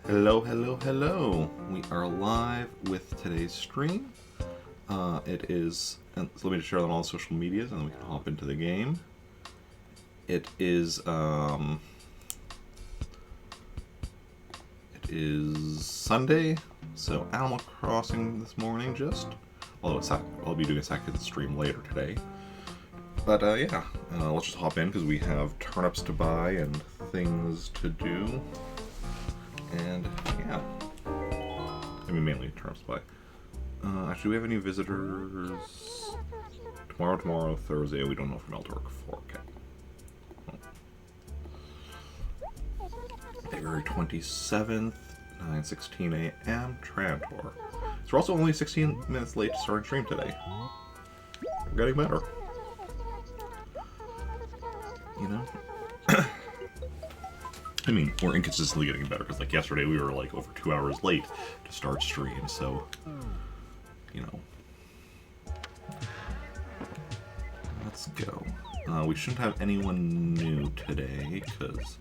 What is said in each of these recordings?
Hello, hello, hello. We are live with today's stream. It is, and so let me just share on all the social medias and then we can hop into the game. It is Sunday, so Animal Crossing this morning just. Although I'll be doing a second stream later today. But yeah, let's just hop in because we have turnips to buy and things to do. And yeah, I mean mainly turnips to buy. Actually, do we have any visitors? Tomorrow, Thursday. We don't know if Meltor or okay. February 27th, 9:16 a.m. Triforce. So we're also only 16 minutes late to start stream today. We're getting better. You know? I mean, we're inconsistently getting better, because like yesterday we were like over 2 hours late to start stream, so, you know. Let's go. We shouldn't have anyone new today, because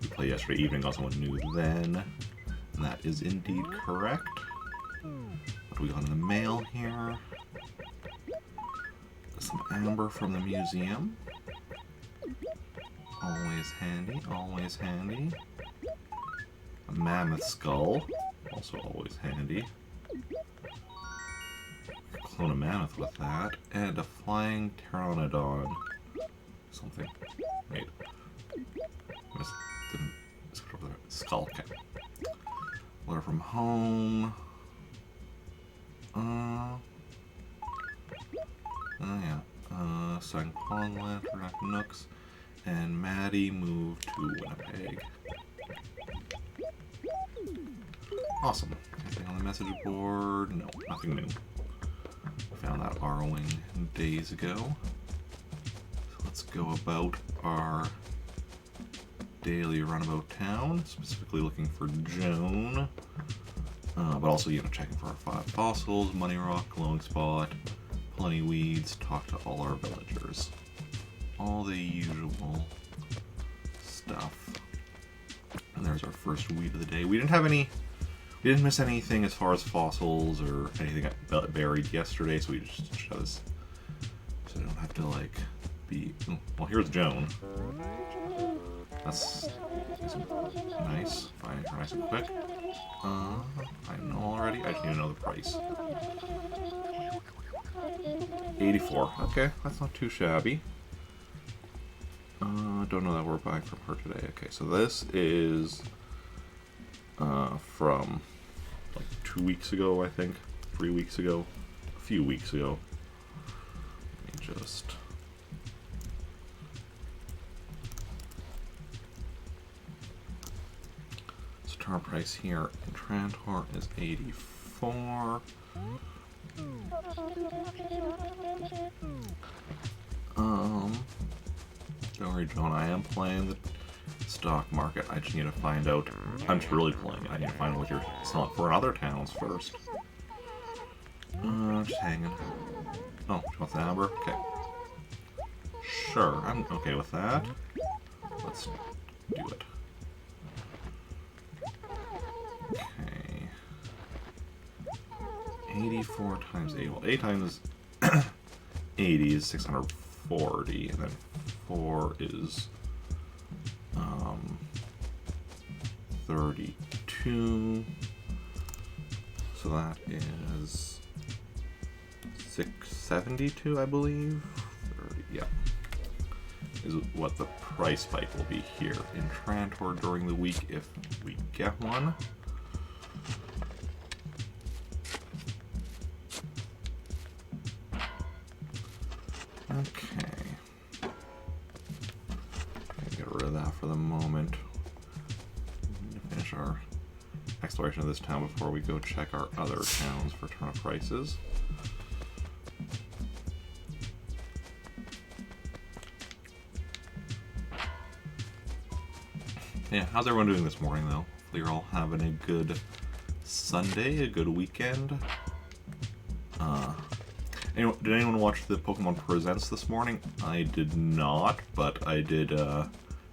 we played yesterday evening, got someone new then. And that is indeed correct. What do we got in the mail here? Some amber from the museum. Always handy, always handy. A mammoth skull, also always handy. Clone a mammoth with that. And a flying pteranodon. Something. Wait. Skull, okay. Letter from home. Yeah. Sang Pond Lantern at Nooks. And Maddie moved to Winnipeg. Awesome. Anything on the message board? No, nothing new. Found that Arrowing days ago. So let's go about our daily runabout town, specifically looking for Joan. But also, you know, checking for our 5 fossils, Money Rock, Glowing Spot, plenty weeds, talk to all our villagers. All the usual stuff. And there's our first weed of the day. We didn't miss anything as far as fossils or anything buried yesterday, so we just show this so I don't have to like be. Well, here's Joan. That's nice. Finding her nice and quick. I know already. I just need to know the price. 84. Okay, that's not too shabby. Don't know that we're buying from her today. Okay, so this is from like 2 weeks ago, I think. 3 weeks ago. A few weeks ago. Let me just... So turn price here in Triforce is 84. Don't worry, Joan, I am playing the stock market. I just need to find out. I'm just really playing. I need to find out what you're selling for in other towns first. Just hanging. Oh, she wants the amber? Okay. Sure, I'm okay with that. Let's do it. Okay. 84 times 8. Well, 8 times 80 is 640, and then 4 is 32. So that is 672, I believe. 30, yeah. Is what the price spike will be here in Triforce during the week if we get one. Okay. Get rid of that for the moment. Finish our exploration of this town before we go check our other towns for turnip prices. Yeah, how's everyone doing this morning though? Hopefully you're all having a good Sunday, a good weekend. Did anyone watch the Pokemon Presents this morning? I did not, but I did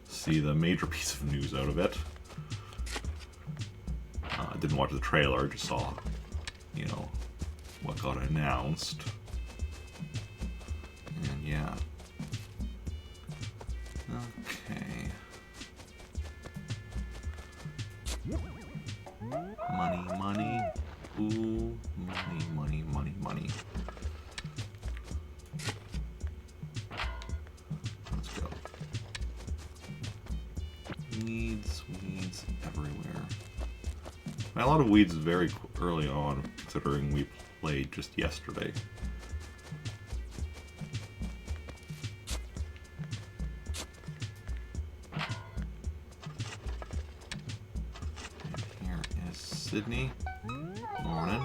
see the major piece of news out of it. I didn't watch the trailer, just saw, you know, what got announced. And yeah. Okay. Money, money. Ooh, money, money, money, money. Let's go. Weeds, weeds everywhere. A lot of weeds very early on, considering we played just yesterday. And here is Sydney. Morning.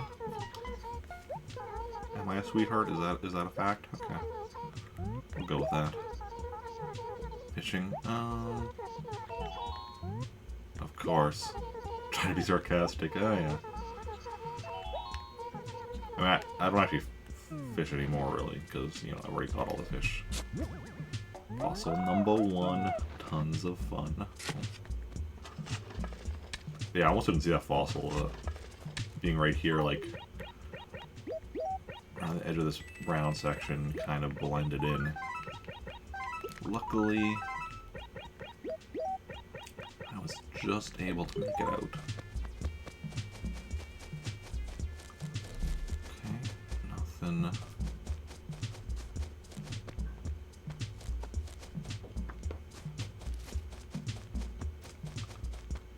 Am I a sweetheart? Is that a fact? Okay. We'll go with that. Fishing. Of course. Trying to be sarcastic. Oh yeah. I mean, I don't actually fish anymore really, because you know I already caught all the fish. Fossil number 1. Tons of fun. Yeah, I almost didn't see that fossil being right here, like on the edge of this brown section, kind of blended in. Luckily, I was just able to make it out. Okay, nothing.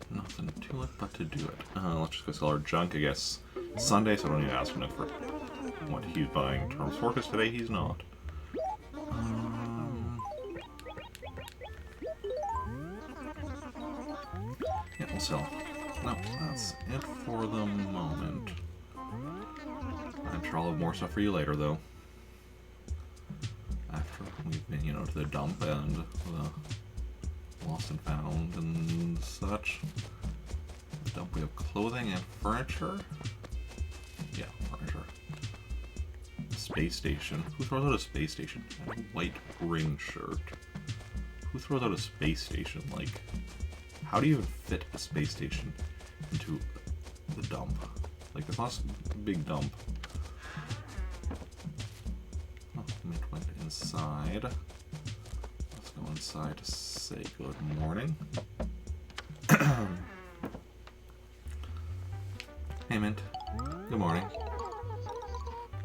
Nothing to it but to do it. Let's just go sell our junk, I guess. Sunday, so I don't need to ask Nick for what he's buying terms for, because today he's not. Yeah, we'll sell. No, that's it for the moment. I'm sure I'll have more stuff for you later, though. After we've been, you know, to the dump and the lost and found and such. The dump, we have clothing and furniture. Yeah, furniture. Space station. Who throws out a space station? And a white ring shirt. Who throws out a space station? Like, how do you even fit a space station into the dump? Like, it's not a big dump. Oh, Mint went inside. Let's go inside to say good morning. Hey, Mint. Good morning.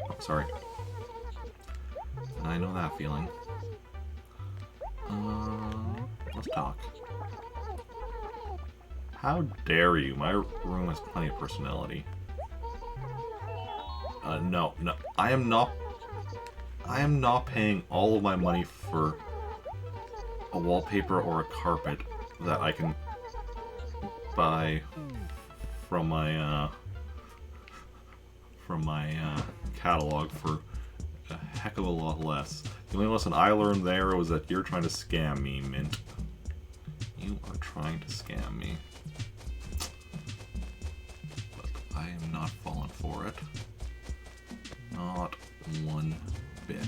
Oh, sorry. I know that feeling. Let's talk. How dare you? My room has plenty of personality. No. I am not paying all of my money for a wallpaper or a carpet that I can buy from my catalog for a heck of a lot less. The only lesson I learned there was that you're trying to scam me, Mint. You are trying to scam me. But I am not falling for it. Not one bit.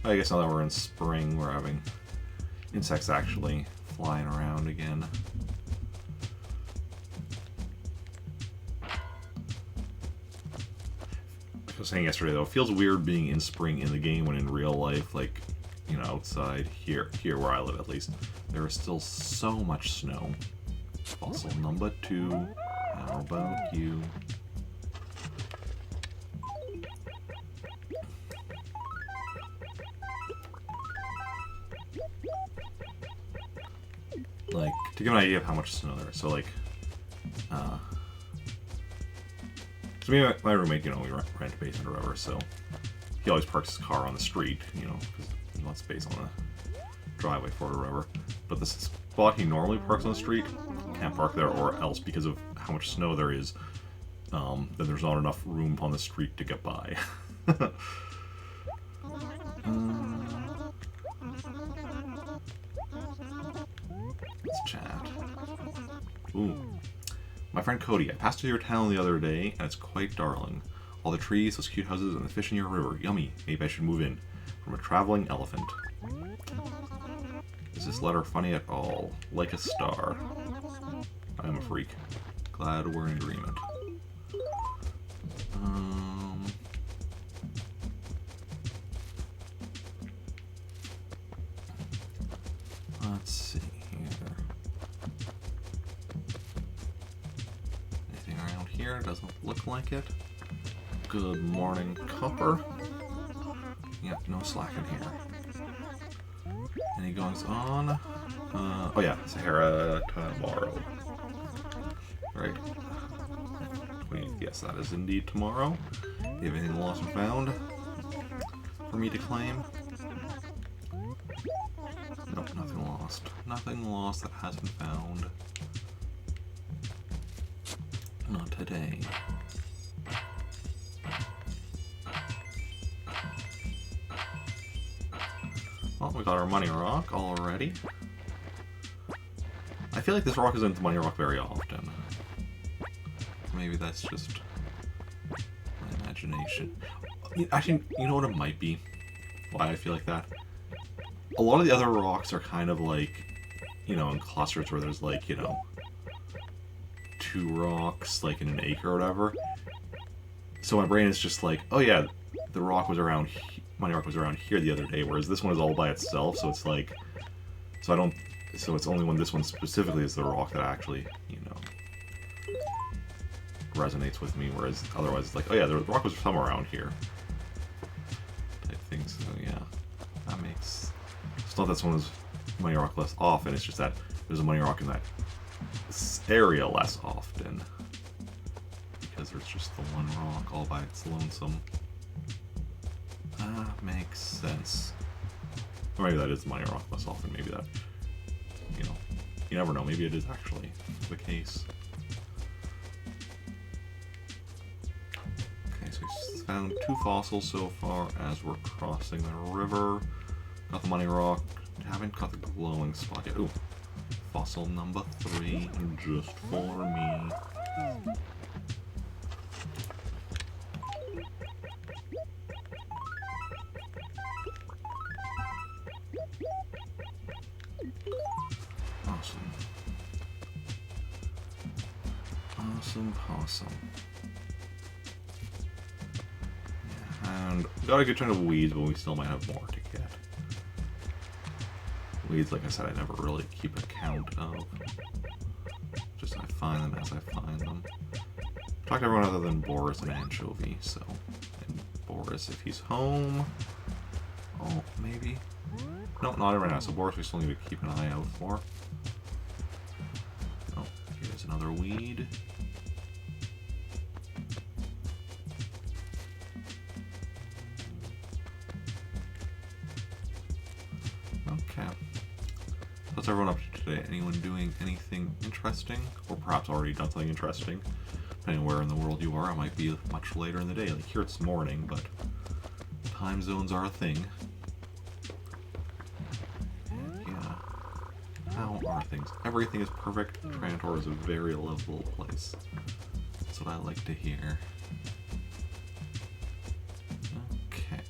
I guess now that we're in spring, we're having insects actually flying around again. I was saying yesterday though, it feels weird being in spring in the game when in real life, like, you know, outside here where I live at least, there is still so much snow. Fossil number 2. How about you? Like, to give an idea of how much snow there is, so like, so me and my roommate, you know, we rent a basement or whatever, so he always parks his car on the street, you know, because he wants space on the driveway for it or whatever. But the spot he normally parks on the street, can't park there, or else because of how much snow there is, then there's not enough room on the street to get by. Let's chat. Ooh. My friend Cody, I passed through your town the other day, and it's quite darling. All the trees, those cute houses, and the fish in your river. Yummy. Maybe I should move in. From a traveling elephant. Is this letter funny at all? Like a star. I am a freak. Glad we're in agreement. Let's see here. Anything around here? Doesn't look like it. Good morning, Copper. Yep, no slack in here. Any goings on? Oh yeah, Sahara tomorrow. Right. Yes, that is indeed tomorrow. Do you have anything lost and found for me to claim? Nope, nothing lost. Nothing lost that has been found. Not today. Well, we got our money rock already. I feel like this rock isn't the money rock very often. Maybe that's just my imagination. Actually, you know what it might be? Why I feel like that? A lot of the other rocks are kind of like, you know, in clusters where there's like, you know, 2 rocks like in an acre or whatever. So my brain is just like, oh yeah, the rock was around, money rock was around here the other day, whereas this one is all by itself, so it's like, so it's only when this one specifically is the rock that actually, you know, resonates with me, whereas otherwise it's like, oh yeah, the rock was somewhere around here. Type thing, so yeah. That makes... It's not that someone's money rock less often, it's just that there's a money rock in that area less often. Because there's just the one rock all by its lonesome. Makes sense. Or maybe that is the money rock less often, maybe that, you know, you never know, maybe it is actually the case. Okay, so we found 2 fossils so far as we're crossing the river. Got the money rock, haven't got the glowing spot yet. Ooh, fossil number 3, just for me. Awesome. Awesome possum. Yeah, and got a good ton of weeds, but we still might have more to get. Weeds, like I said, I never really keep a count of. Just I find them as I find them. Talk to everyone other than Boris and Anchovy, so... And Boris, if he's home... Oh, maybe? No, not right now, so Boris we still need to keep an eye out for. Oh, here's another weed. Okay. What's everyone up to today? Anyone doing anything interesting? Or perhaps already done something interesting? Depending on where in the world you are, it might be much later in the day. Like here it's morning, but time zones are a thing. And yeah. How are things? Everything is perfect. Trantor is a very livable place. That's what I like to hear. Okay.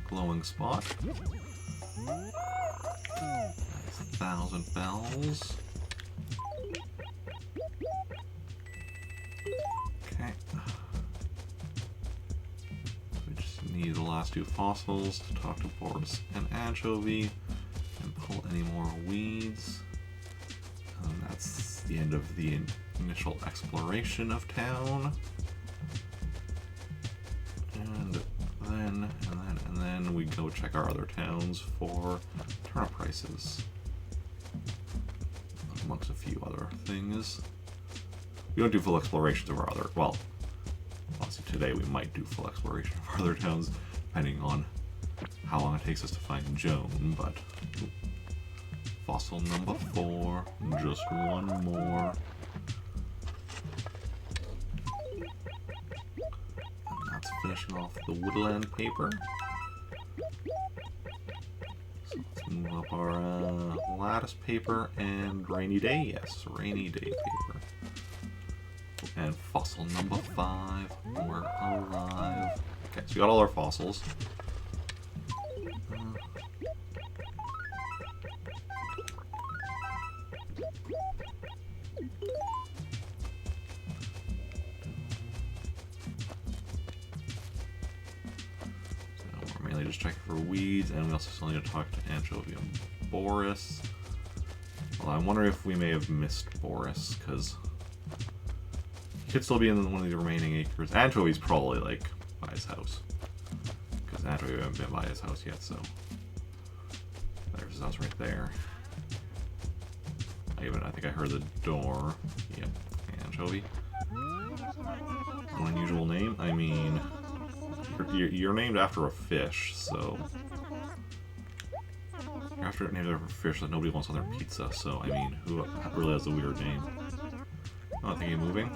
Glowing spot. Nice 1,000 bells. Okay. So we just need the last 2 fossils to talk to Boris and Anchovy and pull any more weeds. And that's the end of the initial exploration of town. And then we go check our other towns for turnip prices. Amongst a few other things. We don't do full explorations of our other, well, honestly today we might do full exploration of our other towns, depending on how long it takes us to find Joan, but... Fossil number 4, just one more. And that's finishing off the woodland paper. So let's move up our lattice paper and rainy day, yes, rainy day paper. And fossil number 5, we're alive. Okay, so we got all our fossils. We're mainly just checking for weeds, and we also still need to talk to Anchovy and Boris. Well, I wonder if we may have missed Boris, because he could still be in one of the remaining acres. Anchovy's probably, like, by his house. Because Anchovy hasn't been by his house yet, so... There's his house right there. I think I heard the door. Yep, Anchovy. An unusual name? I mean... You're named after a fish, so... You're named after a fish that nobody wants on their pizza, so, I mean, who really has a weird name? Oh, I think you're moving.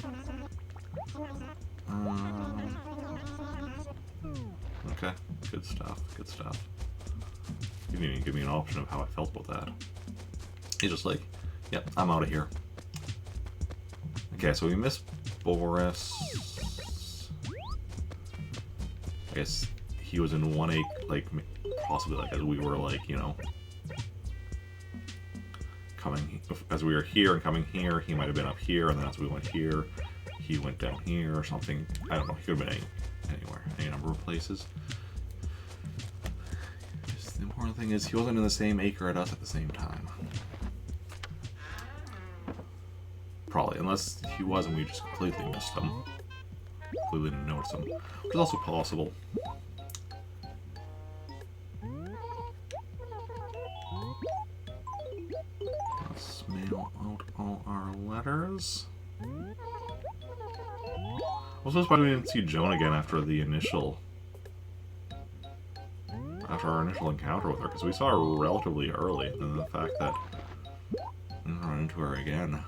Okay, good stuff, good stuff. You didn't even give me an option of how I felt about that. He's just like, yep, I'm out of here. Okay, so we missed Boris. I guess he was in 1 acre, like, possibly, like, as we were, like, you know, coming, as we were here and coming here, he might have been up here, and then as we went here, he went down here or something. I don't know, he could have been anywhere, any number of places. Just the important thing is he wasn't in the same acre at us at the same time. Probably, unless he was and we just completely missed him. Completely didn't notice him, which is also possible. Let's mail out all our letters. Also, surprised we didn't see Joan again after the initial... After our initial encounter with her, because we saw her relatively early, and the fact that we didn't run into her again.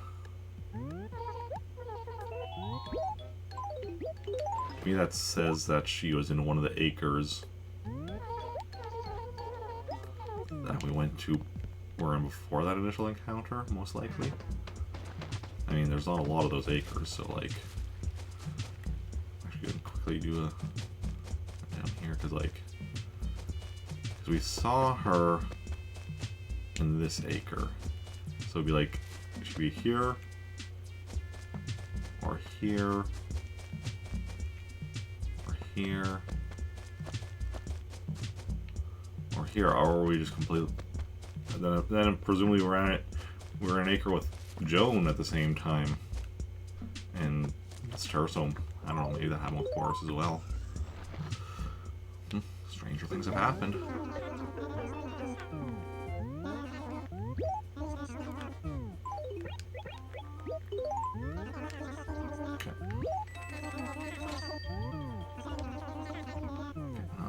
To me, that says that she was in one of the acres that we went to, were in before that initial encounter, most likely. I mean, there's not a lot of those acres, so like, actually gonna quickly do a down here, because like, because we saw her in this acre, so it'd be like, it should be here, or here, here, or here, or we just completely. Then presumably we're in an acre with Joan at the same time, and it's her. So I don't know. Maybe that happened with Boris as well. Stranger things have happened. Okay.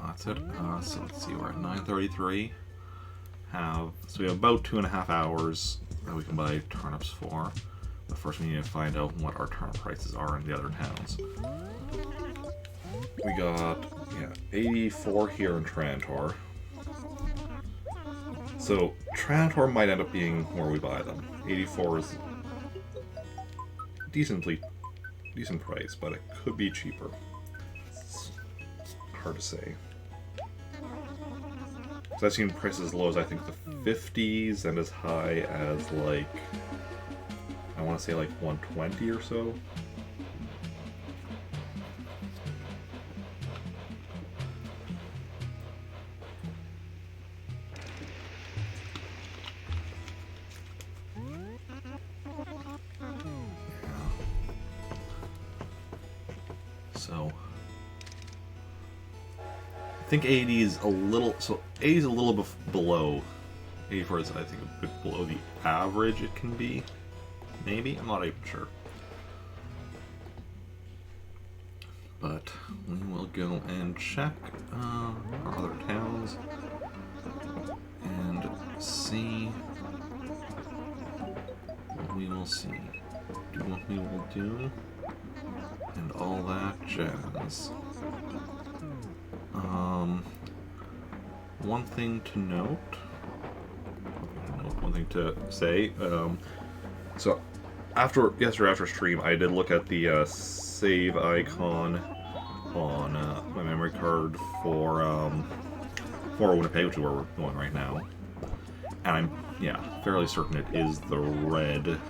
That's it. So let's see, we're at 9:33. So we have about 2.5 hours that we can buy turnips for. But first we need to find out what our turnip prices are in the other towns. We got 84 here in Trantor. So Trantor might end up being where we buy them. 84 is decent price, but it could be cheaper. It's hard to say. So I've seen prices as low as I think the 50s and as high as like, I want to say like 120 or so. So I think 80 is a little, so 80 is a little bit below. 84 is, I think, a bit below the average it can be. Maybe? I'm not even sure. But we will go and check our other towns and see what we will see. Do what we will do, and all that jazz. One thing to note, one thing to say, so yesterday after stream, I did look at the save icon on my memory card for for Winnipeg, which is where we're going right now. And I'm, yeah, fairly certain it is the red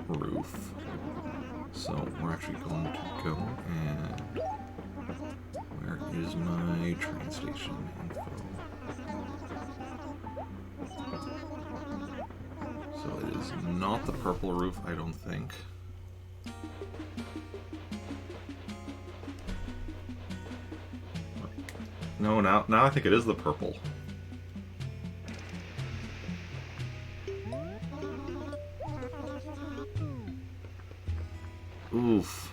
roof. So we're actually going to go and... Where is my train station info? So it is not the purple roof, I don't think. No, now I think it is the purple. Oof.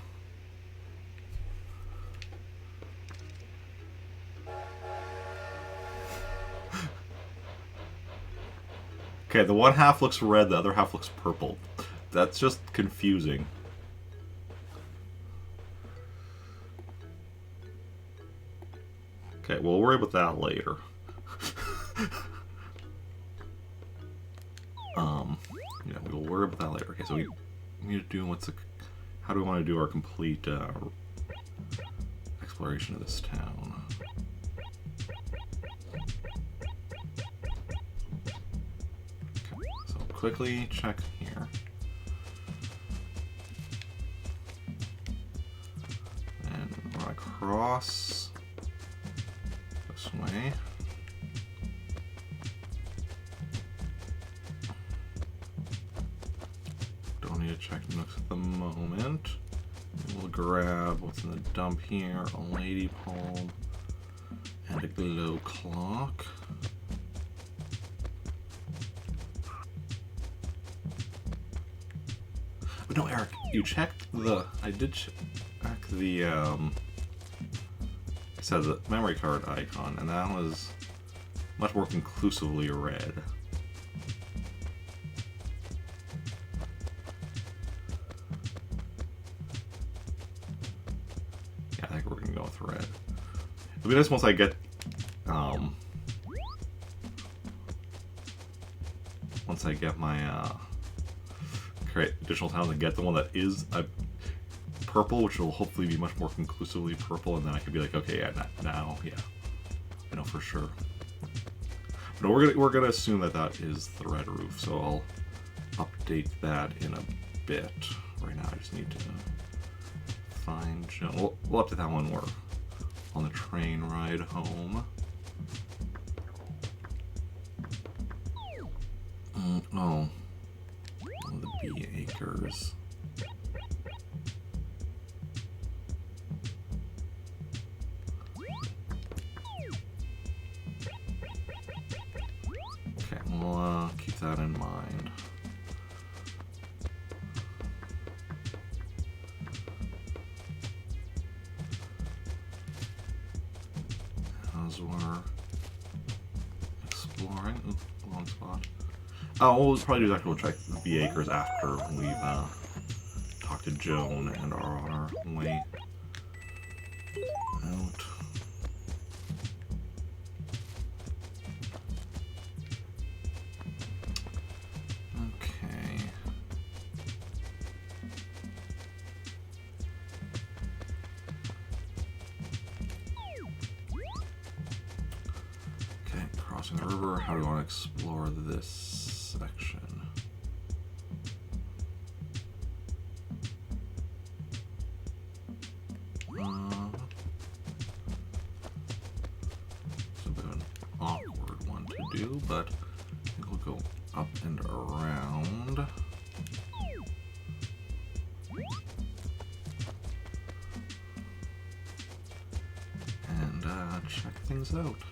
Okay, the one half looks red, the other half looks purple. That's just confusing. Okay, we'll worry about that later. Yeah, we'll worry about that later. Okay, so we need to do how do we want to do our complete exploration of this town? Okay, so quickly check here. And we're gonna cross this way. Don't need to check nooks at the moment. We'll grab what's in the dump here, a lady palm, and a glow clock. But no, Eric, you checked the... I did check the, it says the memory card icon, and that was much more conclusively red. Yeah, I think we're gonna go with red. It'll be nice once I get, my, create additional towns and get the one that is a purple, which will hopefully be much more conclusively purple, and then I could be like, okay, yeah, now, yeah, I know for sure. But we're gonna assume that that is the red roof, so I'll update that in a bit. Right now, I just need to find Joe. We'll update that one when we're on the train ride home. Oh, the bee acres. Okay, we'll keep that in mind. As we're exploring, ooh, wrong spot. Oh, what we'll probably do is actually we'll check the bee acres after we've talked to Joan and are on our way out. Okay. Okay, crossing the river. How do we want to explore this section? It's a bit of an awkward one to do, but I think we'll go up and around. And check things out.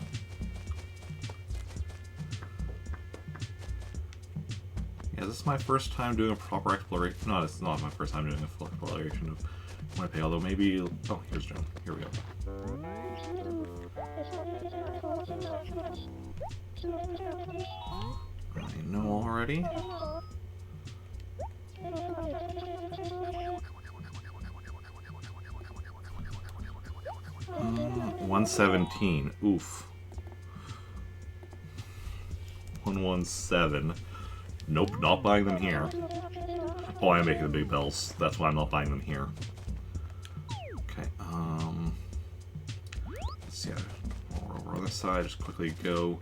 Yeah, this is my first time doing a proper exploration. No, it's not my first time doing a full exploration of Winnipeg, although maybe... Oh, here's Joan. Here we go. I know already. 117. Oof. 117. Nope, not buying them here. Oh, I'm making the big bells. That's why I'm not buying them here. Okay, let's see. over on this side, just quickly go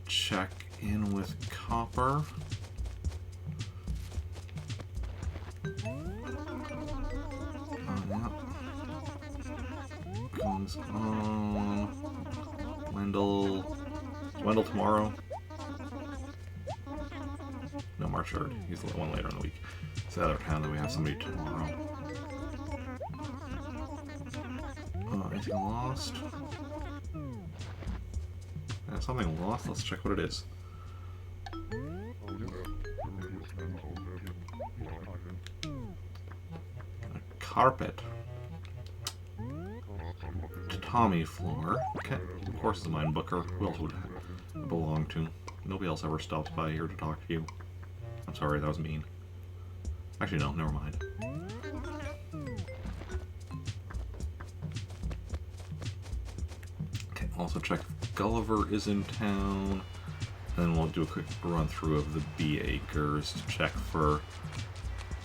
check in with copper. Yeah. Comes on. Wendell tomorrow. No, March 3rd. He's the one later in the week. It's the other town that we have somebody tomorrow. Anything lost? Something lost? Let's check what it is. A carpet. Tatami floor. Okay, of course it's a mine booker. Who else would it belong to? Nobody else ever stops by here to talk to you. I'm sorry, that was mean. Actually, no, never mind. Okay, also check if Gulliver is in town. And then we'll do a quick run through of the Bee Acres to check for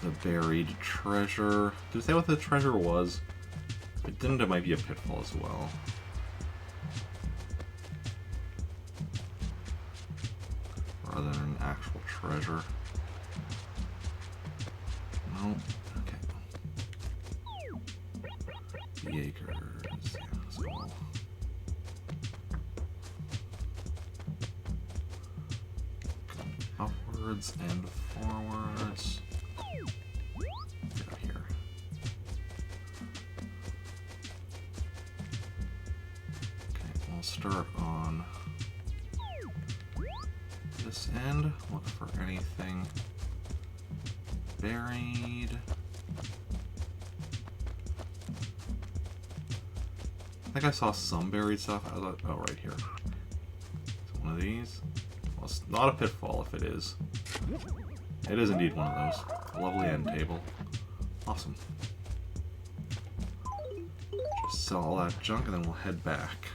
the buried treasure. Did it say what the treasure was? If it didn't, it might be a pitfall as well. Rather than an actual treasure. No. Okay. Bee Acres. Yeah, so upwards and forwards. Get up here. Okay, we'll start on this end. Look for anything buried. I think I saw some buried stuff. I thought, oh, right here. So one of these. Well, it's not a pitfall if it is. It is indeed one of those. A lovely end table. Awesome. Just sell all that junk and then we'll head back.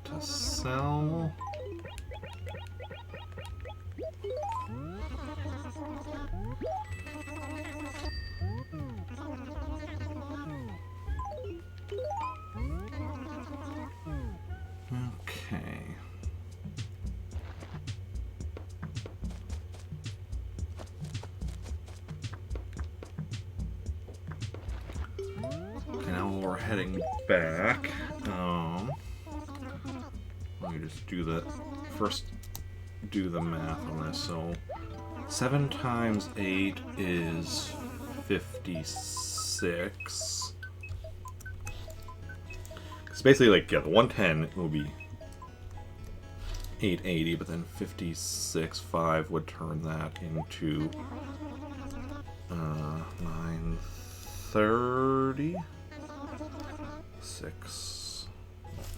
To sell. Okay. Okay, now we're heading back. Let me just do the math on this. So 7 times 8 is 56. It's basically like, yeah, the 110 will be 880, but then 56.5 would turn that into 930. 6.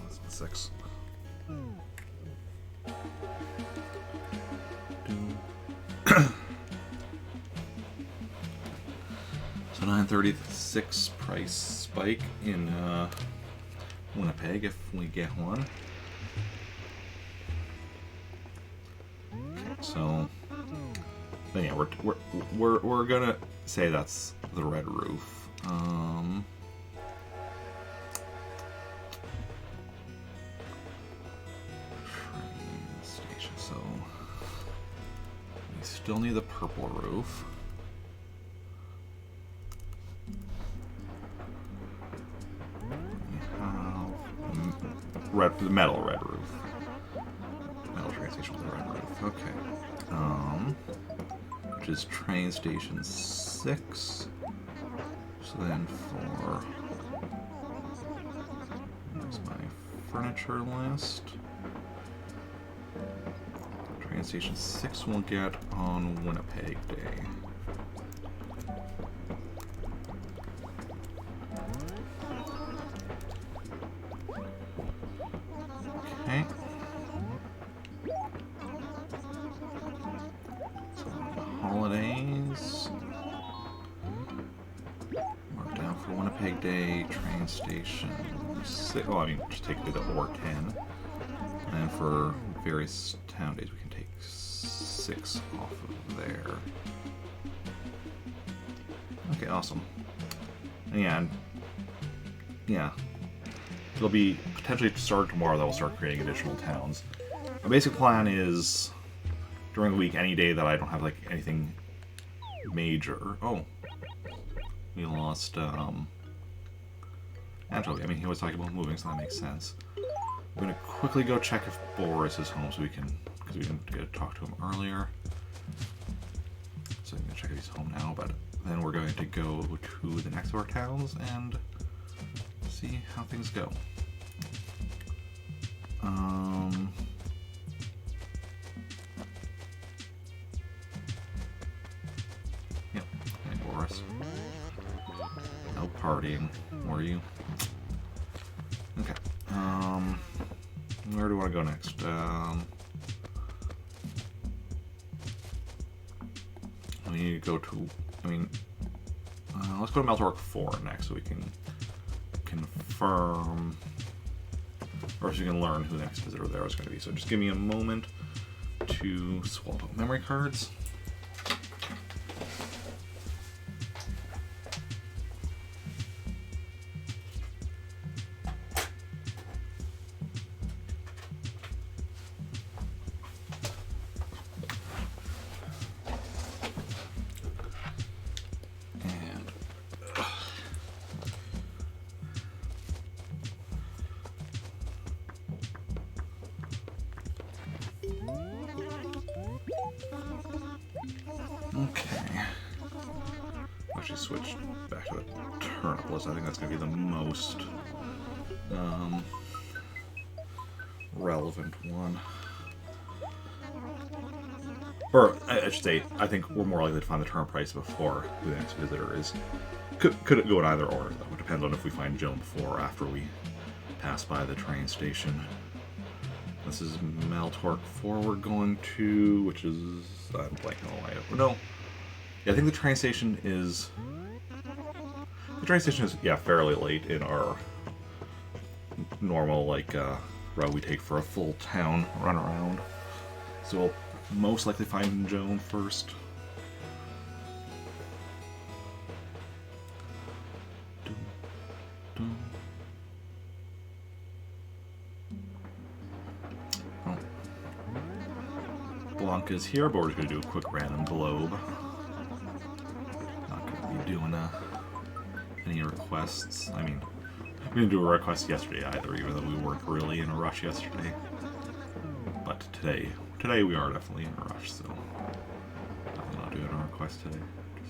That's 6. So 936 price spike in Winnipeg if we get one. Okay, so but yeah, we're gonna say that's the red roof. Train station. So we still need the purple roof. The metal red roof. Metal train station with the red roof. Okay. Which is train station 6. So then for there's my furniture list. Train station 6 we'll get on Winnipeg Day. Okay. So holidays. Mark down for Winnipeg Day, train station 6. Oh, I mean, just take the or 10. And for various town days, we can take 6 off of there. Okay, awesome. And yeah, it'll be potentially started tomorrow that we'll start creating additional towns. My basic plan is during the week, any day that I don't have like anything major. Oh, we lost Anchovy. I mean, he was talking about moving, so that makes sense. I'm gonna quickly go check if Boris is home, so we can, because we didn't get to talk to him earlier. So I'm gonna check if he's home now, but then we're going to go to the next door towns and see how things go. Yep. Hey, Boris. No partying, were you? Okay. Where do I want to go next? We need to go to, let's go to Meltork 4 next so we can confirm, or so you can learn who the next visitor there is going to be. So just give me a moment to swap out memory cards. Okay. Actually switch back to the turnip list. I think that's going to be the most relevant one. Or, I should say, I think we're more likely to find the turnip price before who the next visitor is. Could it go in either order, though? It depends on if we find Joan before or after we pass by the train station. This is Meltork 4 we're going to, which is... I'm blanking on why. No. Yeah, I think the train station is... The train station is, yeah, fairly late in our normal, like, route we take for a full town run around. So we'll most likely find Joan first. Is here, but we're just going to do a quick random globe. Not going to be doing any requests. I mean, we didn't do a request yesterday either, even though we weren't really in a rush yesterday. But today we are definitely in a rush, so I'm not doing a request today.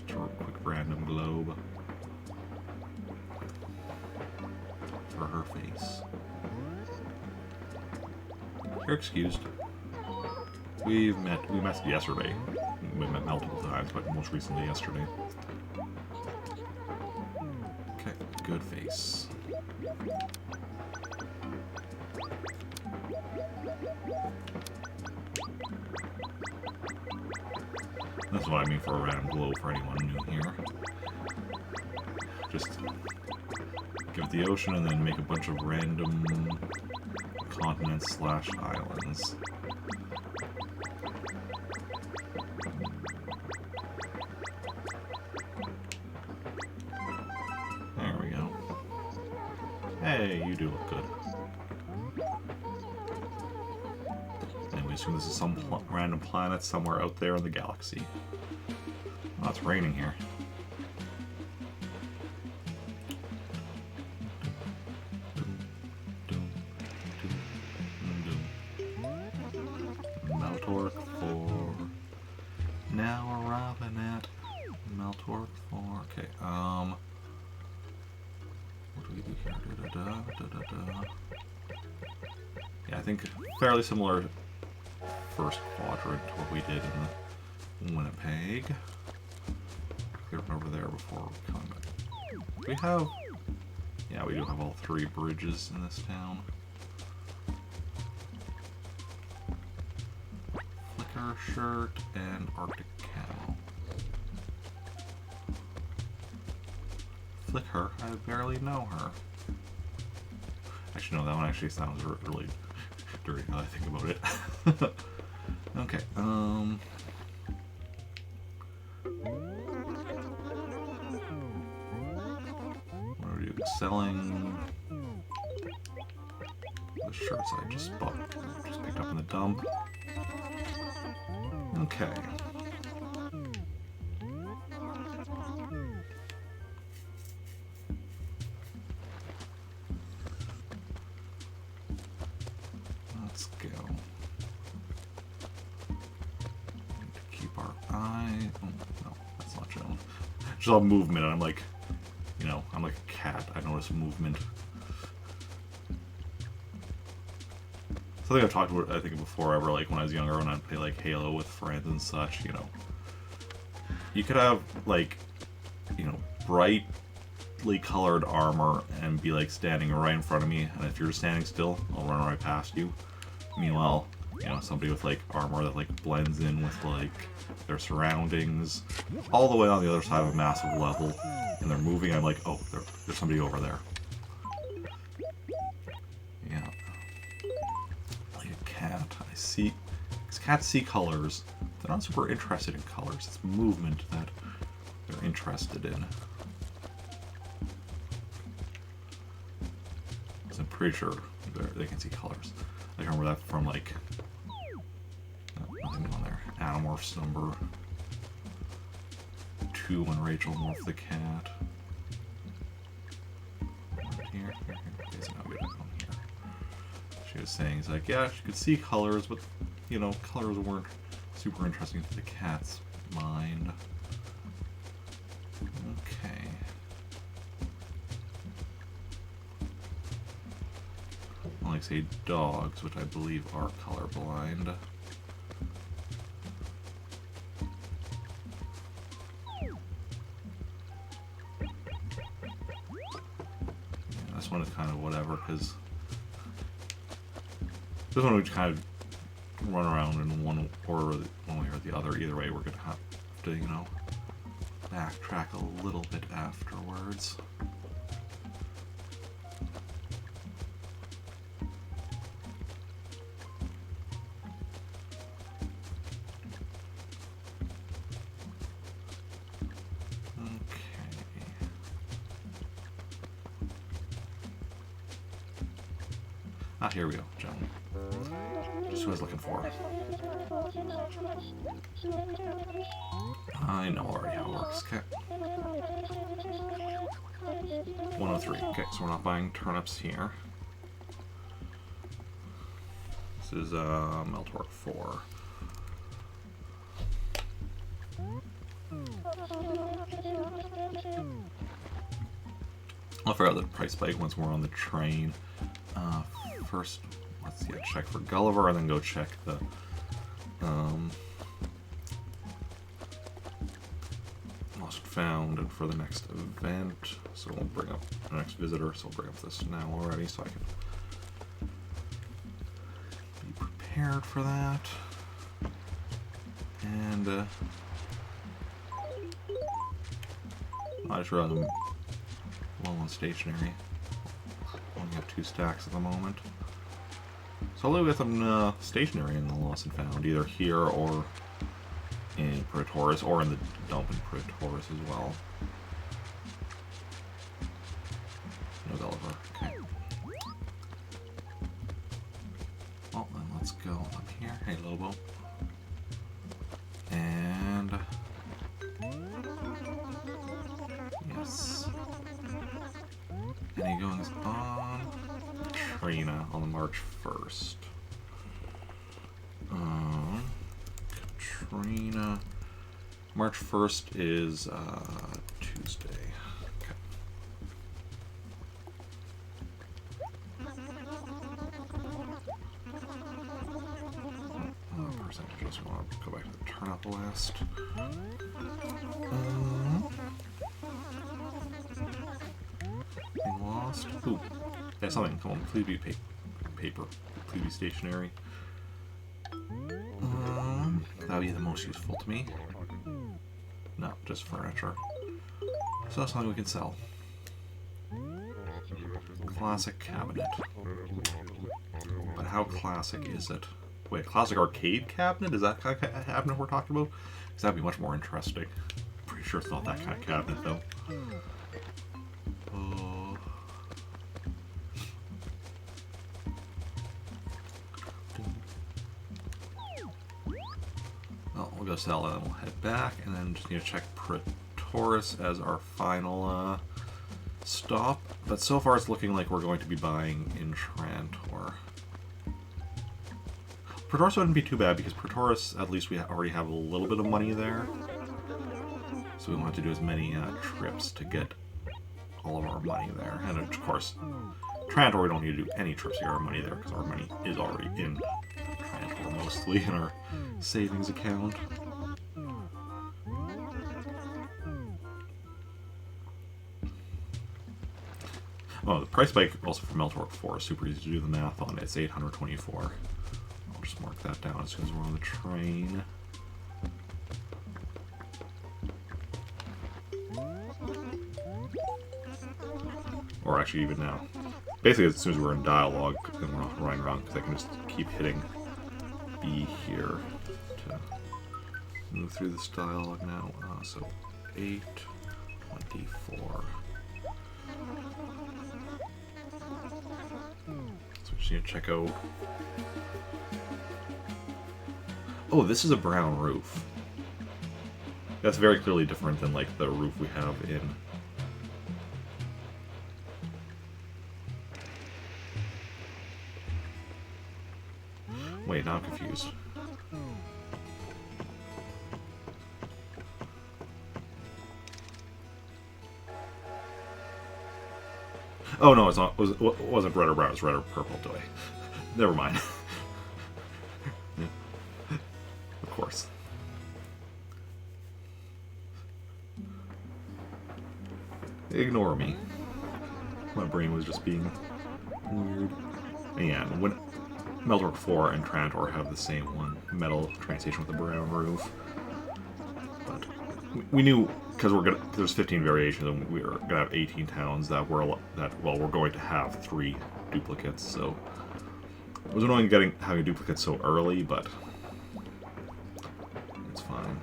Just a quick random globe for her face. You're excused. We met yesterday. We met multiple times, but most recently yesterday. Okay, good face. That's what I mean for a random globe for anyone new here. Just give it the ocean and then make a bunch of random continents / islands. Hey, you do look good. And we assume this is some random planet somewhere out there in the galaxy. Oh, it's raining here. Meltork 4. Now arriving at Meltork 4. Okay, what do we do here? Yeah, I think fairly similar first quadrant to what we did in the Winnipeg. Clear over there before coming back. We have... Yeah, we do have all 3 bridges in this town. Flicker shirt and Arctic camo. Flick her, I barely know her. Actually, no, that one actually sounds really dirty now that I think about it. Okay, selling the shirts I just bought, just picked up in the dump. Okay. Let's go. Need to keep our eye. Oh, no, that's not shown. Just all movement, and I'm like, you know, I'm like a cat. I notice movement. Something I've talked about, I think, before ever, like when I was younger, when I'd play like Halo with friends and such, you know. You could have like, you know, brightly colored armor and be like standing right in front of me, and if you're standing still, I'll run right past you. Meanwhile, you know, somebody with like armor that like blends in with like their surroundings, all the way on the other side of a massive level, and they're moving, I'm like, oh, there's somebody over there. Yeah. Like a cat. I see. Because cats see colors. They're not super interested in colors. It's movement that they're interested in. So I'm pretty sure they can see colors. I can remember that from like... nothing on there. Animorphs number 2 when Rachel morphed the cat. Here. Okay, so now we get back on here. She was saying, it's like, yeah, she could see colors, but, you know, colors weren't super interesting to the cat's mind. Okay. Like, say, dogs, which I believe are colorblind. Yeah, this one is kind of whatever, because this one would kind of run around in one order, one way or the other. Either way, we're going to have to, you know, backtrack a little bit afterwards. Ah, here we go, gentlemen. Just who I was looking for. I know already how it works. Okay. 103. Okay, so we're not buying turnips here. This is Meltork 4. I'll figure out the price spike once we're on the train. First, let's see, check for Gulliver and then go check the Lost and Found and for the next event. So we'll bring up the next visitor, so we'll bring up this now already so I can be prepared for that. And I just realized I'm low on stationery. Only have 2 stacks at the moment. So I'll get them stationary in the Lost and Found, either here or in Praetoris, or in the dump in Praetoris as well. No Gulliver. Okay. Well, then let's go up here. Hey, Lobo. And... yes. Any goings on? Katrina on the March 1st. Katrina. March 1st is Tuesday. Okay. Percentage. I just want to go back to the turnip list. Lost. Ooh. Yeah, something. Come on. Please be paper. Please be stationary. That would be the most useful to me. No, just furniture. So that's something we can sell. Classic cabinet. But how classic is it? Wait, classic arcade cabinet? Is that kind of cabinet we're talking about? Because that'd be much more interesting. Pretty sure it's not that kind of cabinet, though. go to Zelda, and we'll head back, and then just need to check Triforce as our final stop. But so far it's looking like we're going to be buying in Trantor. Triforce wouldn't be too bad, because Triforce, at least we already have a little bit of money there. So we won't have to do as many trips to get all of our money there. And of course, Trantor, we don't need to do any trips to get our money there, because our money is already in Trantor, mostly in our savings account. Oh, the price spike also for Meltork 4 is super easy to do the math on. It's 824. I'll just mark that down as soon as we're on the train. Or actually even now. Basically, as soon as we're in dialogue and we're not running around, because I can just keep hitting B here to move through this dialogue now. So 824. So we just need to check out. Oh, this is a brown roof. That's very clearly different than like the roof we have in. Wait, now I'm confused. Oh no, it's not. It wasn't red or brown. It was red or purple. Do I? Never mind. Of course. Ignore me. My brain was just being weird. And yeah, when Meltork 4 and Trantor have the same one, metal train station with a brown roof. But we knew, because there's 15 variations, and we were gonna have 18 towns that we're going to have 3 duplicates. So it was annoying having duplicates so early, but it's fine.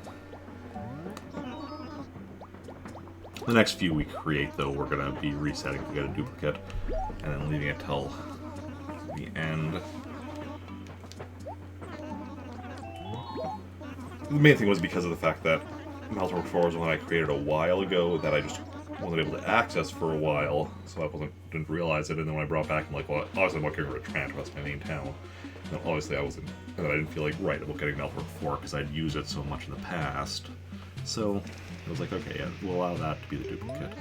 The next few we create, though, we're gonna be resetting to get a duplicate, and then leaving it till the end. The main thing was because of the fact that Meltork 4 was one I created a while ago that I just wasn't able to access for a while, so I didn't realize it. And then when I brought it back, I'm like, well, obviously I'm not getting rid of Trantor, that's my main town. And obviously and then I didn't feel like right about getting Meltork 4 because I'd used it so much in the past. So I was like, okay, yeah, we'll allow that to be the duplicate.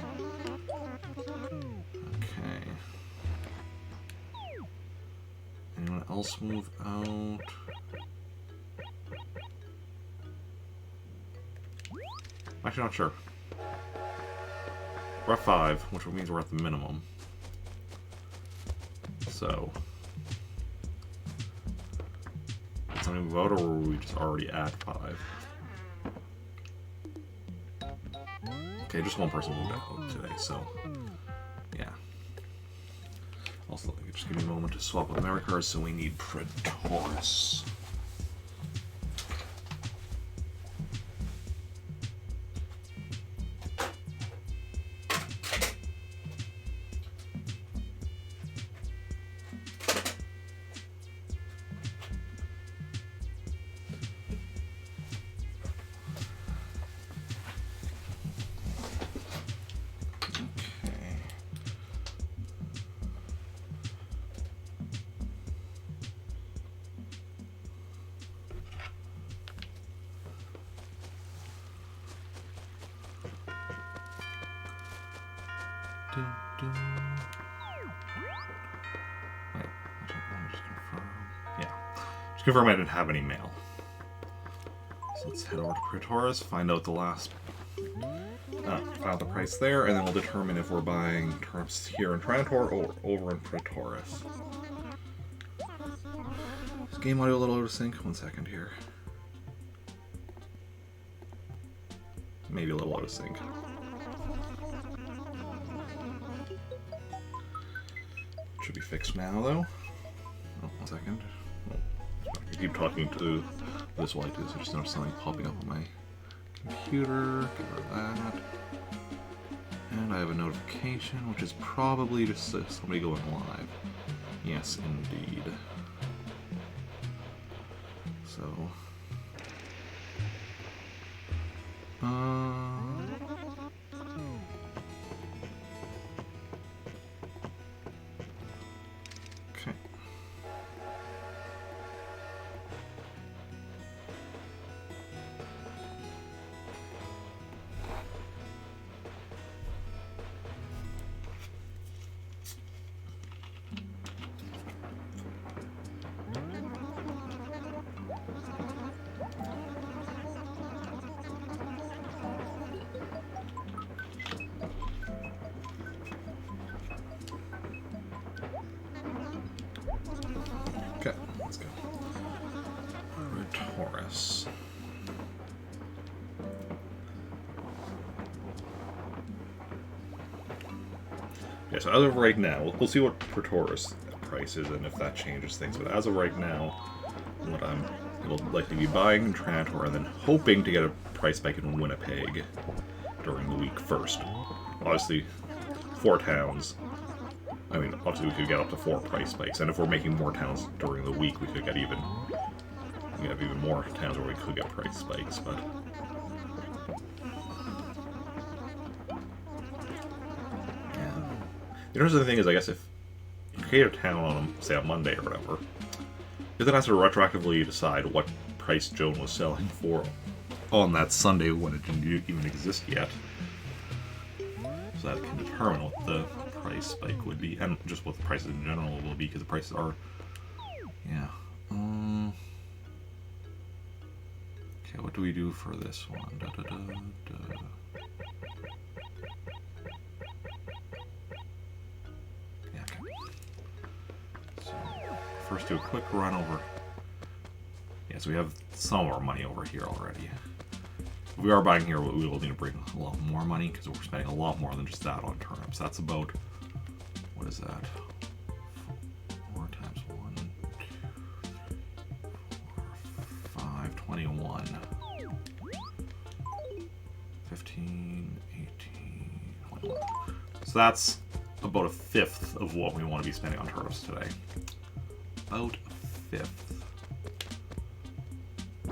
Okay. Anyone else move out? Actually, not sure. We're at 5, which means we're at the minimum. So, did somebody move out, or were we just already at 5? Okay, just one person moved out today, so yeah. Also, just give me a moment to swap with memory cards, so we need Triforce. Wait, let me just confirm. Yeah. Just confirm I didn't have any mail. So let's head over to Triforce, find out the last... find out the price there, and then we'll determine if we're buying turnips here in Trantor or over in Triforce. Is game audio a little out of sync? 1 second here. Maybe a little out of sync. Should be fixed now, though. Oh, 1 second. Oh, I keep talking to this while I do this. I just noticed something popping up on my computer. Get rid of that. And I have a notification, which is probably just somebody going live. Yes, indeed. So, Okay. Okay, let's go. Taurus. Yeah, so as of right now, we'll see what Taurus price is and if that changes things. But as of right now, what it'll likely be buying in Triforce and then hoping to get a price spike in Winnipeg during the week first. Obviously, 4 towns. I mean, obviously we could get up to 4 price spikes, and if we're making more towns during the week, we could get even more towns where we could get price spikes, but... Yeah. The interesting thing is, I guess, if you create a town on, say, a Monday or whatever, it then has to retroactively decide what price Joan was selling for on that Sunday when it didn't even exist yet. So that can determine what the price spike would be, and just what the prices in general will be, because the prices are, yeah. Okay, what do we do for this one? Yeah, okay. So, first do a quick run over. Yeah, so we have some of our money over here already. If we are buying here, we will need to bring a lot more money, because we're spending a lot more than just that on turnips. That's about, what is that? 4 times 1, 2, 4, 5, 21. 15, 18, 21. So that's about a fifth of what we want to be spending on turnips today. About a fifth.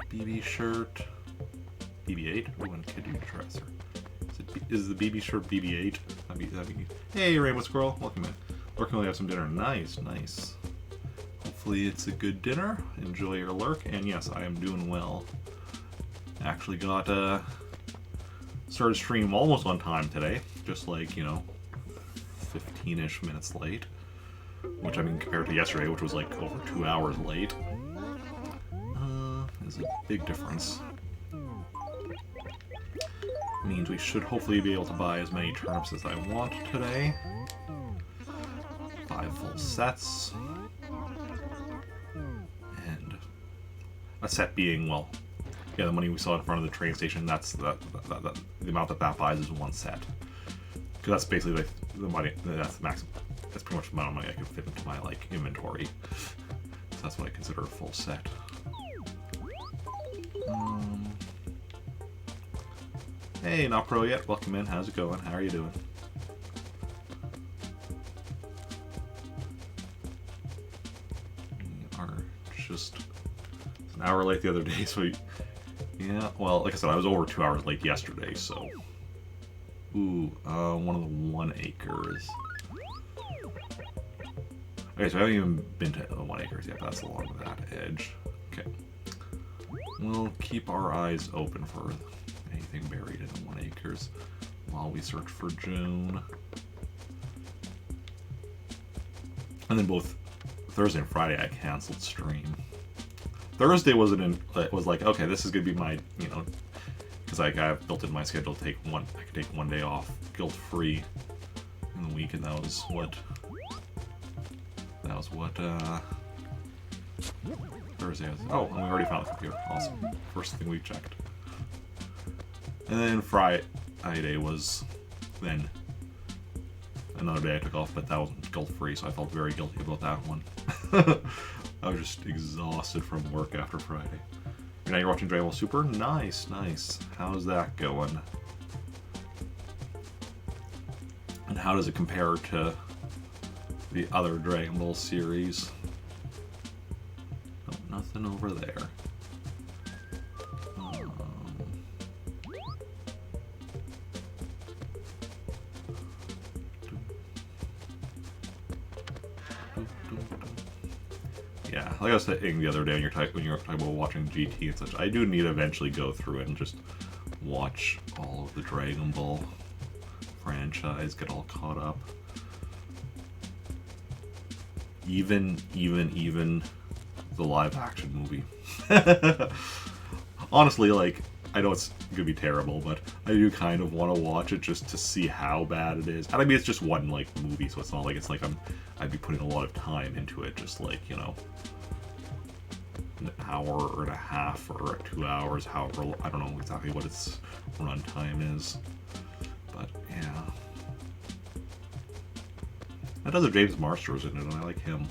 BB shirt. BB-8? Oh, and Kid Dresser. Is the BB shirt BB-8? That'd be... Hey, Rainbow Squirrel, welcome in. Lurk, can we have some dinner? Nice, nice. Hopefully it's a good dinner. Enjoy your lurk, and yes, I am doing well. Actually got started stream almost on time today, just like, you know, 15-ish minutes late. Which, I mean, compared to yesterday, which was like over 2 hours late, is a big difference. Means we should hopefully be able to buy as many turnips as I want today. 5 full sets. And a set being, well, yeah, the money we saw in front of the train station, that's the amount that buys is 1 set. Because that's basically like the money, that's the maximum. That's pretty much the amount of money I can fit into my, like, inventory. So that's what I consider a full set. Hey, not pro yet. Welcome in. How's it going? How are you doing? We are just an hour late the other day, so yeah. Well, like I said, I was over 2 hours late yesterday, so. Ooh, one of the 1 acres. Okay, so I haven't even been to the 1 acres yet. But that's along that edge. Okay. We'll keep our eyes open for anything buried in 1 acres while we search for June. And then both Thursday and Friday I canceled stream. Thursday was like, okay, this is gonna be my, you know, because I've built in my schedule to take I could take 1 day off guilt free in the week, and that was what Thursday was. Oh, and we already found the computer. Awesome. First thing we checked. And then Friday was then another day I took off, but that wasn't guilt-free, so I felt very guilty about that one. I was just exhausted from work after Friday. Now you're watching Dragon Ball Super? Nice, nice. How's that going? And how does it compare to the other Dragon Ball series? Oh, nothing over there. yeah, like I was saying the other day when you're talking about watching GT and such, I do need to eventually go through it and just watch all of the Dragon Ball franchise, get all caught up. Even the live action movie. Honestly, like, I know it's gonna be terrible, but I do kind of want to watch it just to see how bad it is. And I mean, it's just one, like, movie, so it's not like I'd be putting a lot of time into it, just like, you know, an hour and a half or 2 hours, however, I don't know exactly what its runtime is. But, yeah. That does have James Marsters in it, and I like him.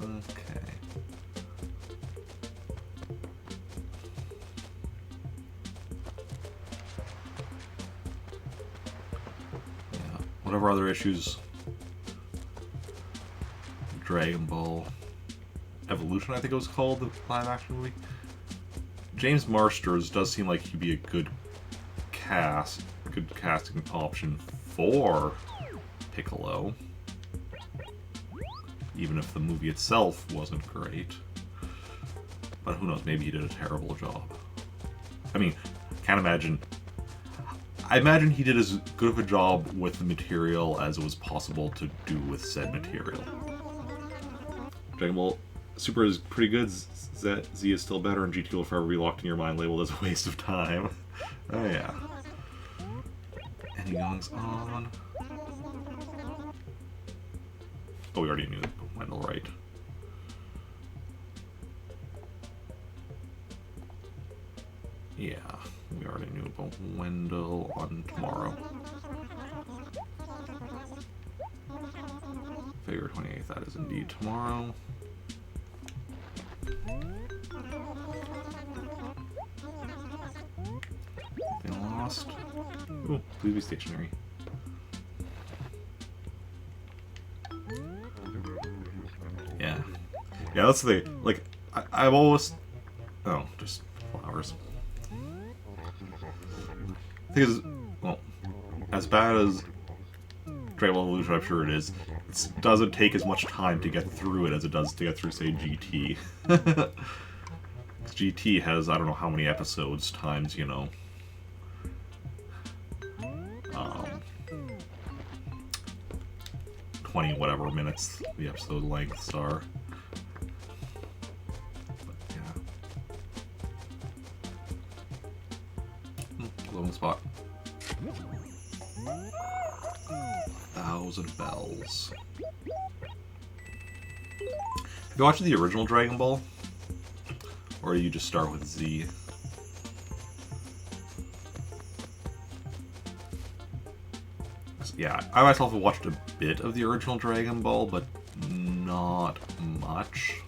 Okay. Yeah, whatever other issues Dragon Ball Evolution, I think it was called, the live action movie. James Marsters does seem like he'd be a good casting option for Piccolo, even if the movie itself wasn't great. But who knows, maybe he did a terrible job. I mean, can't imagine. I imagine he did as good of a job with the material as it was possible to do with said material. Dragon Ball Super is pretty good. Z is still better, and GT will forever be locked in your mind, labeled as a waste of time. Oh yeah. Any goings on? Oh, we already knew Wendell, right? Yeah, we already knew about Wendell on tomorrow. February 28th, that is indeed tomorrow. They lost. Ooh, please be stationary. Yeah. Yeah, that's the thing. Like, I've always... Oh, just flowers. The thing is, well, as bad as Dragon Ball Evolution, I'm sure it is, it doesn't take as much time to get through it as it does to get through, say, GT. GT has, I don't know how many episodes times, you know, 20 whatever minutes the episode lengths are. But, yeah. Lone spot. 1,000 bells. Have you watched the original Dragon Ball? Or you just start with Z? Yeah, I myself have watched a bit of the original Dragon Ball, but not much.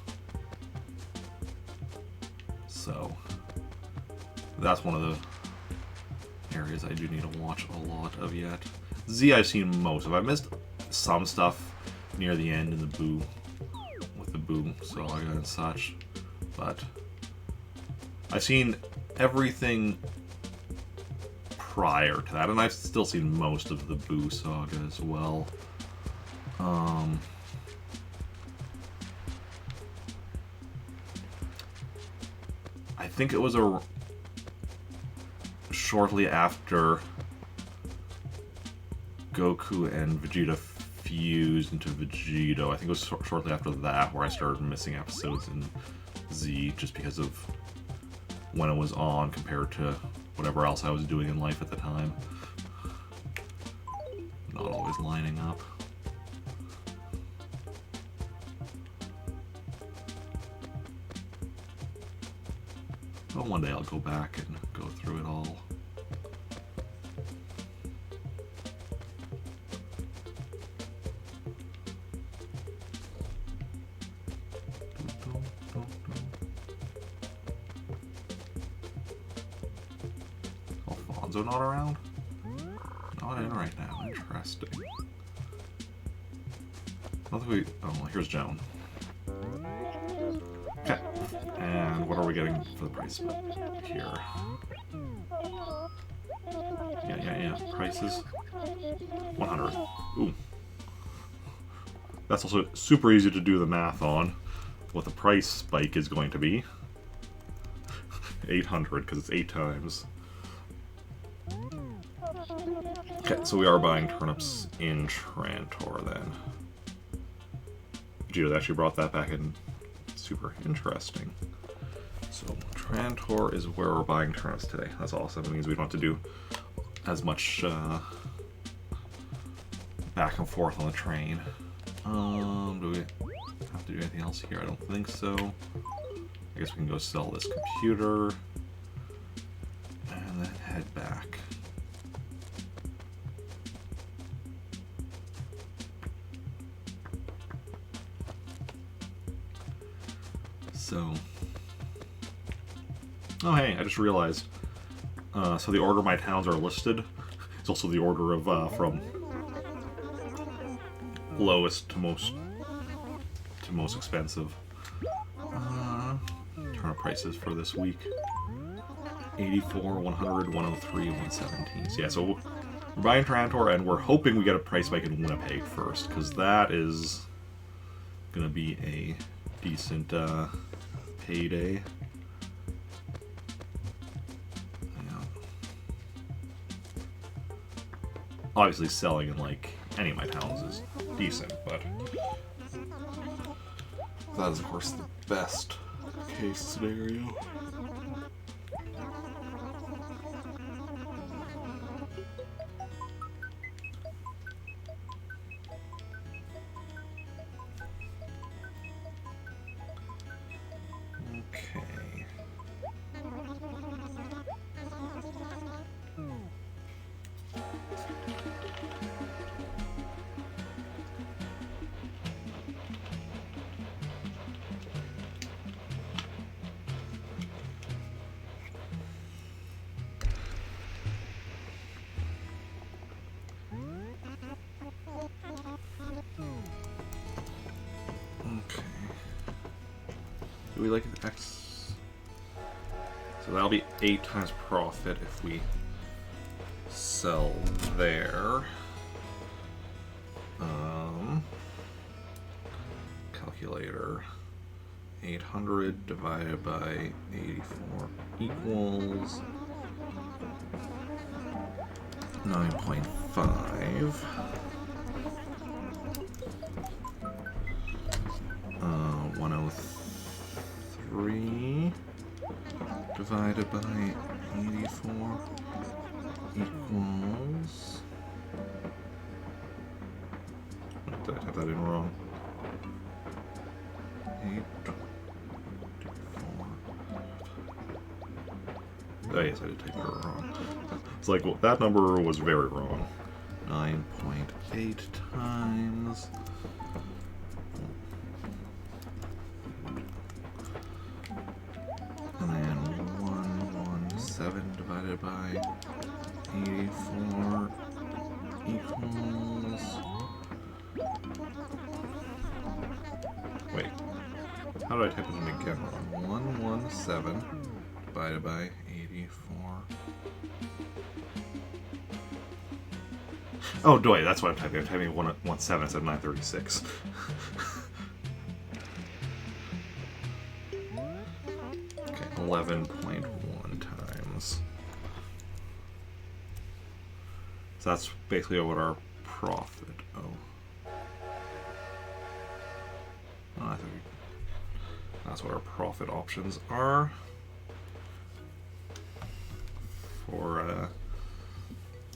So, that's one of the areas I do need to watch a lot of yet. Z I've seen most of. I missed some stuff near the end in the Boo, with the Boo saga and such, but I've seen everything prior to that, and I've still seen most of the Boo saga as well. I think it was shortly after Goku and Vegeta fused into Vegeto. I think it was shortly after that where I started missing episodes in Z, just because of when it was on compared to whatever else I was doing in life at the time. Not always lining up. But one day I'll go back and go through it all. Alfonso not around? Not in right now. Interesting. I don't think we... Oh, here's Joan. Okay. And what are we getting for the price split here? Yeah. Prices. 100. Ooh. That's also super easy to do the math on what the price spike is going to be. 800, because it's 8 times. Okay, so we are buying turnips in Trantor then. Geo actually brought that back in. Super interesting. So Trantor is where we're buying turnips today. That's awesome. It means we don't have to do as much back and forth on the train. Do we have to do anything else here? I don't think so. I guess we can go sell this computer and then head back. So, oh hey, I just realized. So the order my towns are listed. It's also the order of from lowest to most expensive. Turnip prices for this week: 84, 100, 103, 117. So yeah, so we're buying Trantor, and we're hoping we get a price spike in Winnipeg first, because that is gonna be a decent payday. Yeah. Obviously, selling in like any of my towns is decent, but that is of course the best case scenario. Do we like the X? So that'll be 8 times profit if we sell there. Calculator. 800 divided by 84 equals 9.5. 103 divided by 84 equals... Did I type that in wrong? 8, 4. Oh yes, I did type it wrong. It's like, well, that number was very wrong. 9.8 times... And then 117 divided by 84 equals... Wait. How do I type it in again wrong? 117 divided by 84. Oh, wait, that's what I'm typing. I'm typing 117 instead of 936. Okay, 11.1 times. So that's basically what our profit. I think that's what our profit options are for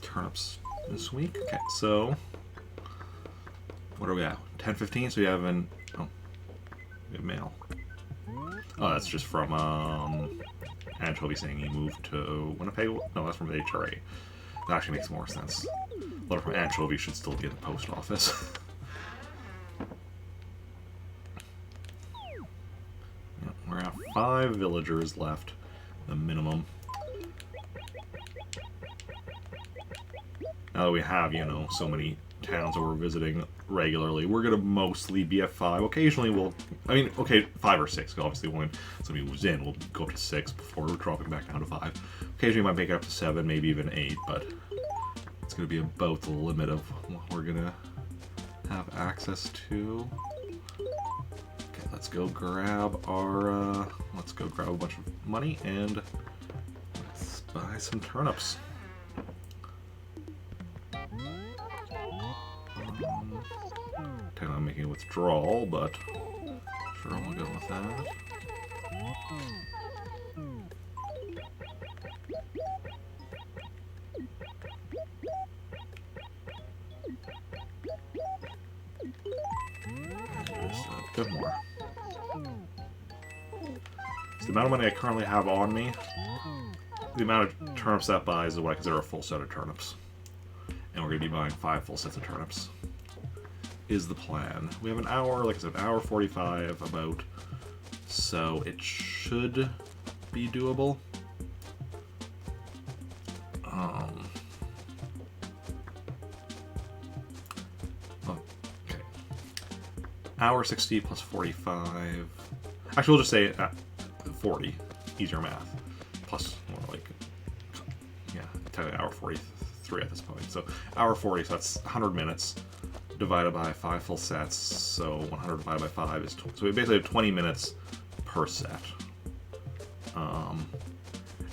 turnips this week. Okay, so what are we at? 10:15. So you have an we have mail. Oh, that's just from Anchovy saying he moved to Winnipeg. No, that's from the HRA. That actually makes more sense. A letter from Anchovy should still be at the post office. We're at 5 villagers left, the minimum. Now that we have, you know, so many towns that we're visiting regularly, we're going to mostly be at 5. Occasionally we'll, I mean, okay, 5 or 6, obviously when somebody moves in, we'll go up to 6 before we're dropping back down to 5. Occasionally we might make it up to 7, maybe even 8, but it's going to be about the limit of what we're going to have access to. Okay, let's go grab our, let's go grab a bunch of money and let's buy some turnips. Kind of making a withdrawal, but sure, we'll go with that. Just a bit more. So the amount of money I currently have on me, the amount of turnips that buys is what I consider a full set of turnips. And we're going to be buying 5 full sets of turnips. Is the plan. We have an hour, like I said, an hour 45 about, so it should be doable. Okay. Hour 60 plus 45. Actually, we'll just say 40. Easier math. Plus, more like, yeah, technically hour 43 at this point. So, hour 40, so that's 100 minutes. Divided by 5 full sets, so 100 divided by 5 is... So we basically have 20 minutes per set.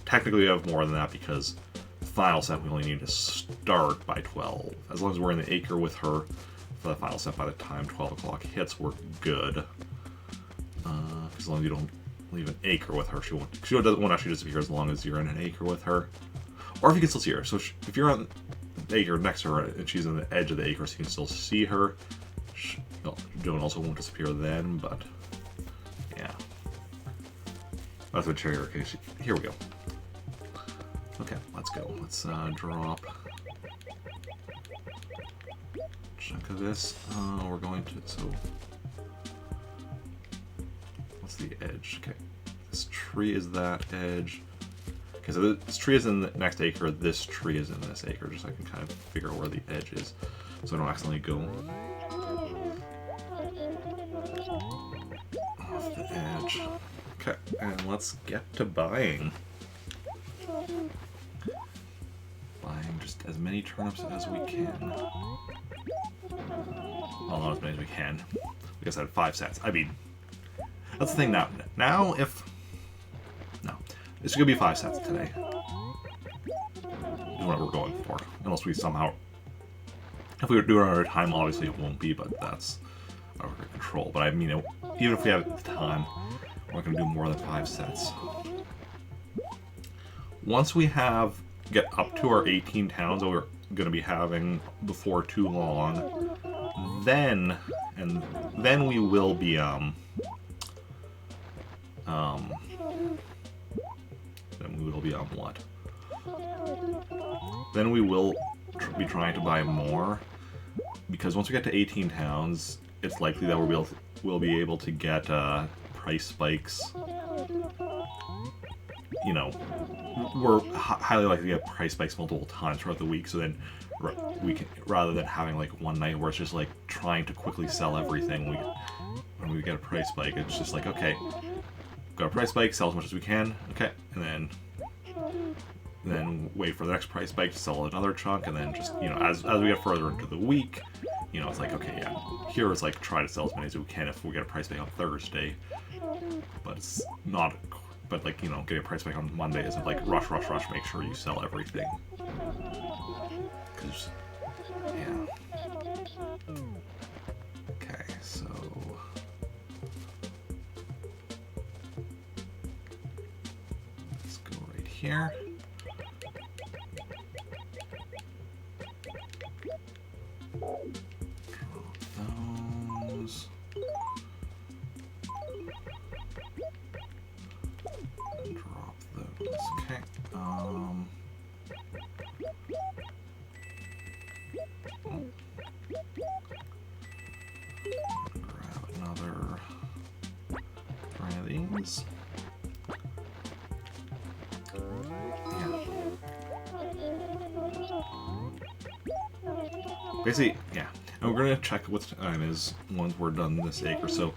Technically we have more than that because the final set we only need to start by 12. As long as we're in the acre with her for the final set by the time 12 o'clock hits, we're good. As long as you don't leave an acre with her, she won't actually disappear as long as you're in an acre with her. Or if you can still see her. So if you're on acre next to her and she's on the edge of the acre, so you can still see her. Joan also won't disappear then, but yeah. That's a cherry case. Here we go. Okay, let's go. Let's drop a chunk of this. We're going to, so what's the edge? Okay, this tree is that edge. Okay, so this tree is in the next acre, this tree is in this acre, just so I can kind of figure out where the edge is, so I don't accidentally go off the edge. Okay, and let's get to buying. Buying just as many turnips as we can. Well, not as many as we can. Like I said, 5 sets. I mean, that's the thing now. Now, if... No. It's going to be 5 sets today. Is what we're going for. Unless we somehow... If we were doing it at our time, obviously it won't be, but that's out of our control. But I mean, even if we have the time, we're not going to do more than 5 sets. Once we get up to our 18 towns that we're going to be having before too long, then we will be what? Then we will be trying to buy more, because once we get to 18 towns, it's likely that we'll be able to get price spikes. You know, we're highly likely to get price spikes multiple times throughout the week, so then we can, rather than having like one night where it's just like trying to quickly sell everything, when we get a price spike, it's just like, okay, got a price spike, sell as much as we can, okay, and then wait for the next price spike to sell another chunk, and then just, you know, as we get further into the week, you know, it's like, okay, yeah, here it's like try to sell as many as we can if we get a price spike on Thursday, but it's not, but like, you know, getting a price spike on Monday isn't like rush, make sure you sell everything, because, yeah. Okay, so... let's go right here. Drop those. And drop those. Okay. Grab another 3 of these. Basically, yeah. And we're going to check what time is once we're done this acre. So,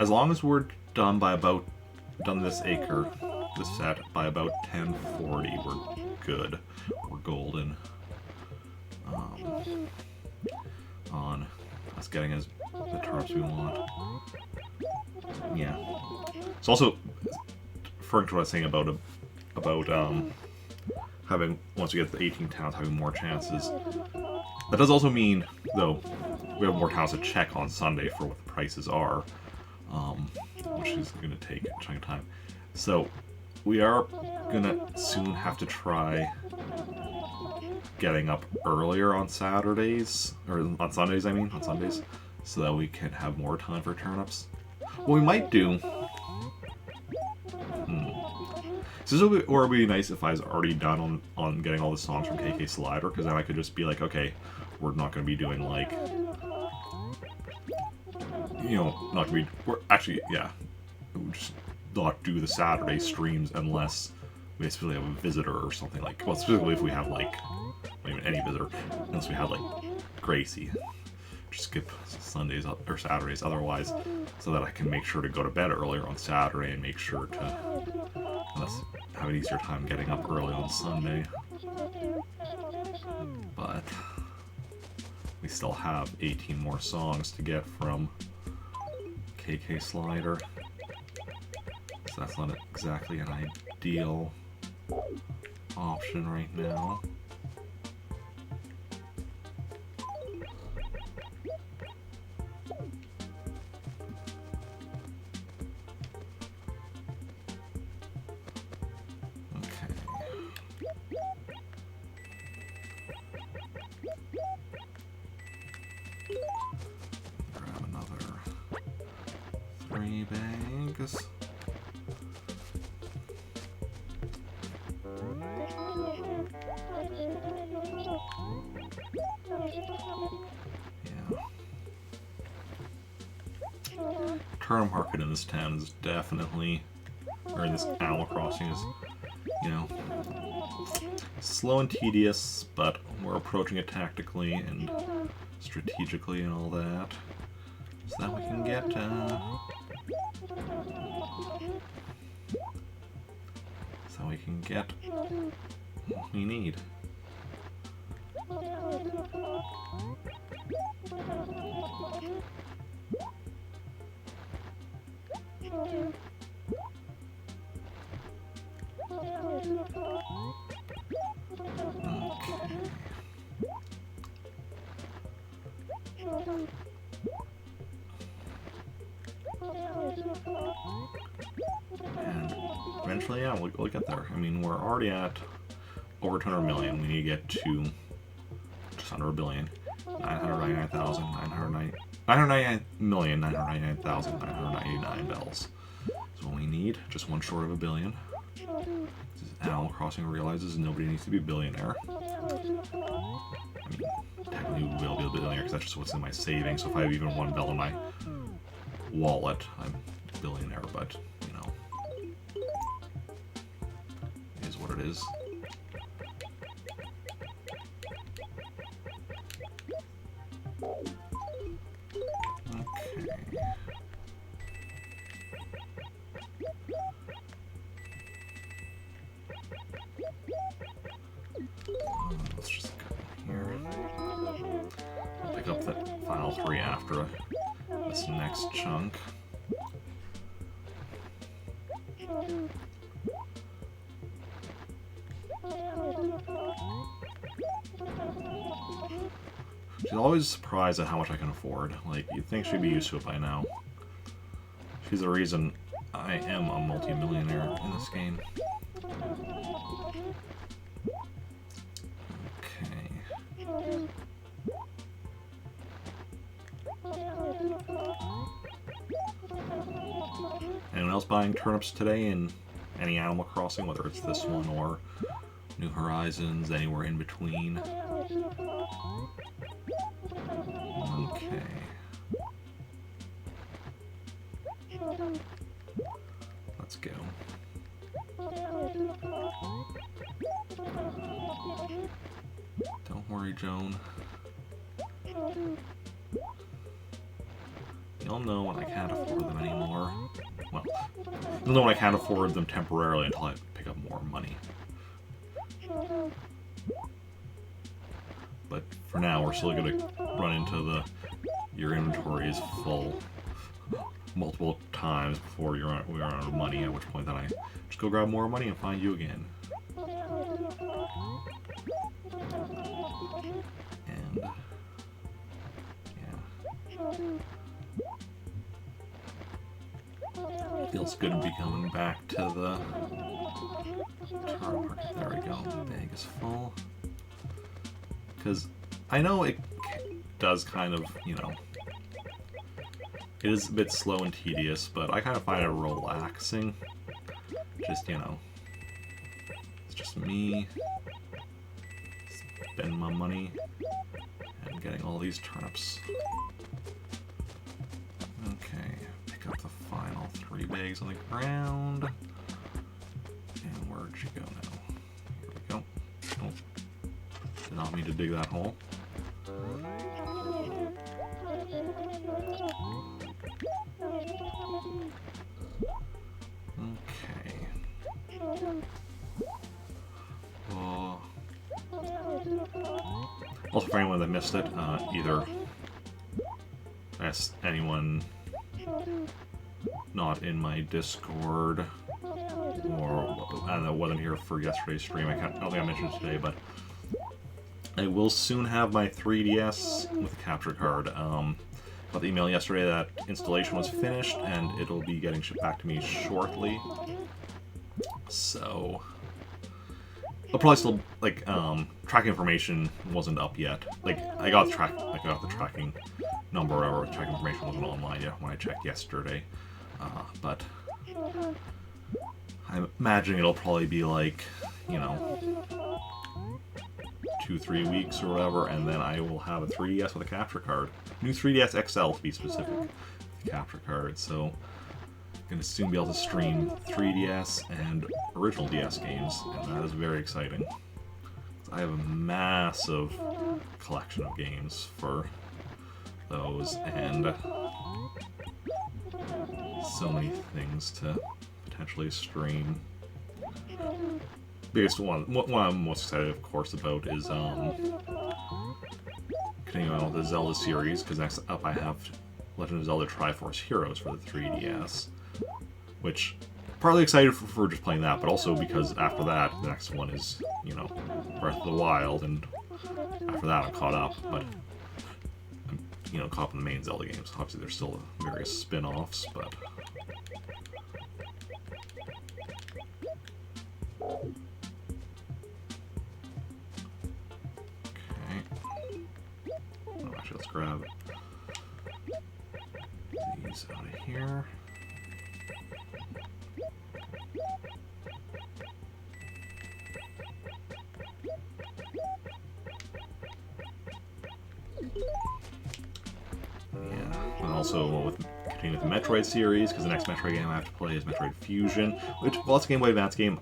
as long as we're done this acre, this set, by about 10:40, we're good. We're golden. On us getting the turnips we want. Yeah. It's also referring to what I was saying about having, once we get to 18 towns, having more chances. That does also mean, though, we have more towns to check on Sunday for what the prices are, which is going to take a chunk of time. So we are going to soon have to try getting up earlier on Saturdays, or on Sundays, I mean, on Sundays, so that we can have more time for turnips. What we might do... So this would be nice if I was already done on getting all the songs from KK Slider, because then I could just be like, okay, we're not going to be doing, like... You know, not going to be... We're actually, yeah. We'll just not do the Saturday streams unless we basically have a visitor or something like... Well, specifically if we have, like... Not even any visitor. Unless we have, like, Gracie. Just skip Sundays or Saturdays otherwise, so that I can make sure to go to bed earlier on Saturday and make sure to have an easier time getting up early on Sunday. But we still have 18 more songs to get from KK Slider, so that's not exactly an ideal option right now. Turnip market in this town is definitely, or in this Animal Crossing is, you know, slow and tedious, but we're approaching it tactically and strategically and all that, so that we can get, what we need. And eventually, yeah, we'll get there. I mean, we're already at over 200 million. We need to get to just under a billion. 999,999,999 bells. That's what we need. Just one short of a billion. Animal Crossing realizes nobody needs to be a billionaire. I mean, technically we will be a billionaire because that's just what's in my savings. So if I have even one bell in my wallet, I'm a billionaire, but, you know, it is what it is. Let's just go here. I'll pick up that final 3 after this next chunk. She's always surprised at how much I can afford. Like, you'd think she'd be used to it by now. She's the reason I am a multi-millionaire in this game. Anyone else buying turnips today in any Animal Crossing, whether it's this one or New Horizons, anywhere in between? Okay. Let's go. Don't worry, Joan. You'll know when I can't afford them anymore. Well, you'll know when I can't afford them temporarily until I pick up more money. But for now, we're still going to run into the your inventory is full multiple times before we run out of money, at which point then I just go grab more money and find you again. And yeah. Feels good to be coming back to the Tower Market. There we go. The bag is full. Because I know it does kind of, you know, it is a bit slow and tedious, but I kind of find it relaxing. Just, you know, it's just me spending my money and getting all these turnips. Okay, pick up the final 3 bags on the ground. And where'd you go now? Here we go. Oh, did not mean to dig that hole. Okay. Also, for anyone that missed it, either as anyone not in my Discord, or I don't know, wasn't here for yesterday's stream. I don't think I mentioned it today, but I will soon have my 3DS with a capture card. Got the email yesterday that installation was finished, and it'll be getting shipped back to me shortly. So I'll probably still, like, tracking information wasn't up yet. Like, I got the tracking number, or tracking information wasn't online yet when I checked yesterday. But I'm imagining it'll probably be like, you know, 2-3 weeks or whatever, and then I will have a 3DS with a capture card. New 3DS XL to be specific, with the capture card. So I'm gonna soon be able to stream 3DS and original DS games, and that is very exciting. I have a massive collection of games for those, and so many things to potentially stream. Biggest one I'm most excited, of course, about is continuing on with the Zelda series, because next up I have Legend of Zelda Triforce Heroes for the 3DS, which partly excited for just playing that, but also because after that, the next one is, you know, Breath of the Wild, and after that I'm caught up, but I'm, you know, caught up in the main Zelda games. Obviously there's still various spin-offs, but actually, let's grab these out of here. Yeah, and also with continuing with the Metroid series, because the next Metroid game I have to play is Metroid Fusion, which, while it's a Game Boy Advance game,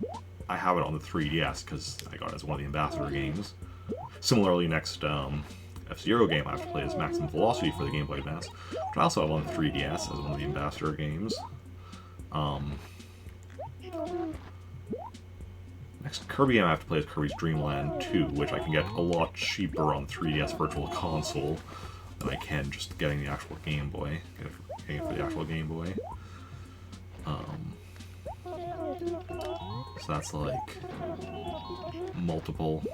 I have it on the 3DS because I got it as one of the Ambassador games. Similarly, next F-Zero game I have to play is Maximum Velocity for the Game Boy Advance, which I also have on the 3DS as one of the Ambassador games. Next Kirby game I have to play is Kirby's Dream Land 2, which I can get a lot cheaper on 3DS Virtual Console than I can just getting the actual Game Boy. Getting it for the actual Game Boy. So that's like multiple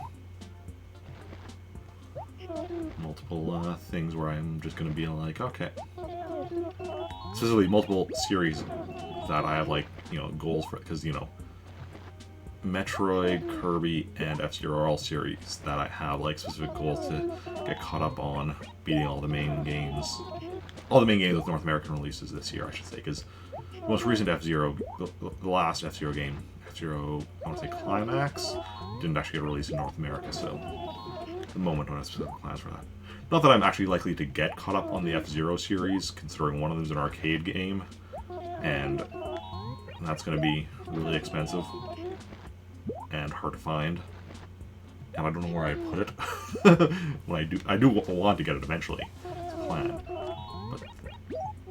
things where I'm just going to be like, okay. Specifically, multiple series that I have, like, you know, goals for, because, you know, Metroid, Kirby, and F-Zero are all series that I have, like, specific goals to get caught up on, beating all the main games. All the main games with North American releases this year, I should say, because the most recent F-Zero, the last F-Zero game, F-Zero, I want to say Climax, didn't actually get released in North America, so at the moment don't have specific plans for that. Not that I'm actually likely to get caught up on the F-Zero series, considering one of them is an arcade game, and that's going to be really expensive and hard to find, and I don't know where I'd put it. When I do want to get it eventually. It's a plan, but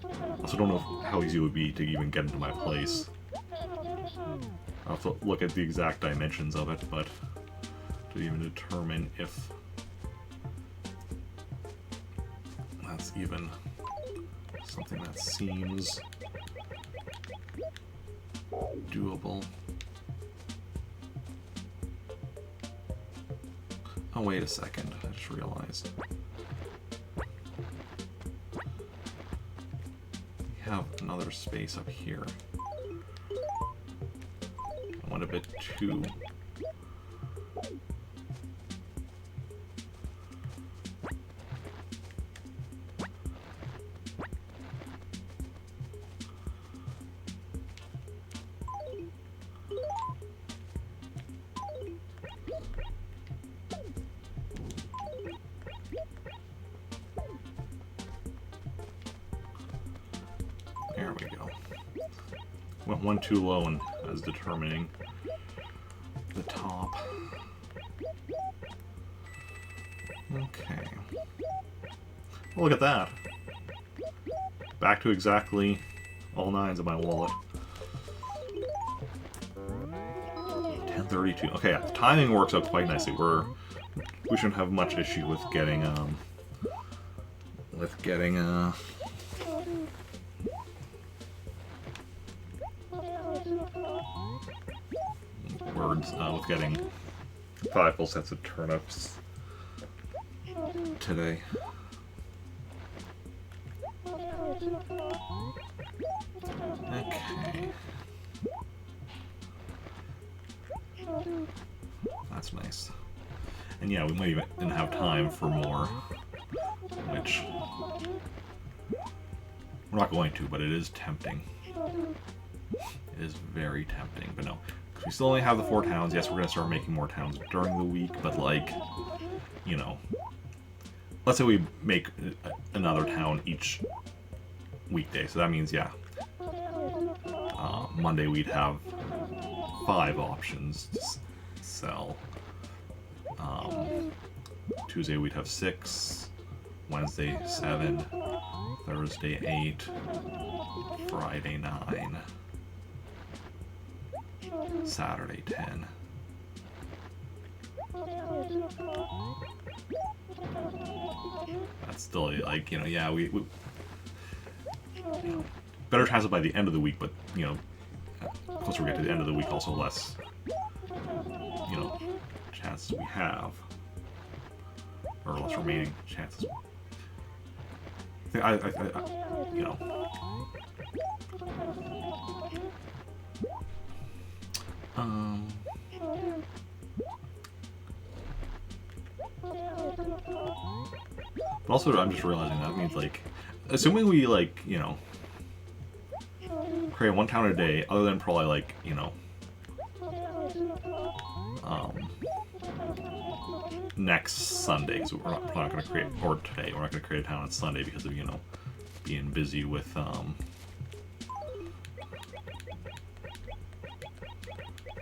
I also don't know how easy it would be to even get into my place. I'll have to look at the exact dimensions of it, but to even determine if that's even something that seems doable. Oh, wait a second. I just realized. We have another space up here. I went a bit too... There we go. Went one too low and as determining the top. Okay. Well, look at that. Back to exactly all 9s of my wallet. 10:32. Okay, yeah, the timing works out quite nicely. We shouldn't have much issue with getting with getting 5 full sets of turnips today. Okay. That's nice. And yeah, we might even have time for more, which we're not going to, but it is tempting. It is very tempting, but no. Because we still only have the 4 towns. Yes, we're going to start making more towns during the week, but like, you know, let's say we make another town each weekday. So that means, yeah, Monday we'd have 5 options to sell. Tuesday we'd have 6, Wednesday 7, Thursday 8, Friday 9, Saturday 10. That's still like, you know, yeah, we you know, better chances by the end of the week, but you know, closer we get to the end of the week, also less, you know, chances we have, or less remaining chances. I you know. But also, I'm just realizing that means, like, assuming we, like, you know, create 1 town a day, other than probably, like, you know, next Sunday, because we're not going to create, or today, we're not going to create a town on Sunday because of, you know, being busy with,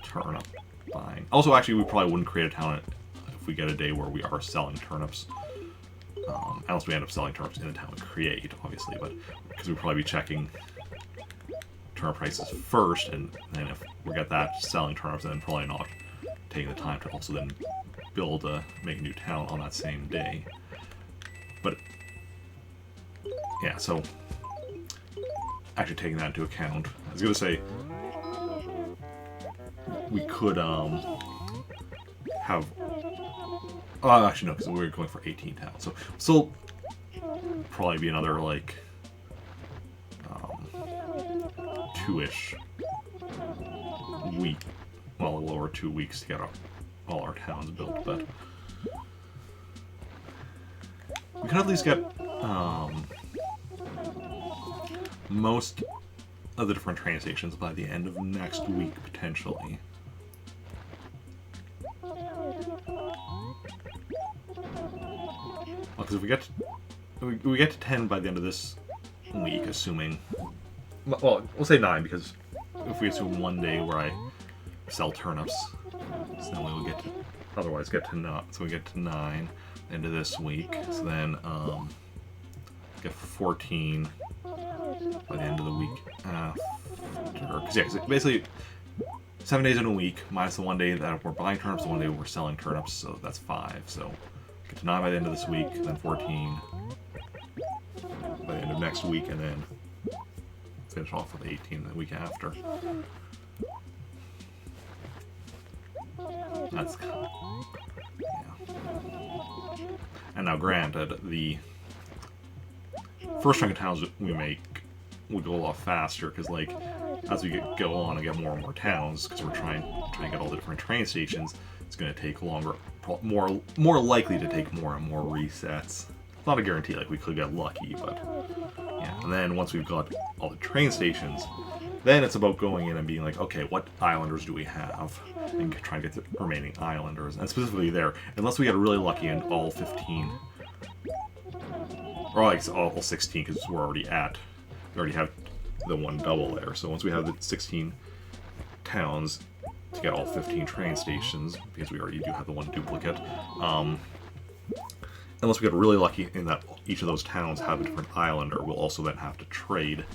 turnip buying. Also, actually, we probably wouldn't create a town if we get a day where we are selling turnips. Unless we end up selling turnips in the town we create, obviously, but because we'd probably be checking turnip prices first, and then if we get that selling turnips, then probably not taking the time to also then make a new town on that same day. But yeah, so actually taking that into account, I was gonna say we could have. Oh, actually no, because we're going for 18 towns, so still probably be another like 2-ish week, well, a little over 2 weeks to get all our towns built, but we could at least get most of the different train stations by the end of next week, potentially. Because if we get to 10 by the end of this week, assuming, well, we'll say 9, because if we assume 1 day where I sell turnips, so then we will get to, otherwise get to not, so we get to 9 end of this week, so then get 14 by the end of the week because yeah, cause basically 7 days in a week minus the 1 day that we're buying turnips, the 1 day we're selling turnips, so that's 5. So get to 9 by the end of this week, then 14, by the end of next week, and then finish off with 18 the week after. That's yeah. And now, granted, the first chunk of towns we make will go a lot faster because, like, as we go on and get more and more towns, because we're trying to get all the different train stations, it's going to take longer, more likely to take more and more resets. It's not a guarantee, like we could get lucky, but yeah. And then once we've got all the train stations, then it's about going in and being like, okay, what islanders do we have? And try and get the remaining islanders. And specifically there, unless we get really lucky and all 15, or like all 16, because we already have the one double there. So once we have the 16 towns to get all 15 train stations, because we already do have the one duplicate, unless we get really lucky in that each of those towns have a different islander, we'll also then have to create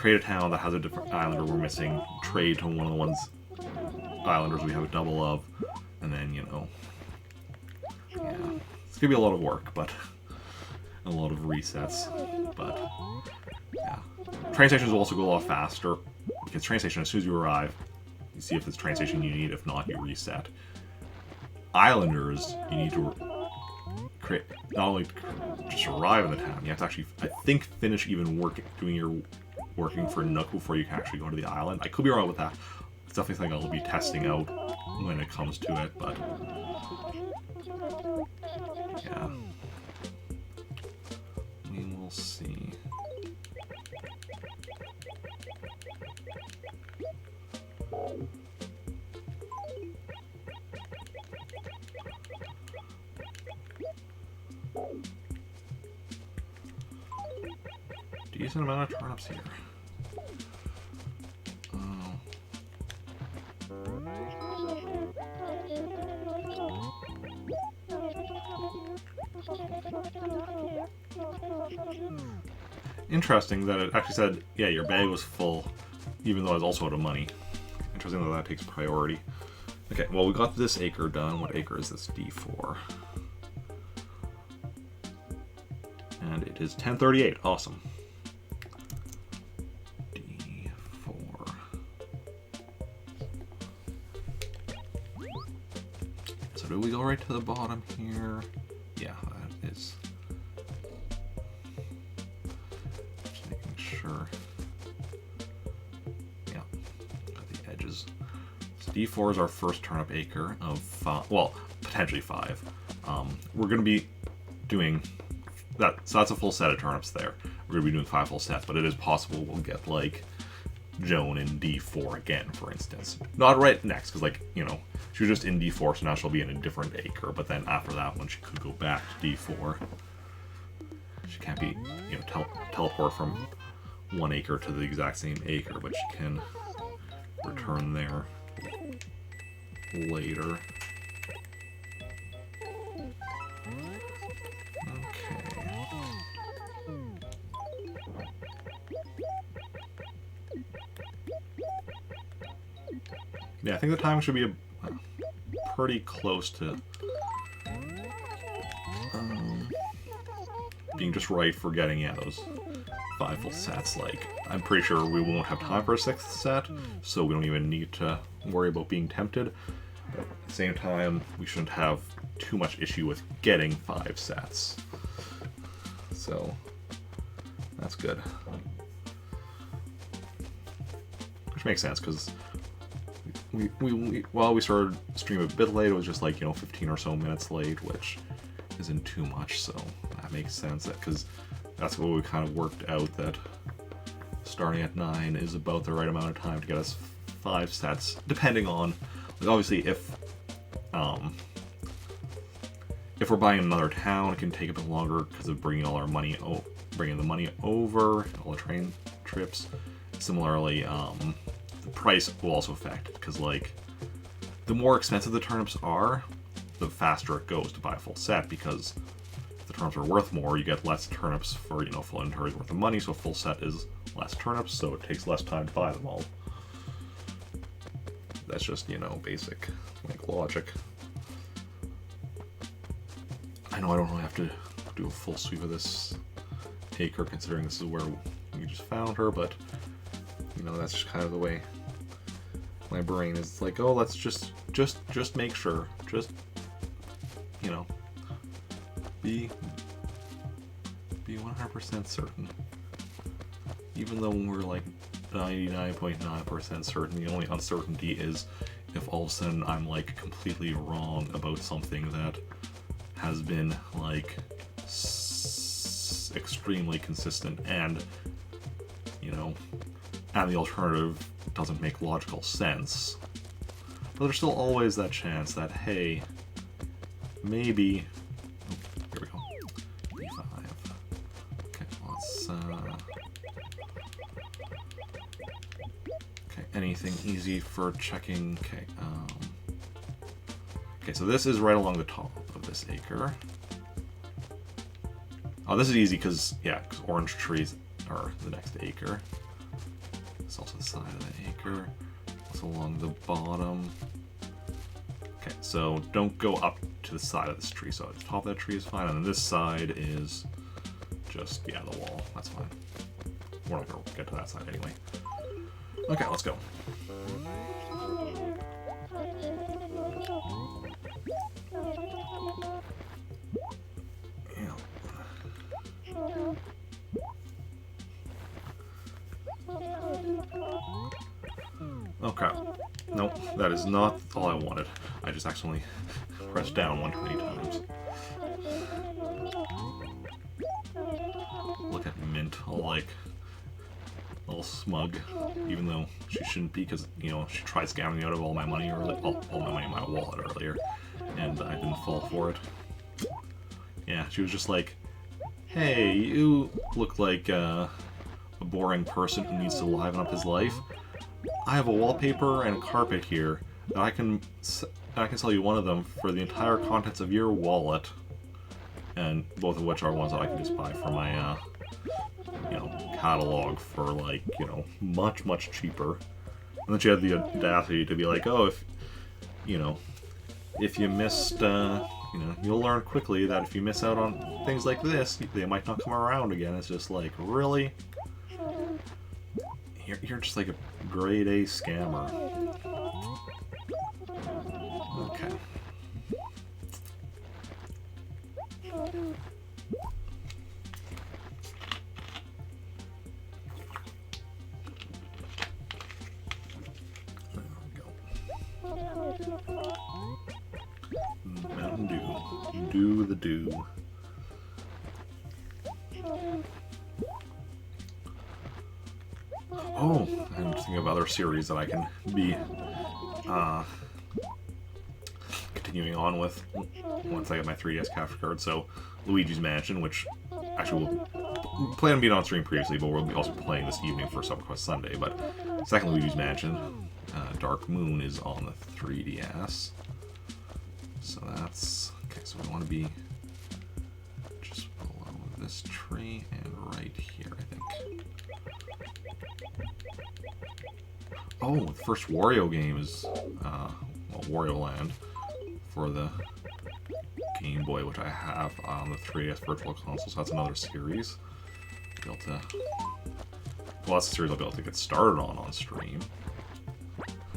a town that has a different islander we're missing, trade to one of the ones islanders we have a double of, and then, you know, yeah, it's gonna be a lot of work, but a lot of resets, but yeah. Train stations will also go a lot faster, because train station, as soon as you arrive, you see if it's train station you need, if not, you reset. Islanders, you need to create, not only just arrive in the town, you have to actually, I think, finish even working for Nook before you can actually go to the island. I could be wrong with that. It's definitely something I'll be testing out when it comes to it, but yeah. We will see. Decent amount of turnips here. Interesting that it actually said, yeah, your bag was full, even though I was also out of money. Interesting that takes priority. Okay, well, we got this acre done. What acre is this? D4. And it is 1038. Awesome. D4. So do we go right to the bottom here? Yeah, that is. Just making sure. Yeah, got the edges. So D4 is our first turnip acre of 5, well, potentially 5. We're going to be doing that, so that's a full set of turnips there. We're going to be doing 5 full sets, but it is possible we'll get, like, Joan in D4 again, for instance. Not right next, because, like, you know, she was just in D4, so now she'll be in a different acre, but then after that one, she could go back to D4. She can't be, you know, teleport from one acre to the exact same acre, but she can return there later. Yeah, I think the timing should be pretty close to being just right for getting, yeah, those 5 full sets. Like, I'm pretty sure we won't have time for a 6th set, so we don't even need to worry about being tempted. But at the same time, we shouldn't have too much issue with getting 5 sets. So, that's good. Which makes sense, because while we started stream a bit late, it was just like, you know, 15 or so minutes late, which isn't too much, so that makes sense, because that's what we kind of worked out, that starting at 9 is about the right amount of time to get us 5 sets, depending on, like, obviously if we're buying another town, it can take a bit longer because of bringing all our money, bringing the money over, all the train trips. Similarly, the price will also affect, because, like, the more expensive the turnips are, the faster it goes to buy a full set, because if the turnips are worth more, you get less turnips for, you know, full inventory worth of money, so a full set is less turnips, so it takes less time to buy them all. That's just, you know, basic, like, logic. I know I don't really have to do a full sweep of this acre, considering this is where we just found her, but, you know, that's just kind of the way my brain is. It's like, oh, let's just make sure. Just, you know, be 100% certain. Even though we're like 99.9% certain, the only uncertainty is if all of a sudden I'm like completely wrong about something that has been like extremely consistent, and, you know, and the alternative doesn't make logical sense. But there's still always that chance that, hey, maybe... Oh, here we go. B5. Okay, let's... Okay, anything easy for checking? Okay, okay, so this is right along the top of this acre. Oh, this is easy because, yeah, because orange trees are the next acre. It's also the side of the acre. It's along the bottom. Okay, so don't go up to the side of this tree. So the top of that tree is fine, and then this side is just, yeah, the wall. That's fine. We're not going to get to that side anyway. Okay, let's go. Yeah. Okay. Nope, that is not all I wanted. I just accidentally pressed down one too many times. Look at Mint, all smug, even though she shouldn't be, because, you know, she tried scamming me out of all my money earlier, all my money in my wallet earlier, and I didn't fall for it. Yeah, she was just like, hey, you look like a boring person who needs to liven up his life. I have a wallpaper and a carpet here that I can sell you one of them for the entire contents of your wallet, and both of which are ones that I can just buy for my you know, catalog for, like, you know, much cheaper. And then she had the audacity to be like, oh, if, you know, if you missed, you know, you'll learn quickly that if you miss out on things like this, they might not come around again. It's just like, really? You're just like a grade A scammer. Okay. Mountain Dew. Do the do. Oh, I'm thinking of other series that I can be continuing on with once I get my 3DS capture card. So, Luigi's Mansion, which actually we'll plan on being on stream previously, but we'll be also playing this evening for Summer Quest Sunday. But second Luigi's Mansion, Dark Moon, is on the 3DS. So that's... Okay, so we want to be just below this tree and right here, I think. Oh, the first Wario game is, well, Wario Land for the Game Boy, which I have on the 3DS Virtual Console, so that's another series. Be able to... Well, that's a series I'll be able to get started on stream.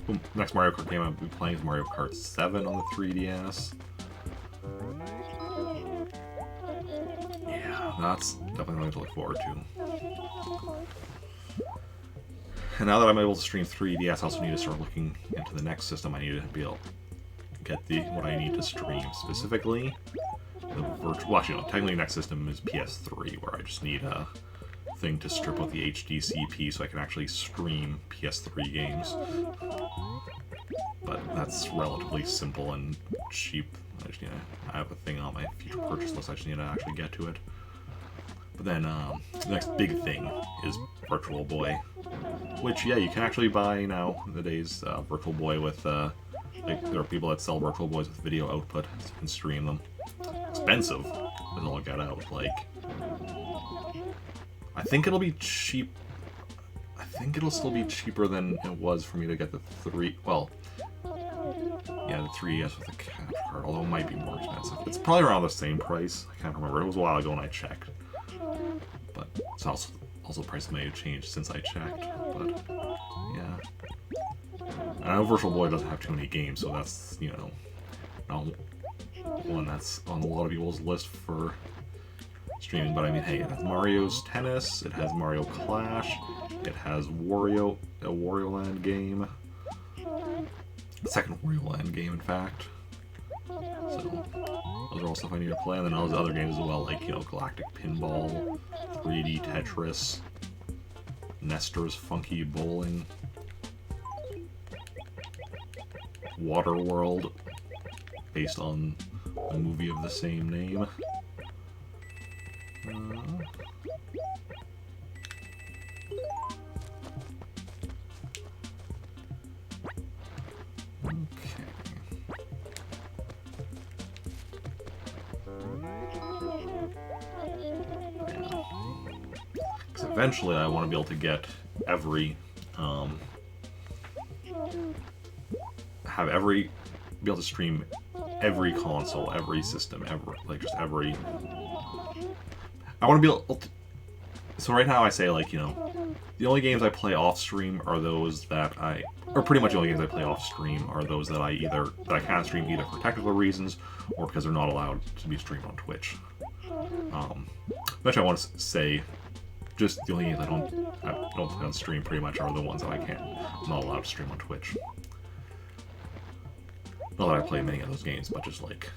Boom. Next Mario Kart game I'll be playing is Mario Kart 7 on the 3DS. Yeah, that's definitely something to look forward to. And now that I'm able to stream 3DS, I also need to start looking into the next system. I need to be able to get what I need to stream. Specifically, the virtual... Well, actually, no, technically the next system is PS3, where I just need a thing to strip out the HDCP so I can actually stream PS3 games. But that's relatively simple and cheap. I have a thing on my future purchase list. I just need to actually get to it. But then the next big thing is Virtual Boy, which, yeah, you can actually buy nowadays. Virtual Boy with like, there are people that sell Virtual Boys with video output, so you can stream them. Expensive, as all get out. Like, I think it'll be cheap. I think it'll still be cheaper than it was for me to get the the 3DS with the capture card, although it might be more expensive. It's probably around the same price. I can't remember. It was a while ago when I checked. But it's also prices may have changed since I checked. But yeah, I know Virtual Boy doesn't have too many games, so that's, you know, not one that's on a lot of people's list for streaming. But I mean, hey, it has Mario's Tennis, it has Mario Clash, it has a Wario Land game, the second Wario Land game, in fact. So those are all stuff I need to play, and then all those other games as well, like, you know, Galactic Pinball, 3D Tetris, Nestor's Funky Bowling, Waterworld, based on a movie of the same name. Okay. Because eventually I want to be able to get every, be able to stream every console, every system, like just every. I want to be able to, so right now I say, like, you know, the only games I play off stream are those that or pretty much the only games I play off stream are those that I can't stream either for technical reasons or because they're not allowed to be streamed on Twitch. Which I want to say, just the only games I don't play on stream pretty much are the ones that I'm not allowed to stream on Twitch. Not that I play many of those games, but just like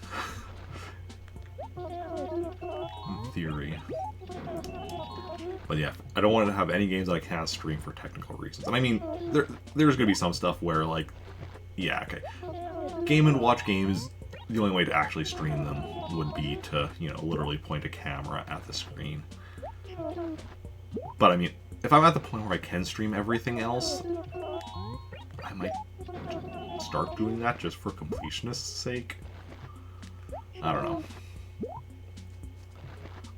in theory. But yeah, I don't want to have any games that I can't stream for technical reasons. And I mean, there's going to be some stuff where, like, yeah, okay, Game & Watch games, the only way to actually stream them would be to, you know, literally point a camera at the screen. But I mean, if I'm at the point where I can stream everything else, I might start doing that just for completionist's sake. I don't know.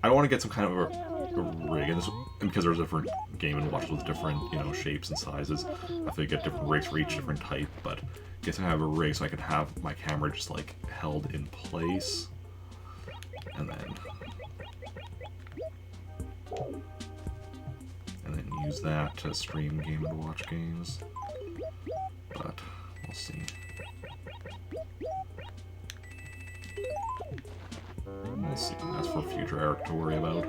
I want to get some kind of a rig, and because there's different Game & Watches with different, you know, shapes and sizes, I have to get different rigs for each different type, but get some kind of a rig so I can have my camera just, like, held in place, and then use that to stream Game & Watch games, but we'll see. We'll see. That's for future Eric to worry about.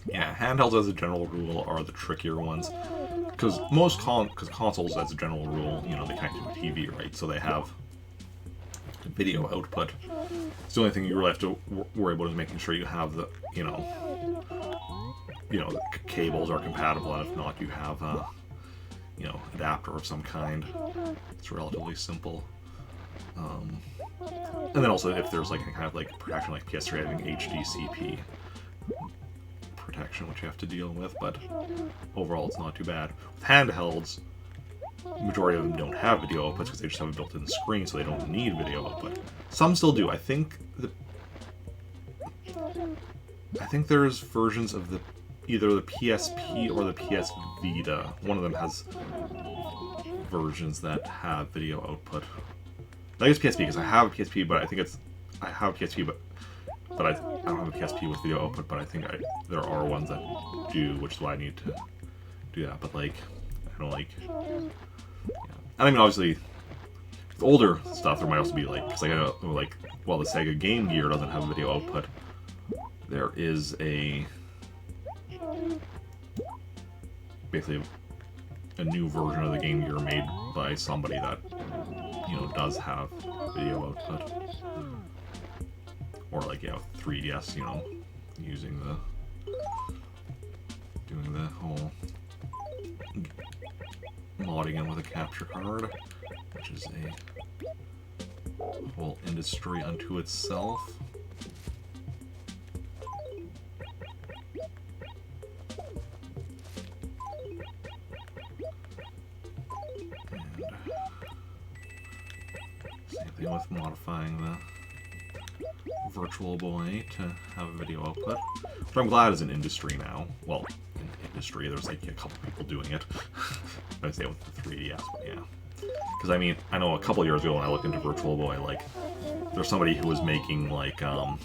Yeah, handhelds as a general rule are the trickier ones, because consoles as a general rule, you know, they connect to a TV, right? So they have video output. So the only thing you really have to worry about is making sure you have the, you know, the cables are compatible, and if not, you have a, you know, adapter of some kind. It's relatively simple. And then also if there's like kind of like protection, like PS3 having HDCP protection, which you have to deal with, but overall it's not too bad. With handhelds, the majority of them don't have video outputs because they just have a built-in screen, so they don't need video output. Some still do. I think there's versions of either the PSP or the PS Vita. One of them has versions that have video output. I think it's PSP because I have a PSP, but I have a PSP, but I don't have a PSP with video output. But I think there are ones that do, which is why I need to do that. But like, I don't like. Yeah. And I mean, obviously, with older stuff, there might also be like, because I know, like, while the Sega Game Gear doesn't have a video output, there is basically a new version of the Game Gear made by somebody that, you know, does have video output. Or like, yeah, 3DS, you know, doing the whole modding in with a capture card, which is a whole industry unto itself. And same thing with modifying Virtual Boy to have a video output, which I'm glad is an industry now. Well, in industry, there's like a couple people doing it. I say with the 3DS, but yeah. Because I mean, I know a couple years ago when I looked into Virtual Boy, like, there's somebody who was making like, the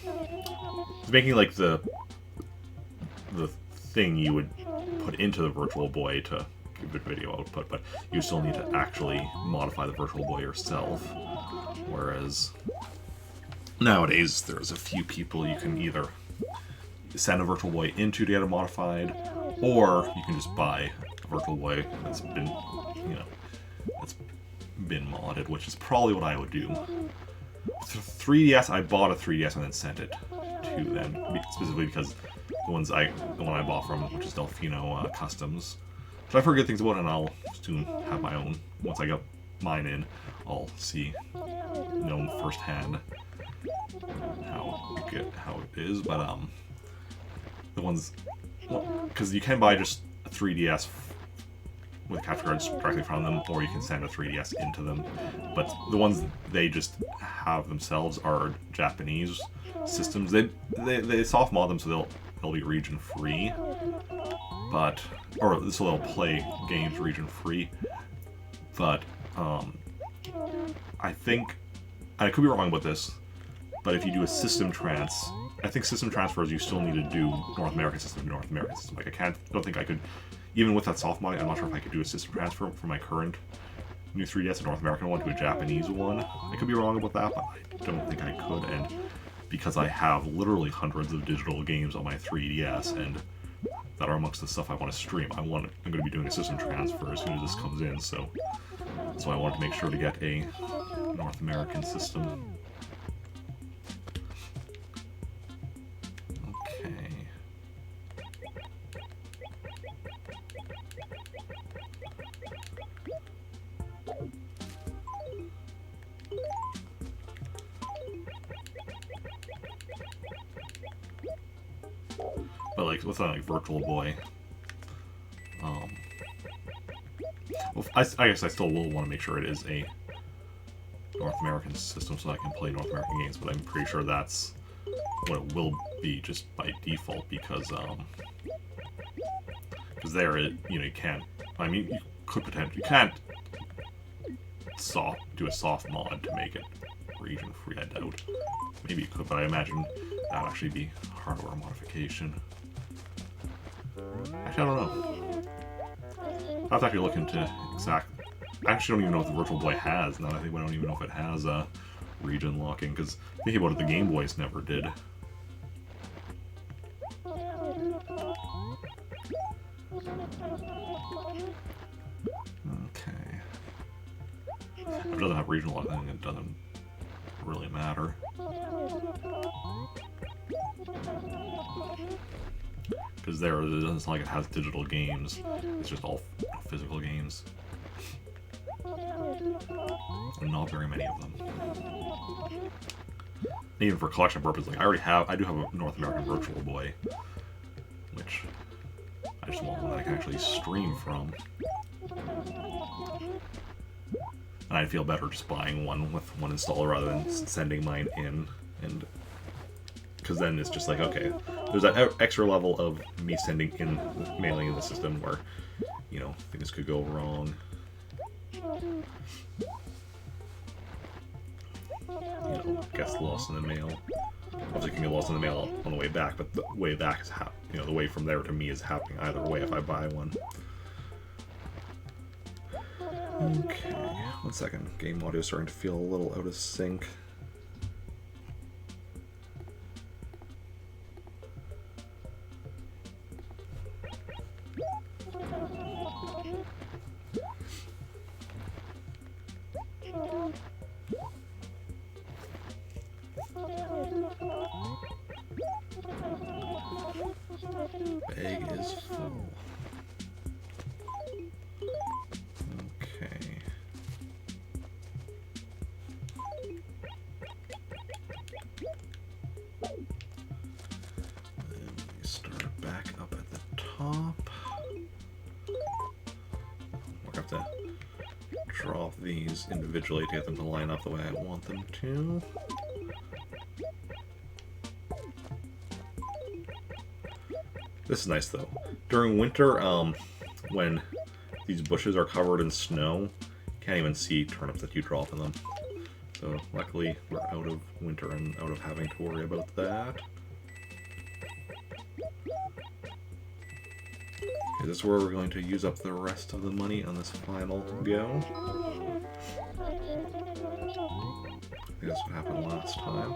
thing you would put into the Virtual Boy to give it video output, but you still need to actually modify the Virtual Boy yourself. Whereas nowadays, there's a few people you can either send a Virtual Boy into to get it modified, or you can just buy a Virtual Boy that's been, you know, that's been modded, which is probably what I would do. With 3DS, I bought a 3DS and then sent it to them, specifically because the one I bought from, which is Delfino Customs, which I've heard good things about, and I'll soon have my own. Once I get mine in, I'll know firsthand how it is. But the ones, because you can buy just a 3DS with capture cards directly from them, or you can send a 3DS into them. But the ones they just have themselves are Japanese systems. They soft mod them so they'll be region free, so they'll play games region free. But I think, and I could be wrong about this, but if you do a system I think system transfers you still need to do North American system to North American system. Like don't think I could, even with that soft mod, I'm not sure if I could do a system transfer from my current new 3DS, a North American one, to a Japanese one. I could be wrong about that, but I don't think I could. And because I have literally hundreds of digital games on my 3DS, and that are amongst the stuff I want to stream, I'm going to be doing a system transfer as soon as this comes in. So I wanted to make sure to get a North American system. But like with like Virtual Boy, well, I guess I still will want to make sure it is a North American system so I can play North American games. But I'm pretty sure that's what it will be just by default, because there you can't. I mean, you could potentially, you can't do a soft mod to make it region free. I doubt. Maybe you could, but I imagine that would actually be hardware modification. Actually, I don't know. I have to actually look into exact. I actually don't even know what the Virtual Boy has. Now I think I don't even know if it has region locking, because thinking about it, the Game Boys never did. Okay. If it doesn't have regional locking, it doesn't really matter. Because it doesn't sound like it has digital games. It's just all physical games. And not very many of them. Even for collection purposes, like I do have a North American Virtual Boy, which I just want one that I can actually stream from. And I'd feel better just buying one with one installer rather than sending mine in, and because then it's just like, okay, there's that extra level of me mailing in the system where, things could go wrong. Gets lost in the mail. Obviously, it can get lost in the mail on the way back, but the way back is the way from there to me is happening either way if I buy one. Okay, 1 second. Game audio is starting to feel a little out of sync. Bag is full. Okay. Then we start back up at the top. We'll have to draw these individually to get them to line up the way I want them to. This is nice though. During winter, when these bushes are covered in snow, you can't even see turnips that you drop in them. So luckily we're out of winter and out of having to worry about that. Okay, this is where we're going to use up the rest of the money on this final go. I think that's what happened last time.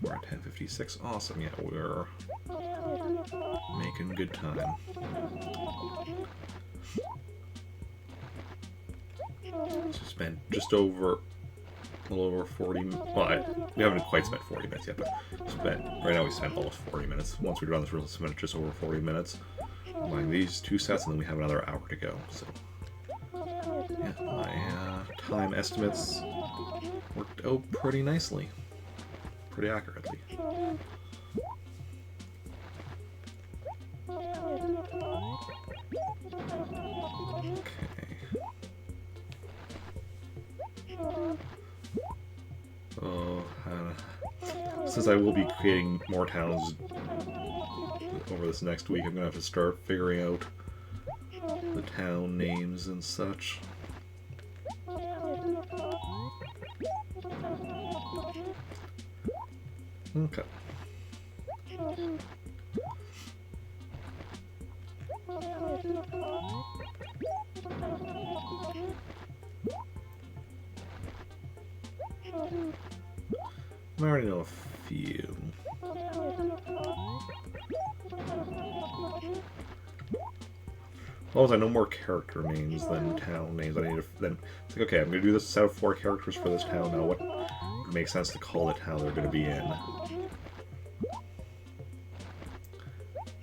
We're at 10:56. Awesome, yeah, we're making good time. So spent just over, a little over 40, well, we haven't quite spent 40 minutes yet, but right now we spent almost 40 minutes. Once we're done this, we'll spend just over 40 minutes buying these 2 sets, and then we have another hour to go, so. Yeah, my time estimates worked out pretty nicely. Pretty accurately. Okay. Oh, since I will be creating more towns over this next week, I'm gonna have to start figuring out the town names and such. Okay. I already know a few. As long as I know more character names than town names, I need to then it's like, okay, I'm gonna do this set of 4 characters for this town. Now what would make sense to call the town they're gonna be in?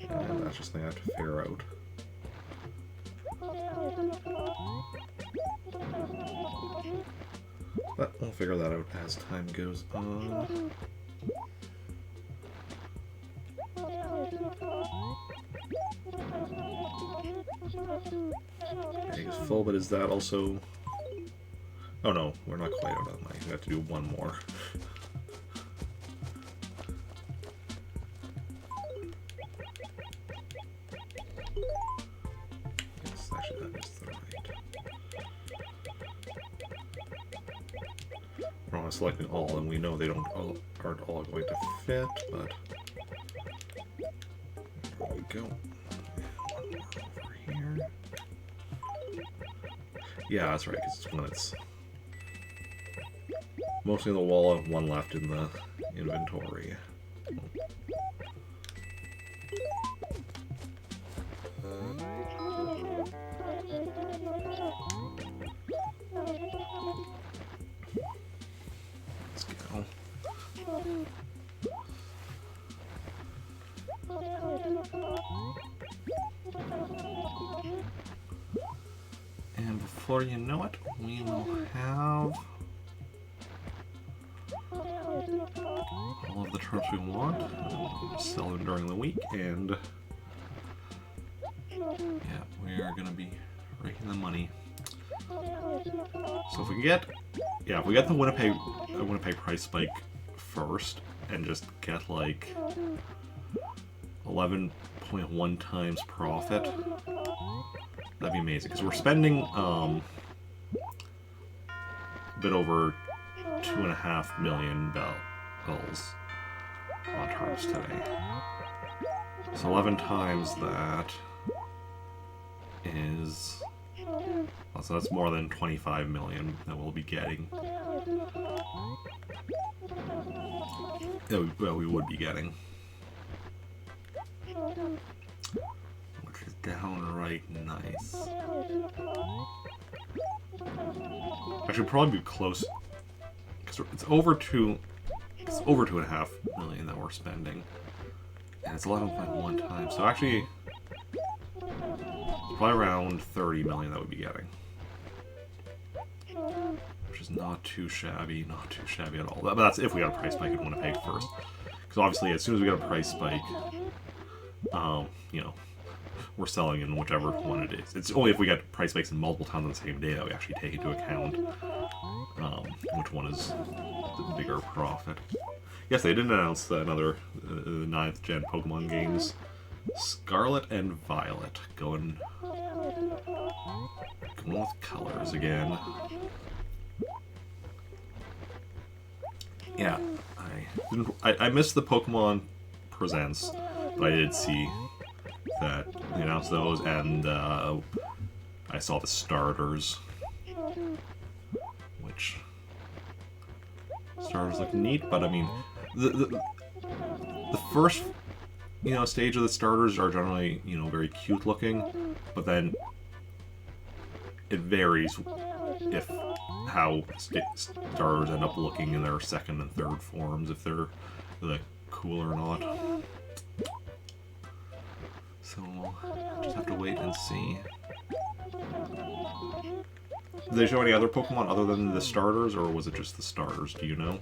And that's just something I have to figure out. But we'll figure that out as time goes on. Egg is full, but is that also... Oh no, we're not quite out of money. We have to do one more. Yes, actually that is the right. We're only selecting all, and we know they aren't all going to fit, but there we go. One more over here. Yeah, that's right, because it's when it's mostly in the wallet, one left in the inventory. Let's go. And before you know it, we will have all of the turnips we want. We'll sell them during the week, and yeah, we are going to be raking the money. So if we get, yeah, if we get the Winnipeg price spike first, and just get like 11.1 times profit, that'd be amazing. Because we're spending a bit over 2.5 million bells on turnips today. So 11 times that is, well, so that's more than 25 million that we'll be getting. Well, we would be getting. Which is downright nice. I should probably be close, because it's over 2.5 million that we're spending, and it's 11.1 times. So actually, probably around 30 million that we'd be getting, which is not too shabby at all. But that's if we got a price spike in Winnipeg first, because obviously as soon as we get a price spike, you know, we're selling in whichever one it is. It's only if we get price spikes in multiple towns on the same day that we actually take into account which one is the bigger profit. Yes, they did announce another 9th gen Pokemon games. Scarlet and Violet. Going with colors again. Yeah, I missed the Pokemon Presents, but I did see that they announced those, and I saw the starters, which starters look neat. But I mean, the first stage of the starters are generally very cute looking, but then it varies if how starters end up looking in their second and third forms, if they're cool or not. So we'll just have to wait and see. Did they show any other Pokemon other than the starters, or was it just the starters? Do you know?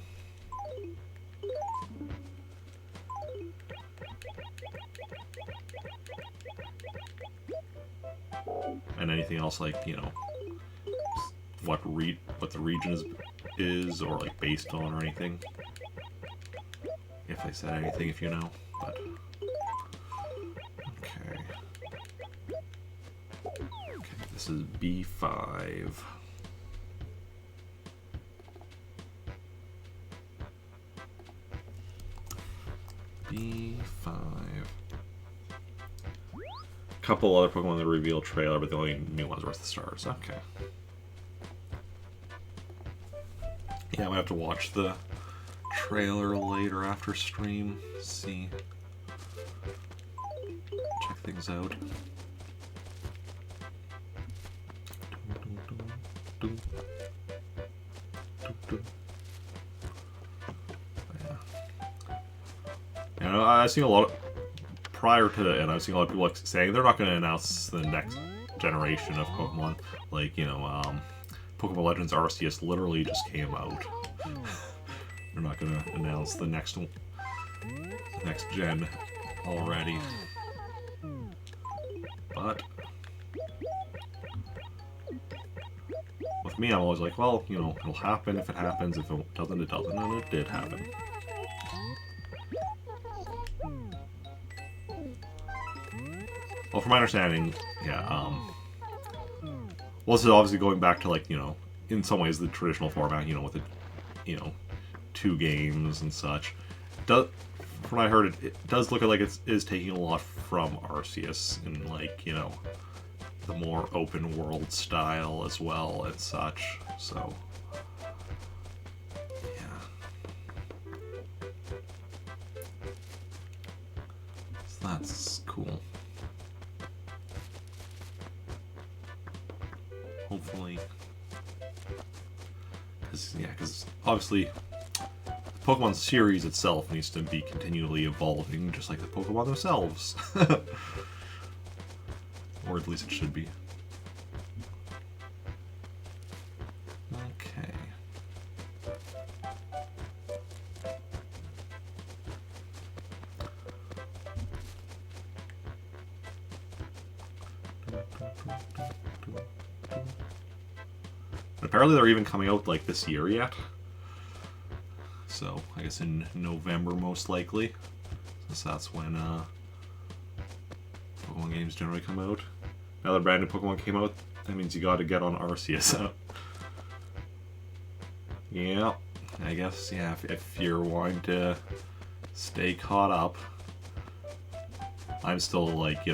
And anything else, like, what the region is, or like based on, or anything? If they said anything, if you know, but okay. This is B5. B5. Couple other Pokemon in the reveal trailer, but the only new ones were the stars. Okay. Yeah, I'm gonna have to watch the trailer later after stream. See. Check things out. Yeah. I've seen a lot of, prior to that, and I've seen a lot of people saying they're not going to announce the next generation of Pokemon. Like, Pokemon Legends Arceus literally just came out. They're not going to announce the next gen already. But with me, I'm always like, well, it'll happen if it happens. If it doesn't, it doesn't. And it did happen. Well, from my understanding, yeah, well, this is obviously going back to, like, in some ways the traditional format, with the, 2 games and such. From what I heard, it does look like it is taking a lot from Arceus in, like, the more open world style as well and such, so yeah. So that's cool. Hopefully, because obviously the Pokemon series itself needs to be continually evolving, just like the Pokemon themselves. Or at least it should be. Okay. Apparently they're even coming out, like, this year yet. So, I guess in November most likely. Since that's when Pokemon games generally come out. Now that brand new Pokemon came out, that means you gotta get on Arceus. Yeah, I guess, yeah, if you're wanting to stay caught up. I'm still, like,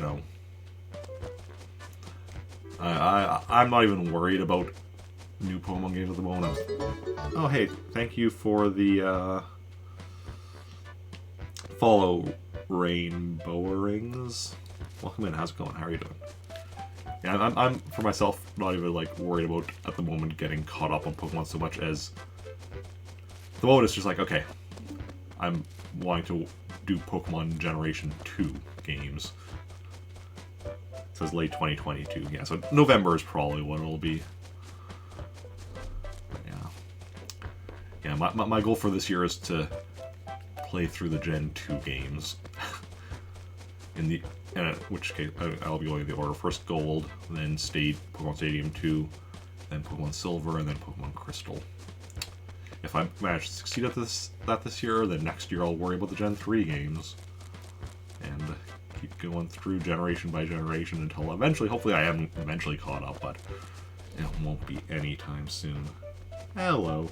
I'm not even worried about new Pokemon games at the moment. Oh, hey, thank you for the follow, Rainbow Rings. Welcome in. How's it going? How are you doing? Yeah, I'm for myself not even, like, worried about at the moment getting caught up on Pokemon so much as at the moment it's just like, okay, I'm wanting to do Pokemon Generation 2 games. It says late 2022. Yeah, so November is probably what it'll be. Yeah, my goal for this year is to play through the Gen 2 games. In which case, I'll be going in the order. First Gold, then Pokemon Stadium 2, then Pokemon Silver, and then Pokemon Crystal. if I manage to succeed at this year, then next year I'll worry about the Gen 3 games. And keep going through generation by generation until eventually, hopefully I am eventually caught up, but it won't be anytime soon. Hello.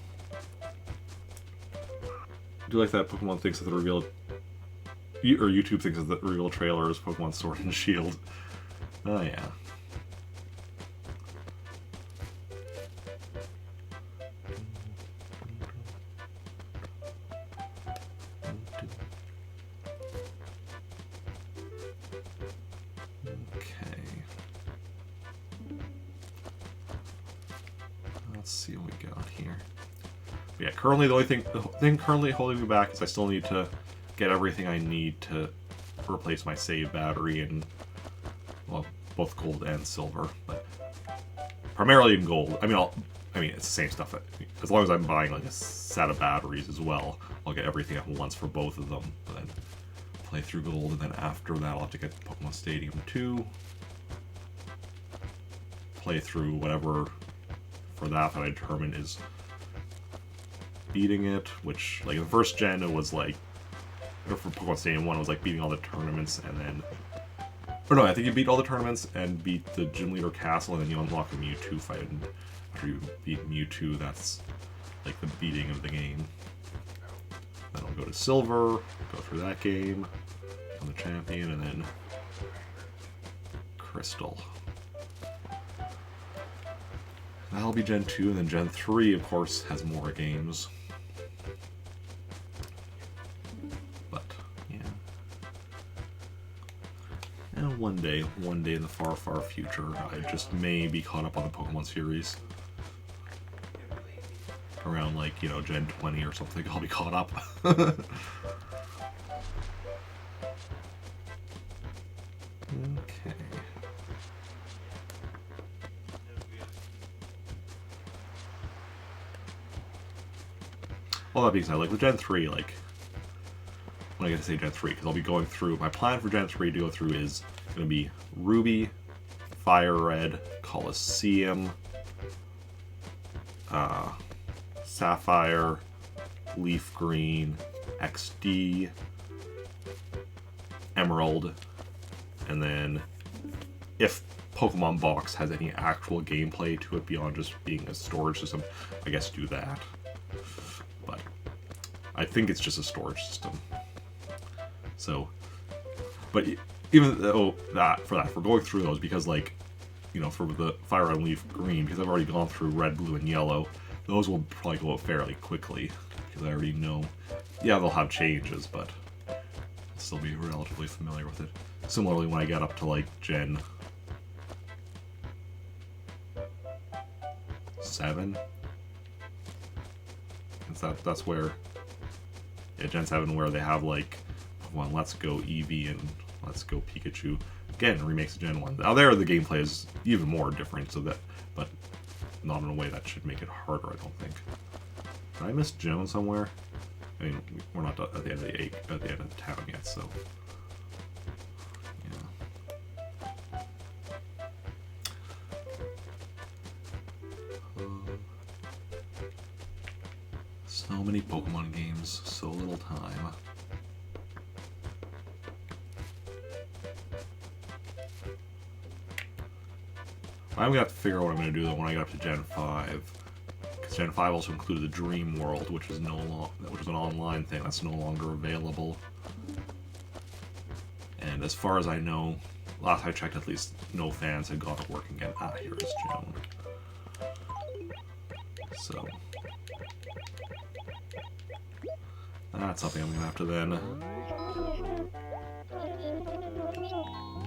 I do like that Pokemon thinks that the reveal, or YouTube thinks that the reveal trailer is Pokemon Sword and Shield. Oh yeah. Currently, the only thing currently holding me back is I still need to get everything I need to replace my save battery in, well, both gold and silver, but primarily in gold. I mean, it's the same stuff. As long as I'm buying like a set of batteries as well, I'll get everything at once for both of them. But then play through gold, and then after that, I'll have to get Pokemon Stadium 2. Play through whatever for that I determine is beating it, which, like, in the first gen, it was like, or for Pokemon Stadium 1, it was like beating all the tournaments, and then, or no, I think you beat all the tournaments and beat the Gym Leader Castle, and then you unlock a Mewtwo fight, and after you beat Mewtwo, that's, like, the beating of the game. Then I'll go to Silver, go through that game, I'm the champion, and then Crystal. That'll be Gen 2, and then Gen 3, of course, has more games. But, yeah. And one day in the far, far future, I just may be caught up on the Pokemon series. Around, like, you know, Gen 20 or something, I'll be caught up. Okay. Well, that being said, like, with Gen 3, like, when I get to say Gen 3, because I'll be going through, my plan for Gen 3 to go through is going to be Ruby, Fire Red, Colosseum, Sapphire, Leaf Green, XD, Emerald, and then if Pokemon Box has any actual gameplay to it beyond just being a storage system, I guess do that. But I think it's just a storage system. So, but even though for going through those, because, like, you know, for the Fire Red and Leaf Green, because I've already gone through Red, Blue, and Yellow, those will probably go out fairly quickly, because I already know, yeah, they'll have changes, but I'll still be relatively familiar with it. Similarly, when I get up to, like, Gen 7, that's where, yeah, Gen 7, where they have, like, Pokemon Let's Go Eevee and Let's Go Pikachu. Again, remakes of Gen 1. Now there, the gameplay is even more different, so that, but not in a way that should make it harder, I don't think. Did I miss Joan somewhere? I mean, we're not at the end of the town yet, so yeah. So many Pokemon games, so little time. I'm gonna have to figure out what I'm gonna do though when I get up to Gen 5, because Gen 5 also included the Dream World, which is an online thing that's no longer available. And as far as I know, last I checked, at least no fans had got it working again. Ah, here is Joan. So that's something I'm gonna have to then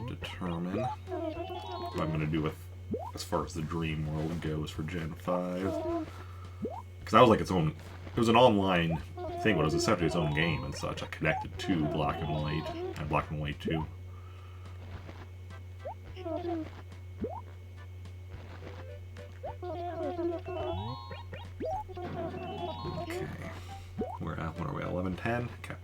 determine what I'm gonna do with, as far as the Dream World goes for Gen 5. Because that was like its own, it was an online thing, but it was essentially its own game and such. I connected to Black and White, and Black and White 2. Okay. What are we at? 11:10? Okay.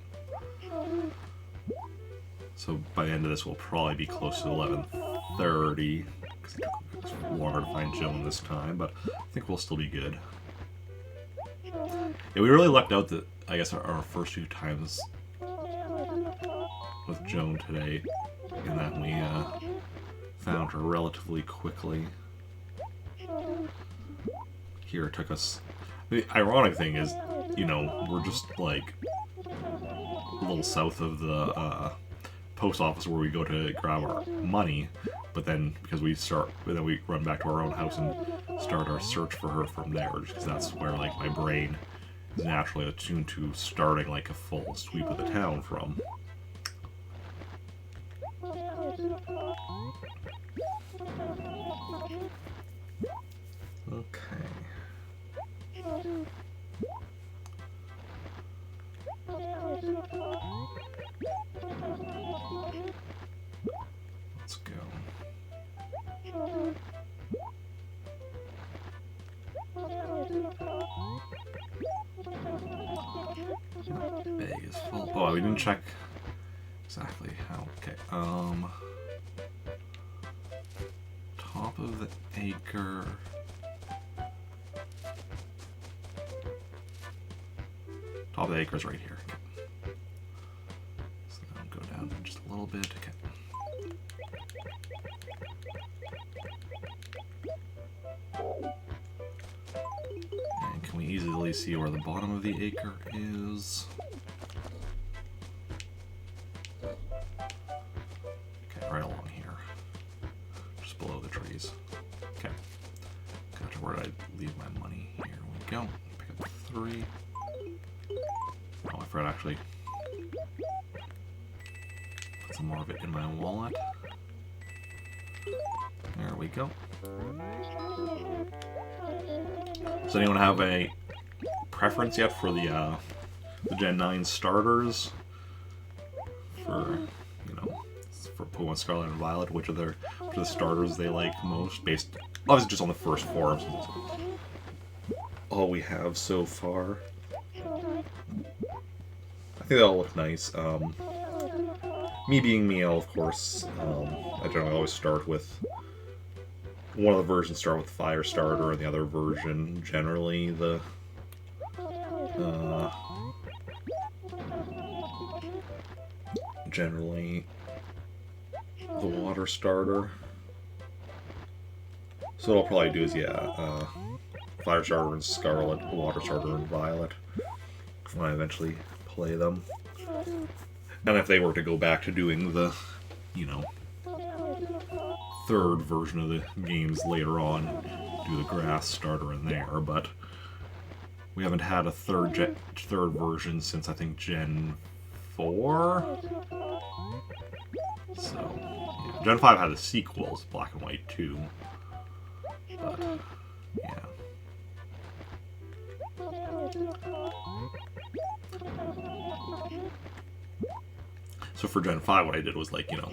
So by the end of this, we'll probably be close to 11:30. Because it took longer to find Joan this time, but I think we'll still be good. Yeah, we really lucked out that, I guess, our first few times with Joan today, in that we found her relatively quickly. Here it took us... The ironic thing is, you know, we're just, like, a little south of the post office where we go to grab our money, but then, because we run back to our own house and start our search for her from there, just because that's where, like, my brain is naturally attuned to starting, like, a full sweep of the town from. Okay. Let's go. Bag is full. Oh, we didn't check exactly how. Okay. Top of the acre. Top of the acre is right here. Okay. So now go down just a little bit. Okay. And can we easily see where the bottom of the acre is? Okay, right along here. Just below the trees. Okay. Gotcha, where did I leave my money? Here we go. Pick up 3. Oh, I forgot actually. Put some more of it in my wallet. There we go. Does anyone have a preference yet for the Gen 9 starters? For, you know, for Pokemon Scarlet and Violet, which are the starters they like most, based obviously just on the first forms. All we have so far. I think they all look nice. Me being me, of course, I generally always start with... One of the versions start with Fire Starter, and the other version, generally, the... the Water Starter. So what I'll probably do is, yeah, Fire Starter and Scarlet, Water Starter and Violet, when I eventually play them. And if they were to go back to doing the, you know, third version of the games later on, do the Grass Starter in there, but we haven't had a third version since, I think, Gen 4? So, yeah. Gen 5 had the sequels, Black and White 2, but, yeah. So for Gen 5, what I did was, like, you know,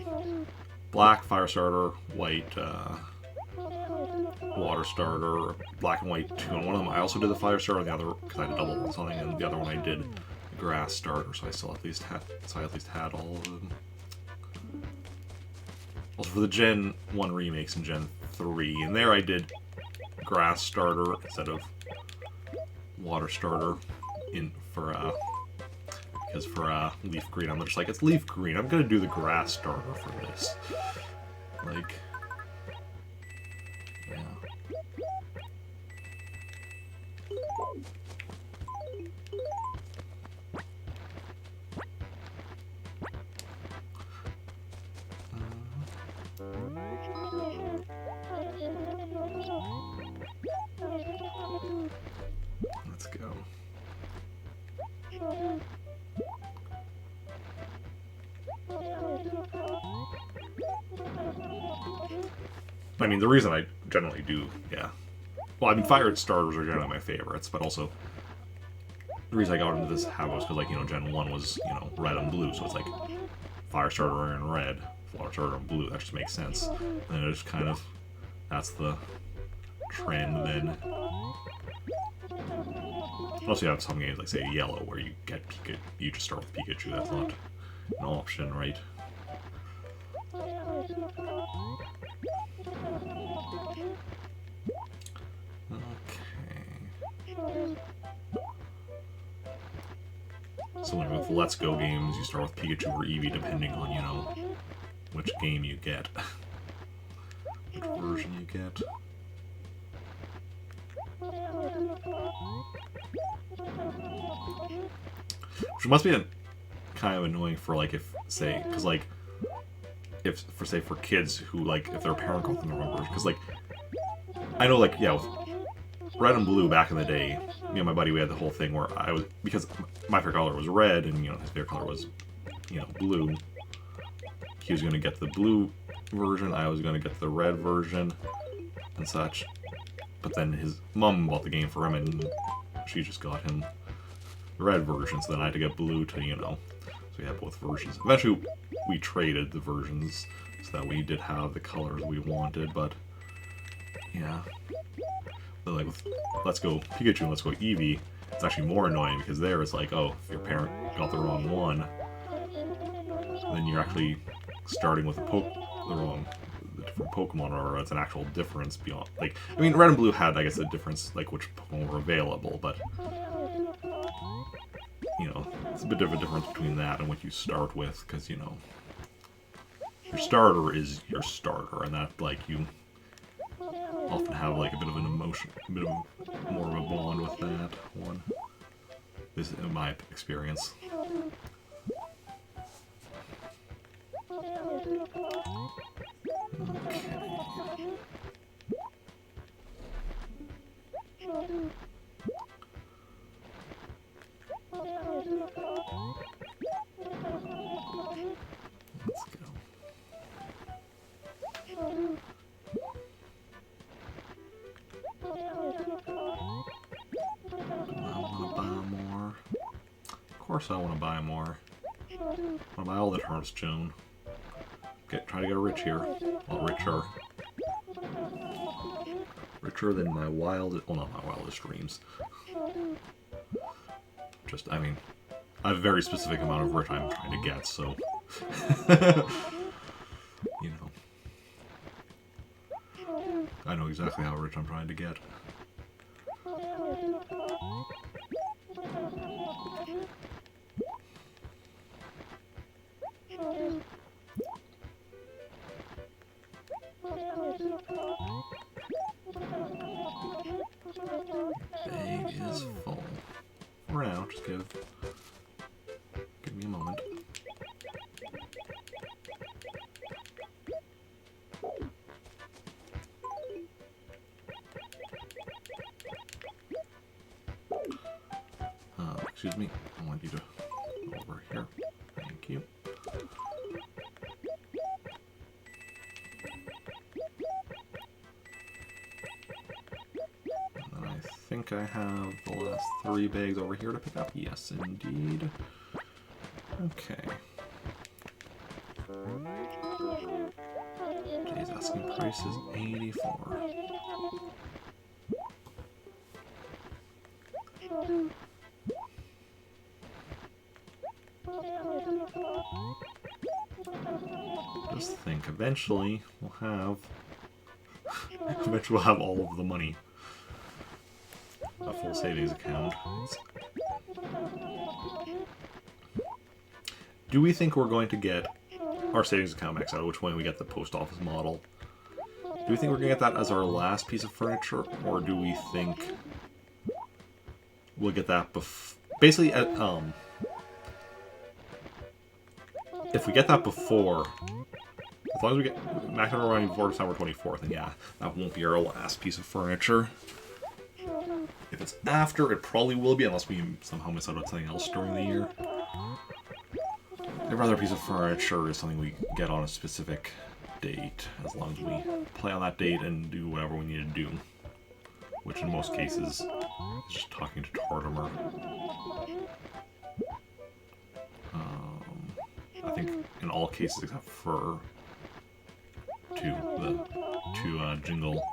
Black, Fire Starter, White, Water Starter, Black and White 2, and one of them I also did the Fire Starter, and the other, because I had double on something, and the other one I did the Grass Starter, so I still at least had all of them. Also for the Gen 1 remakes and Gen 3, and there I did Grass Starter instead of Water Starter because for Leaf Green, I'm just like, it's Leaf Green, I'm gonna do the Grass Starter for this. Like, yeah. Let's go. I mean, the reason I generally do, yeah. Well, I mean, Fire Starters are generally my favorites, but also the reason I got into this habit was because, like, you know, Gen 1 was, you know, red and blue, so it's like Fire Starter and red, Water Starter and blue, that just makes sense. And it just kind of, that's the trend then. Also, you have some games like, say, Yellow, where you get Pikachu, you just start with Pikachu, that's not an option, right? Okay. So like with Let's Go games, you start with Pikachu or Eevee depending on, you know, which game you get. Which version you get. Which must be kind of annoying for like if, say, because like, if, for say, for kids who like, if their parent got them the wrong version, because like, I know like, yeah, with Red and Blue back in the day, me and my buddy, we had the whole thing where I was, because my favorite color was red and, you know, his favorite color was, you know, blue. He was going to get the blue version, I was going to get the red version and such. But then his mom bought the game for him and she just got him the red version, so then I had to get blue to, you know, so we had both versions. Eventually we traded the versions so that we did have the colors we wanted, but yeah. But like with Let's Go Pikachu and Let's Go Eevee, it's actually more annoying because there it's like, oh, if your parent got the wrong one, then you're actually starting with the different Pokemon, or it's an actual difference beyond, like, I mean, Red and Blue had, I guess, a difference, like, which Pokemon were available, but, you know, it's a bit of a difference between that and what you start with, because, you know, your starter is your starter, and that, like, you often have, like, a bit of an emotion, a bit of more of a bond with that one. This is in my experience. Let's go. Do I want to buy more? Of course I want to buy more. I want to buy all the Hearthstone. Try to get rich here. Well, richer. Richer than my wildest... Well, not my wildest dreams. Just, I mean, I have a very specific amount of rich I'm trying to get, so... you know. I know exactly how rich I'm trying to get. Bag is full. For now, just give me a moment. Excuse me, I want you to go over here. Thank you. And I think I have the last 3 bags over here to pick up. Yes, indeed. Okay. Today's asking price is $84. Just think, eventually we'll have all of the money. A full savings account. Do we think we're going to get our savings account maxed out, which when we get the post office model? Do we think we're going to get that as our last piece of furniture, or do we think we'll get that basically at, if we get that before, as long as we get maxed out running before December 24th, then yeah, that won't be our last piece of furniture. If it's after, it probably will be, unless we somehow miss out on something else during the year. Every other piece of furniture is something we get on a specific date, as long as we play on that date and do whatever we need to do. Which in most cases is just talking to Tortimer. I think in all cases except for the two Jingle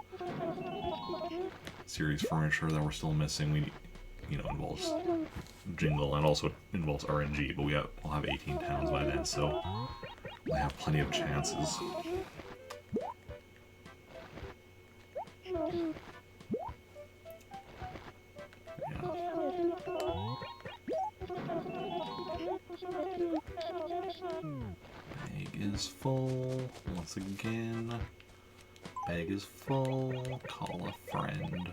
series furniture that we're still missing. Involves Jingle and also involves RNG, but we'll have 18 towns by then, so we have plenty of chances. Yeah. is full. Once again. Bag is full. Call a friend.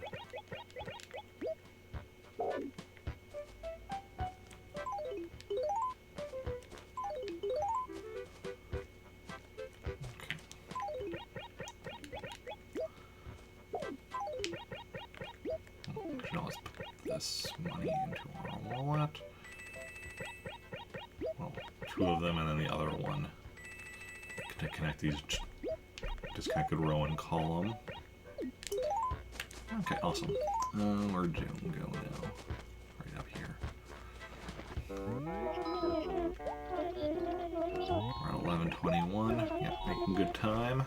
This money into our wallet. Well, 2 of them, and then the other one to connect these disconnected row and column. Okay, awesome. Where'd June go now? Right up here. We're at 11:21. Yeah, making good time.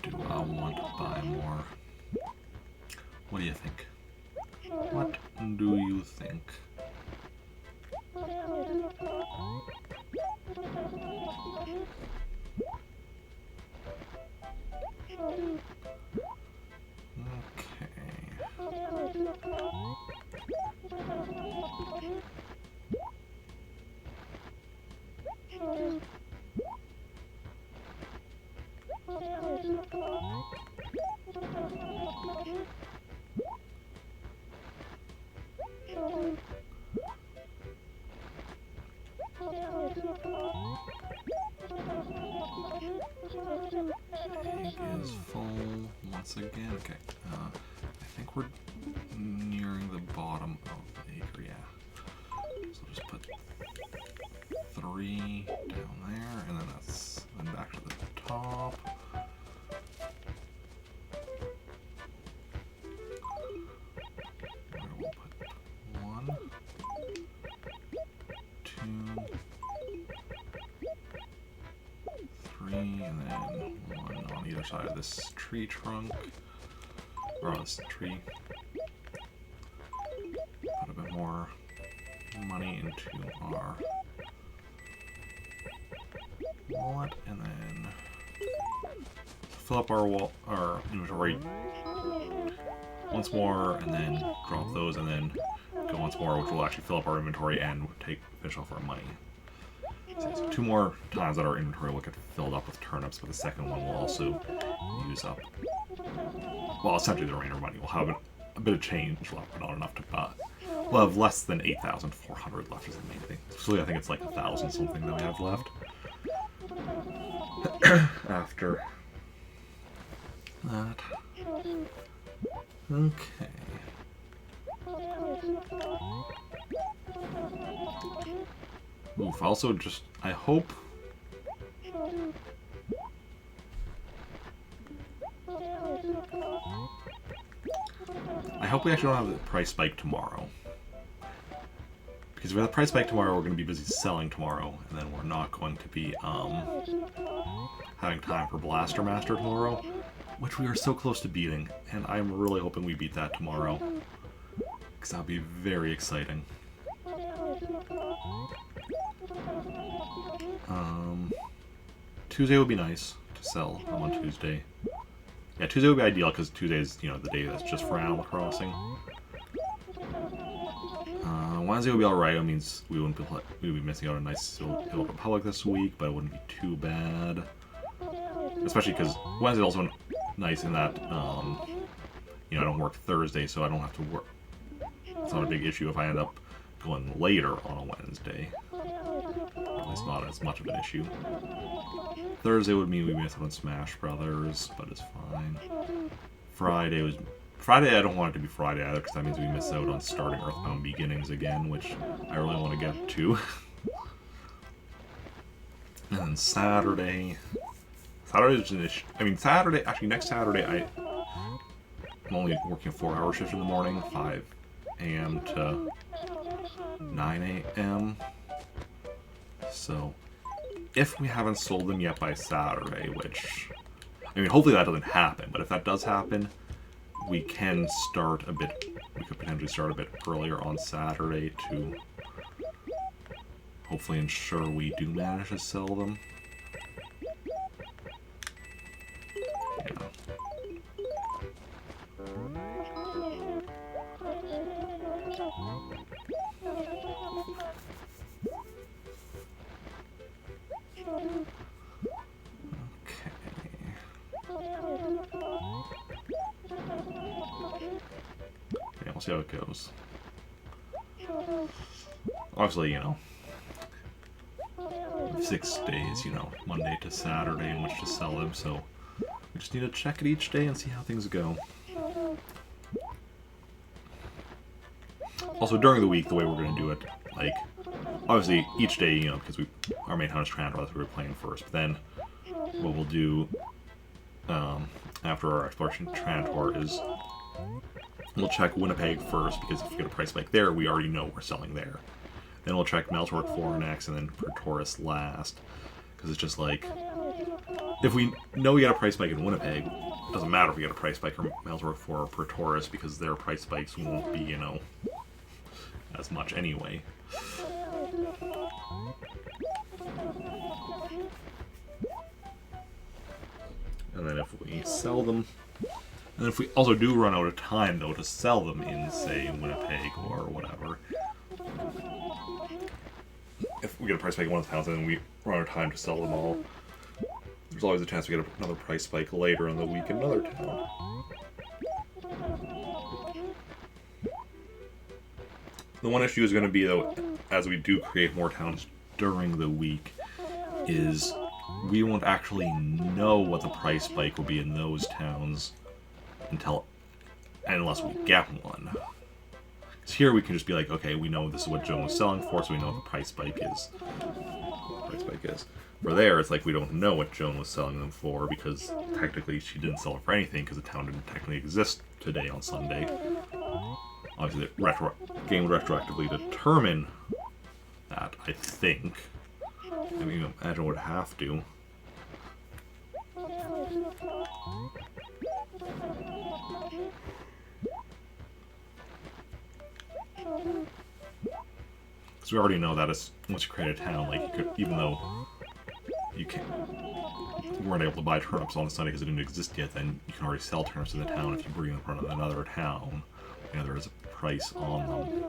Do I want to buy more? What do you think? What do you think? Egg is full once again. Okay, I think we're nearing the bottom of the acre, yeah. So just put 3 down there, and then then back to the top. We'll put 1, 2, 3, and then 1 on either side of this tree trunk, or on this tree. Put a bit more money into our wallet, and then fill up our inventory once more, and then drop those, and then go once more, which will actually fill up our inventory and finish off our money. So 2 more times that our inventory will get filled up with turnips, but the second one will also use up, well, essentially the remainder money. We'll have a bit of change left, but not enough to buy. We'll have less than 8,400 left is the main thing. So I think it's like 1,000 something that we have left. After that. Okay. Oof, also just, I hope we actually don't have the price spike tomorrow. Because if we have the price spike tomorrow, we're going to be busy selling tomorrow, and then we're not going to be having time for Blaster Master tomorrow, which we are so close to beating, and I'm really hoping we beat that tomorrow, because that would be very exciting. Tuesday would be nice to sell on Tuesday. Yeah, Tuesday would be ideal, because Tuesday is, you know, the day that's just for Animal Crossing. Wednesday would be alright. It means we would be missing out on a nice Hill Republic this week, but it wouldn't be too bad. Especially because Wednesday is also nice in that, you know, I don't work Thursday, so I don't have to work. It's not a big issue if I end up going later on a Wednesday. At least not as much of an issue. Thursday would mean we miss out on Smash Brothers, but it's fine. Friday I don't want it to be Friday either, because that means we miss out on starting Earthbound Beginnings again, which I really want to get to. And then Saturday's an issue. I mean, actually next Saturday, I'm only working a 4-hour shift in the morning, 5 a.m. to 9 a.m. So, if we haven't sold them yet by Saturday, which, I mean, hopefully that doesn't happen, but if that does happen, we can start a bit, we could potentially start a bit earlier on Saturday to hopefully ensure we do manage to sell them. Yeah. Yeah, we'll see how it goes. Obviously, you know, 6 days, you know, Monday to Saturday in which to sell them, so we just need to check it each day and see how things go. Also, during the week, the way we're going to do it, like, obviously, each day, you know, because our main house is Triforce, that's what we were playing first, but then what we'll do after our exploration Triforce is we'll check Winnipeg first, because if we get a price spike there, we already know we're selling there. Then we'll check Meltork 4 next, and then Triforce last. Because it's just like, if we know we got a price spike in Winnipeg, it doesn't matter if we get a trice spike or Meltork 4 or Triforce, because their price spikes won't be, you know, as much anyway. And then if we sell them, and if we also do run out of time, though, to sell them in, say, Winnipeg or whatever, if we get a price spike in one of the towns and then we run out of time to sell them all, there's always a chance we get another price spike later in the week in another town. The one issue is going to be, though, as we do create more towns during the week, is we won't actually know what the price spike will be in those towns unless we get one. Because here we can just be like, okay, we know this is what Joan was selling for, so we know what the price spike is. For there, it's like we don't know what Joan was selling them for, because technically she didn't sell it for anything, because the town didn't technically exist today on Sunday. Obviously, the game would retroactively determine that, I think. I mean, imagine it would have to. Because we already know that as once you create a town, like, you could, even though you weren't able to buy turnips on Sunday because it didn't exist yet, then you can already sell turnips in the town if you bring them from another town. You know, there is a price on them.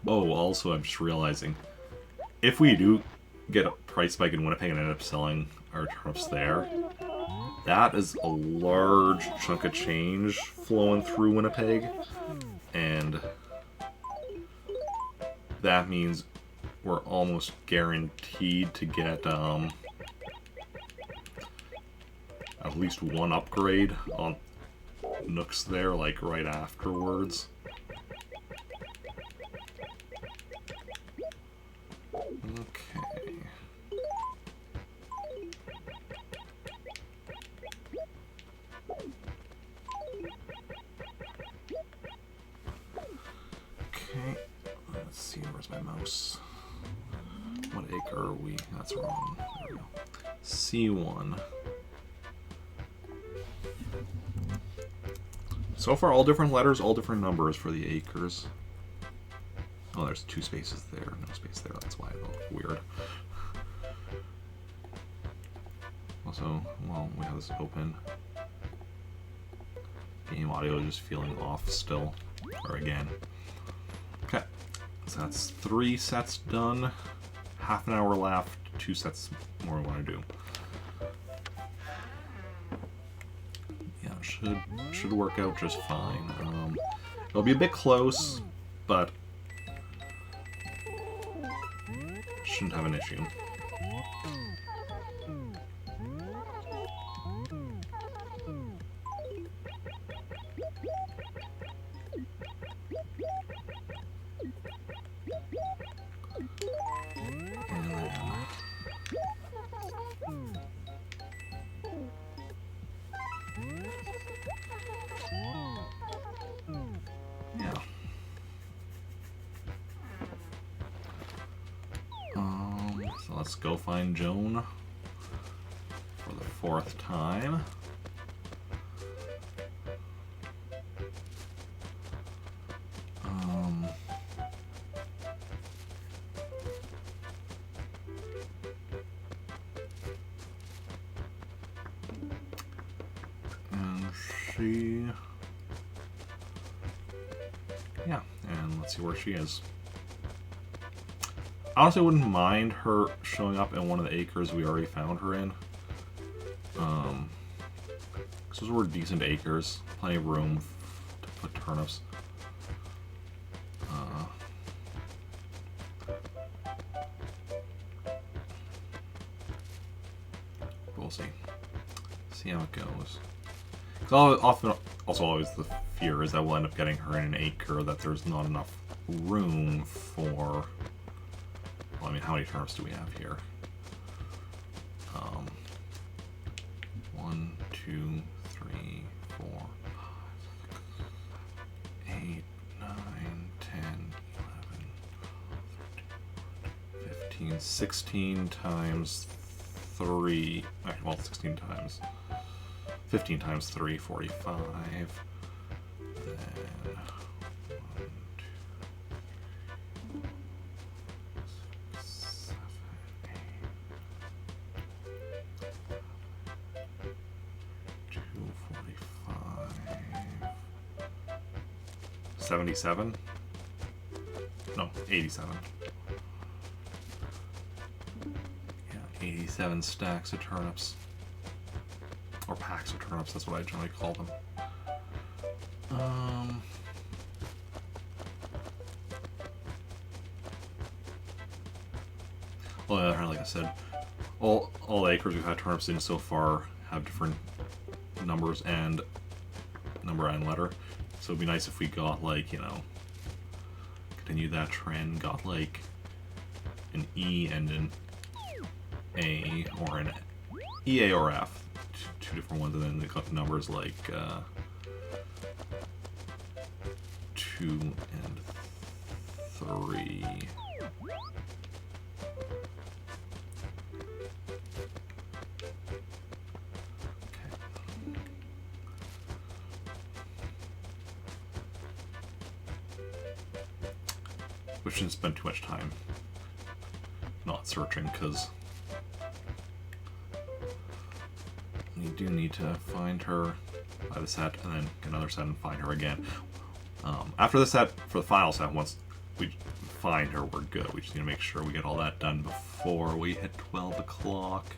Oh, also, I'm just realizing, if we do get a price spike in Winnipeg and end up selling our turnips there, that is a large chunk of change flowing through Winnipeg, and that means we're almost guaranteed to get at least one upgrade on Nooks there, like, right afterwards. Okay. Okay, let's see, where's my mouse? What acre are we? That's wrong. There we go. C1. So far, all different letters, all different numbers for the acres. Oh, there's 2 spaces there, no space there, that's why it looked weird. Also, well, we have this open. Game audio is just feeling off still, or again. Okay, so that's 3 sets done. Half an hour left, 2 sets more we want to do. Yeah, should work out just fine. It'll be a bit close, but shouldn't have an issue. let's go find Joan for the 4th time. And she... Yeah, and let's see where she is. Honestly, I wouldn't mind her showing up in one of the acres we already found her in. Because those were decent acres. Plenty of room to put turnips. We'll see. See how it goes. Because often, also always the fear is that we'll end up getting her in an acre that there's not enough room for... Well, I mean, how many turnips do we have here? 1, 2, 3, 4, 5, 6, 8, 9, 10, 11, 15, 16 times 3. Well, 16 times. 15 times 3, 45. Then 1, 2, 7, 8, 245. 77? No, 87. Yeah, 87 stacks of turnips. Or packs of turnips, that's what I generally call them. Well, on the other hand, like I said, all the acres we've had turnips in so far have different numbers and number and letter. So it'd be nice if we got, like, you know, continue that trend, got like an E and an A, or an EA or F. Two different ones, and then they got numbers like 2 and 3. Okay. We shouldn't spend too much time not searching, because we do need to find her by the set, and then get another set and find her again. After the set, for the final set, once we find her, we're good. We just need to make sure we get all that done before we hit 12 o'clock.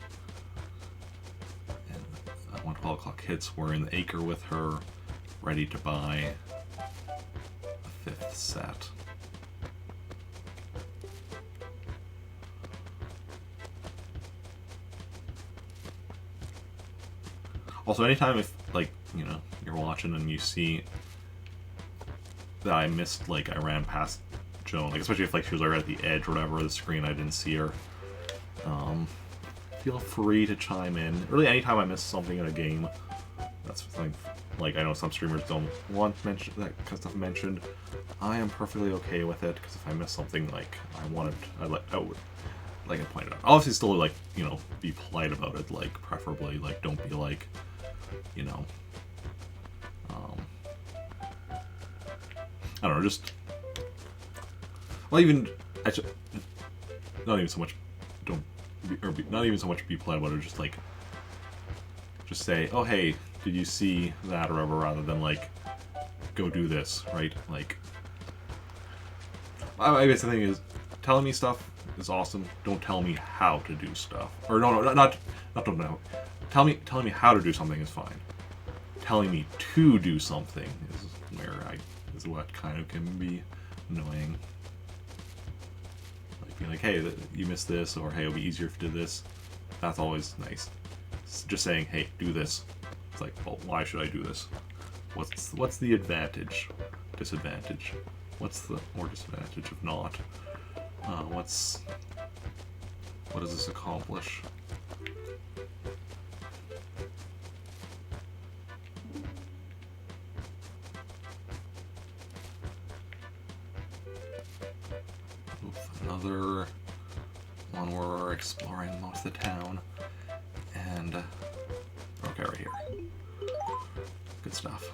And when 12 o'clock hits, we're in the acre with her, ready to buy the 5th set. Also, anytime if, like, you know, you're watching and you see that I missed, like, I ran past Joan, like, especially if, like, she was right at the edge or whatever of the screen, I didn't see her, feel free to chime in. Really, anytime I miss something in a game, that's something, like, I know some streamers don't want that kind of stuff mentioned. I am perfectly okay with it, because if I miss something, like, I would like I pointed out. Obviously, still, like, you know, be polite about it, like, preferably, like, don't be like, you know, I don't know, just, well, even, actually, not even so much, not even so much be polite about it, just, like, just say, oh, hey, did you see that, or whatever, rather than, like, go do this, right? Like, I guess the thing is, telling me stuff is awesome. Don't tell me how to do stuff. Or no, not don't know. Telling me how to do something is fine. Telling me to do something is what kind of can be annoying. Like being like, hey, you missed this, or hey, it'll be easier if you did this. That's always nice. Just saying, hey, do this. It's like, well, why should I do this? What's the advantage? Disadvantage? What's the disadvantage of not? What does this accomplish? Oof, another one where we're exploring most of the town. And, okay, right here. Good stuff.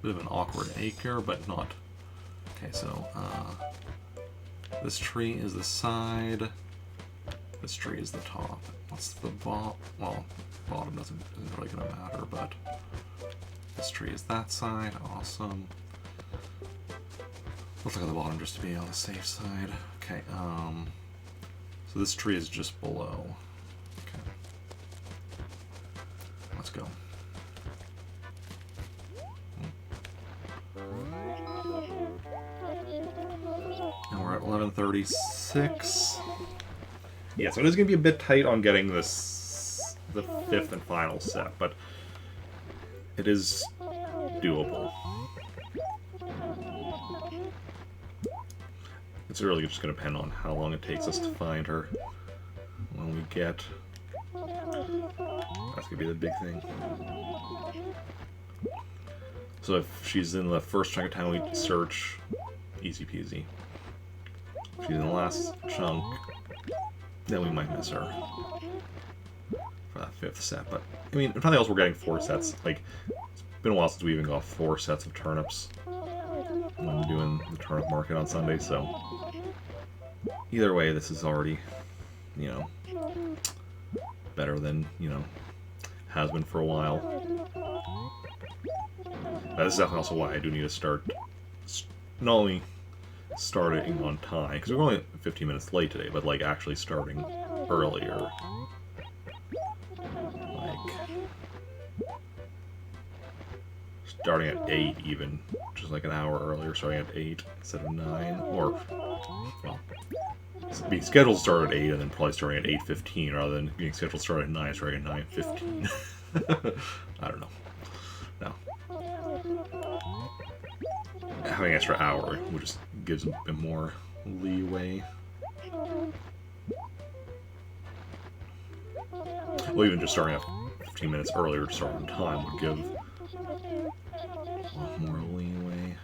Bit of an awkward acre, but not. Okay, so, this tree is the side. This tree is the top. What's the bottom? Well, bottom isn't really going to matter, but this tree is that side. Awesome. Let's look at the bottom just to be on the safe side. Okay, so this tree is just below. Okay. Let's go. And we're at 11:36. Yeah, so it is going to be a bit tight on getting this, the 5th and final set, but it is doable. It's really just going to depend on how long it takes us to find her when we get. That's going to be the big thing. So if she's in the first chunk of town, we search, easy peasy. If she's in the last chunk, then we might miss her for that 5th set. But, I mean, if nothing else, we're getting 4 sets. Like, it's been a while since we even got 4 sets of turnips when we're doing the turnip market on Sunday, so either way, this is already, you know, better than, you know, has been for a while. This is definitely also why I do need to start, not only starting on time, because we're only 15 minutes late today, but like actually starting earlier. Like, starting at 8 even, just like an hour earlier, starting at 8 instead of 9, or, well, being scheduled to start at 8 and then probably starting at 8:15 rather than being scheduled to start at 9, starting at 9:15. I don't know. No. Having an extra hour just gives a bit more leeway. Well, even just starting at 15 minutes earlier to start on time would give a lot more leeway.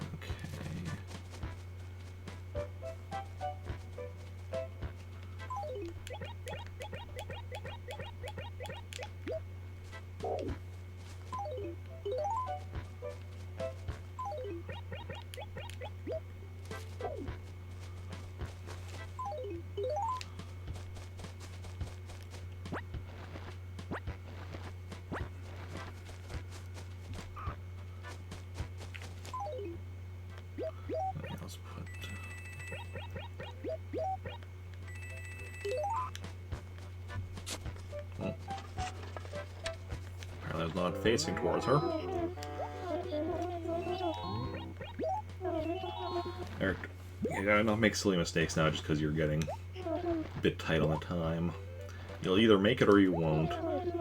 Not facing towards her. Eric, you gotta not make silly mistakes now just because you're getting a bit tight on the time. You'll either make it or you won't,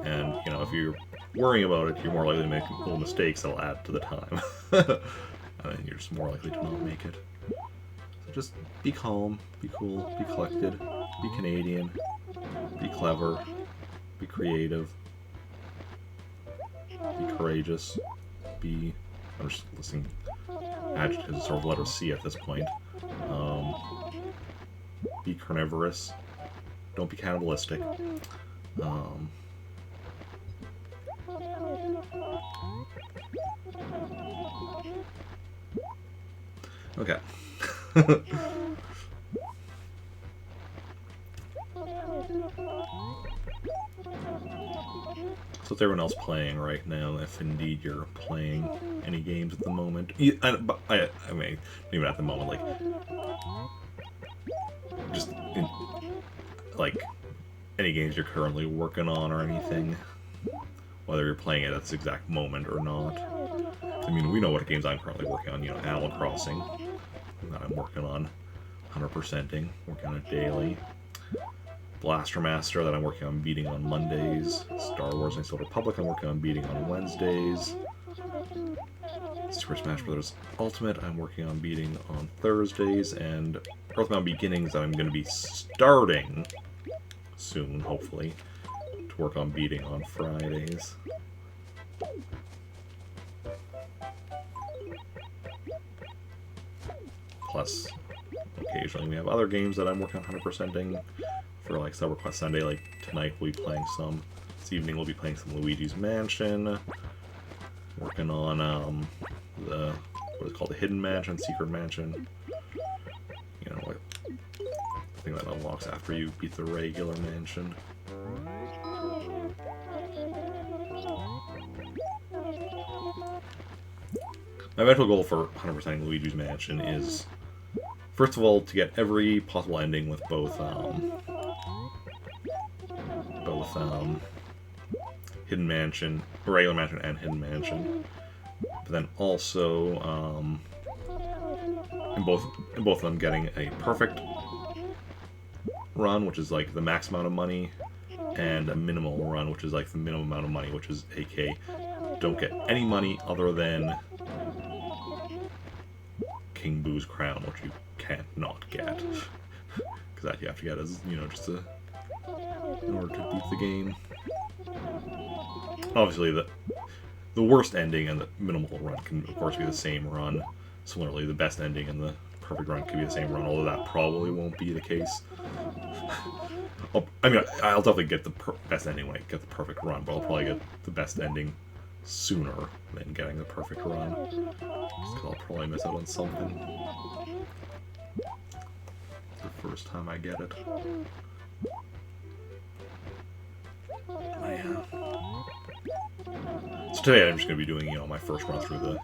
and, you know, if you're worrying about it, you're more likely to make little mistakes that'll add to the time. And you're just more likely to not make it. So just be calm, be cool, be collected, be Canadian, be clever, be creative. Be courageous. Be... I'm just listing adjectives sort of letter C at this point. Be carnivorous. Don't be cannibalistic. Okay. So what's everyone else playing right now, if indeed you're playing any games at the moment? I mean, even at the moment, like, just, like, any games you're currently working on or anything, whether you're playing it at this exact moment or not. I mean, we know what games I'm currently working on, you know, Animal Crossing, that I'm working on 100%ing, working on it daily. Blaster Master that I'm working on beating on Mondays. Star Wars Next Republic I'm working on beating on Wednesdays. Super Smash Bros. Ultimate I'm working on beating on Thursdays. And Earthbound Beginnings that I'm going to be starting soon, hopefully, to work on beating on Fridays. Plus, occasionally we have other games that I'm working on 100%ing for like Sub Request Sunday. Like tonight we'll be playing some. This evening we'll be playing some Luigi's Mansion. Working on the what is it called, the Hidden Mansion, Secret Mansion. You know what? I think that unlocks after you beat the regular mansion. My eventual goal for 100%ing Luigi's Mansion is, first of all, to get every possible ending with both Hidden Mansion, regular mansion, and Hidden Mansion. But then also, in both of them, getting a perfect run, which is like the max amount of money, and a minimal run, which is like the minimum amount of money, which is AK. Don't get any money other than King Boo's crown, which you can't not get, because that you have to get as, you know, just to, in order to beat the game. Obviously, the worst ending and the minimal run can, of course, be the same run. Similarly, the best ending and the perfect run can be the same run, although that probably won't be the case. I mean, I'll definitely get the best ending when I get the perfect run, but I'll probably get the best ending sooner than getting the perfect run, just because I'll probably miss out on something the first time I get it. So today I'm just going to be doing, you know, my first run through the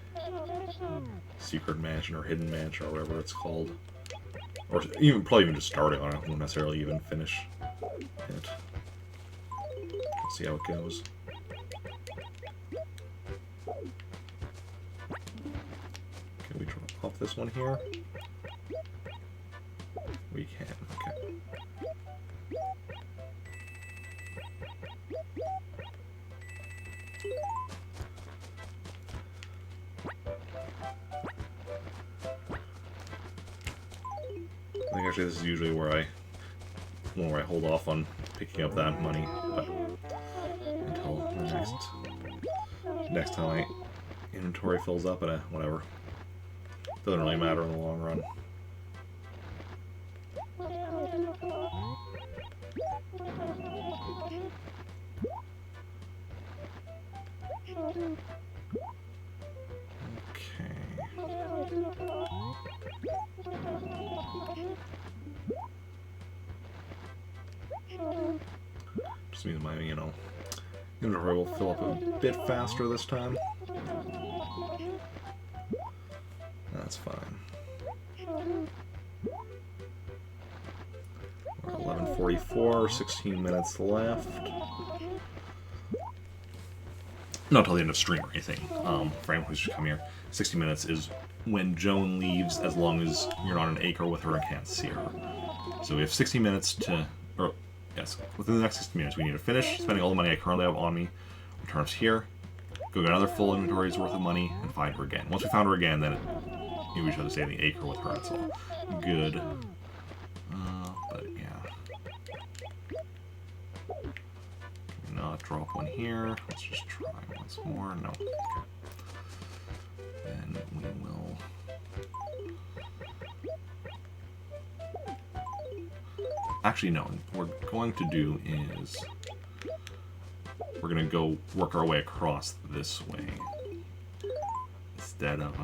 Secret Mansion or Hidden Mansion or whatever it's called. Or probably even just starting on it. I won't necessarily even finish it. Let's see how it goes. Can we drop off this one here? We can, okay. I think actually this is usually where I hold off on picking up that money, but until the next time my inventory fills up, and whatever. Doesn't really matter in the long run. Just means my, you know, inventory will fill up a bit faster this time. That's fine. We're at 11:44, 16 minutes left. Not till the end of stream or anything. For anyone who's just come here, 60 minutes is when Joan leaves, as long as you're not in an acre with her and can't see her. So we have 60 minutes to, or yes, within the next 60 minutes we need to finish spending all the money I currently have on me, return us here, go get another full inventory's worth of money, and find her again. Once we found her again, then we should have to stay in the acre with her, that's all. Good. But yeah. Can we not drop one here? Let's just try once more. No. Okay. Then we will... Actually, no. What we're going to do is... we're going to go work our way across this way. Instead of,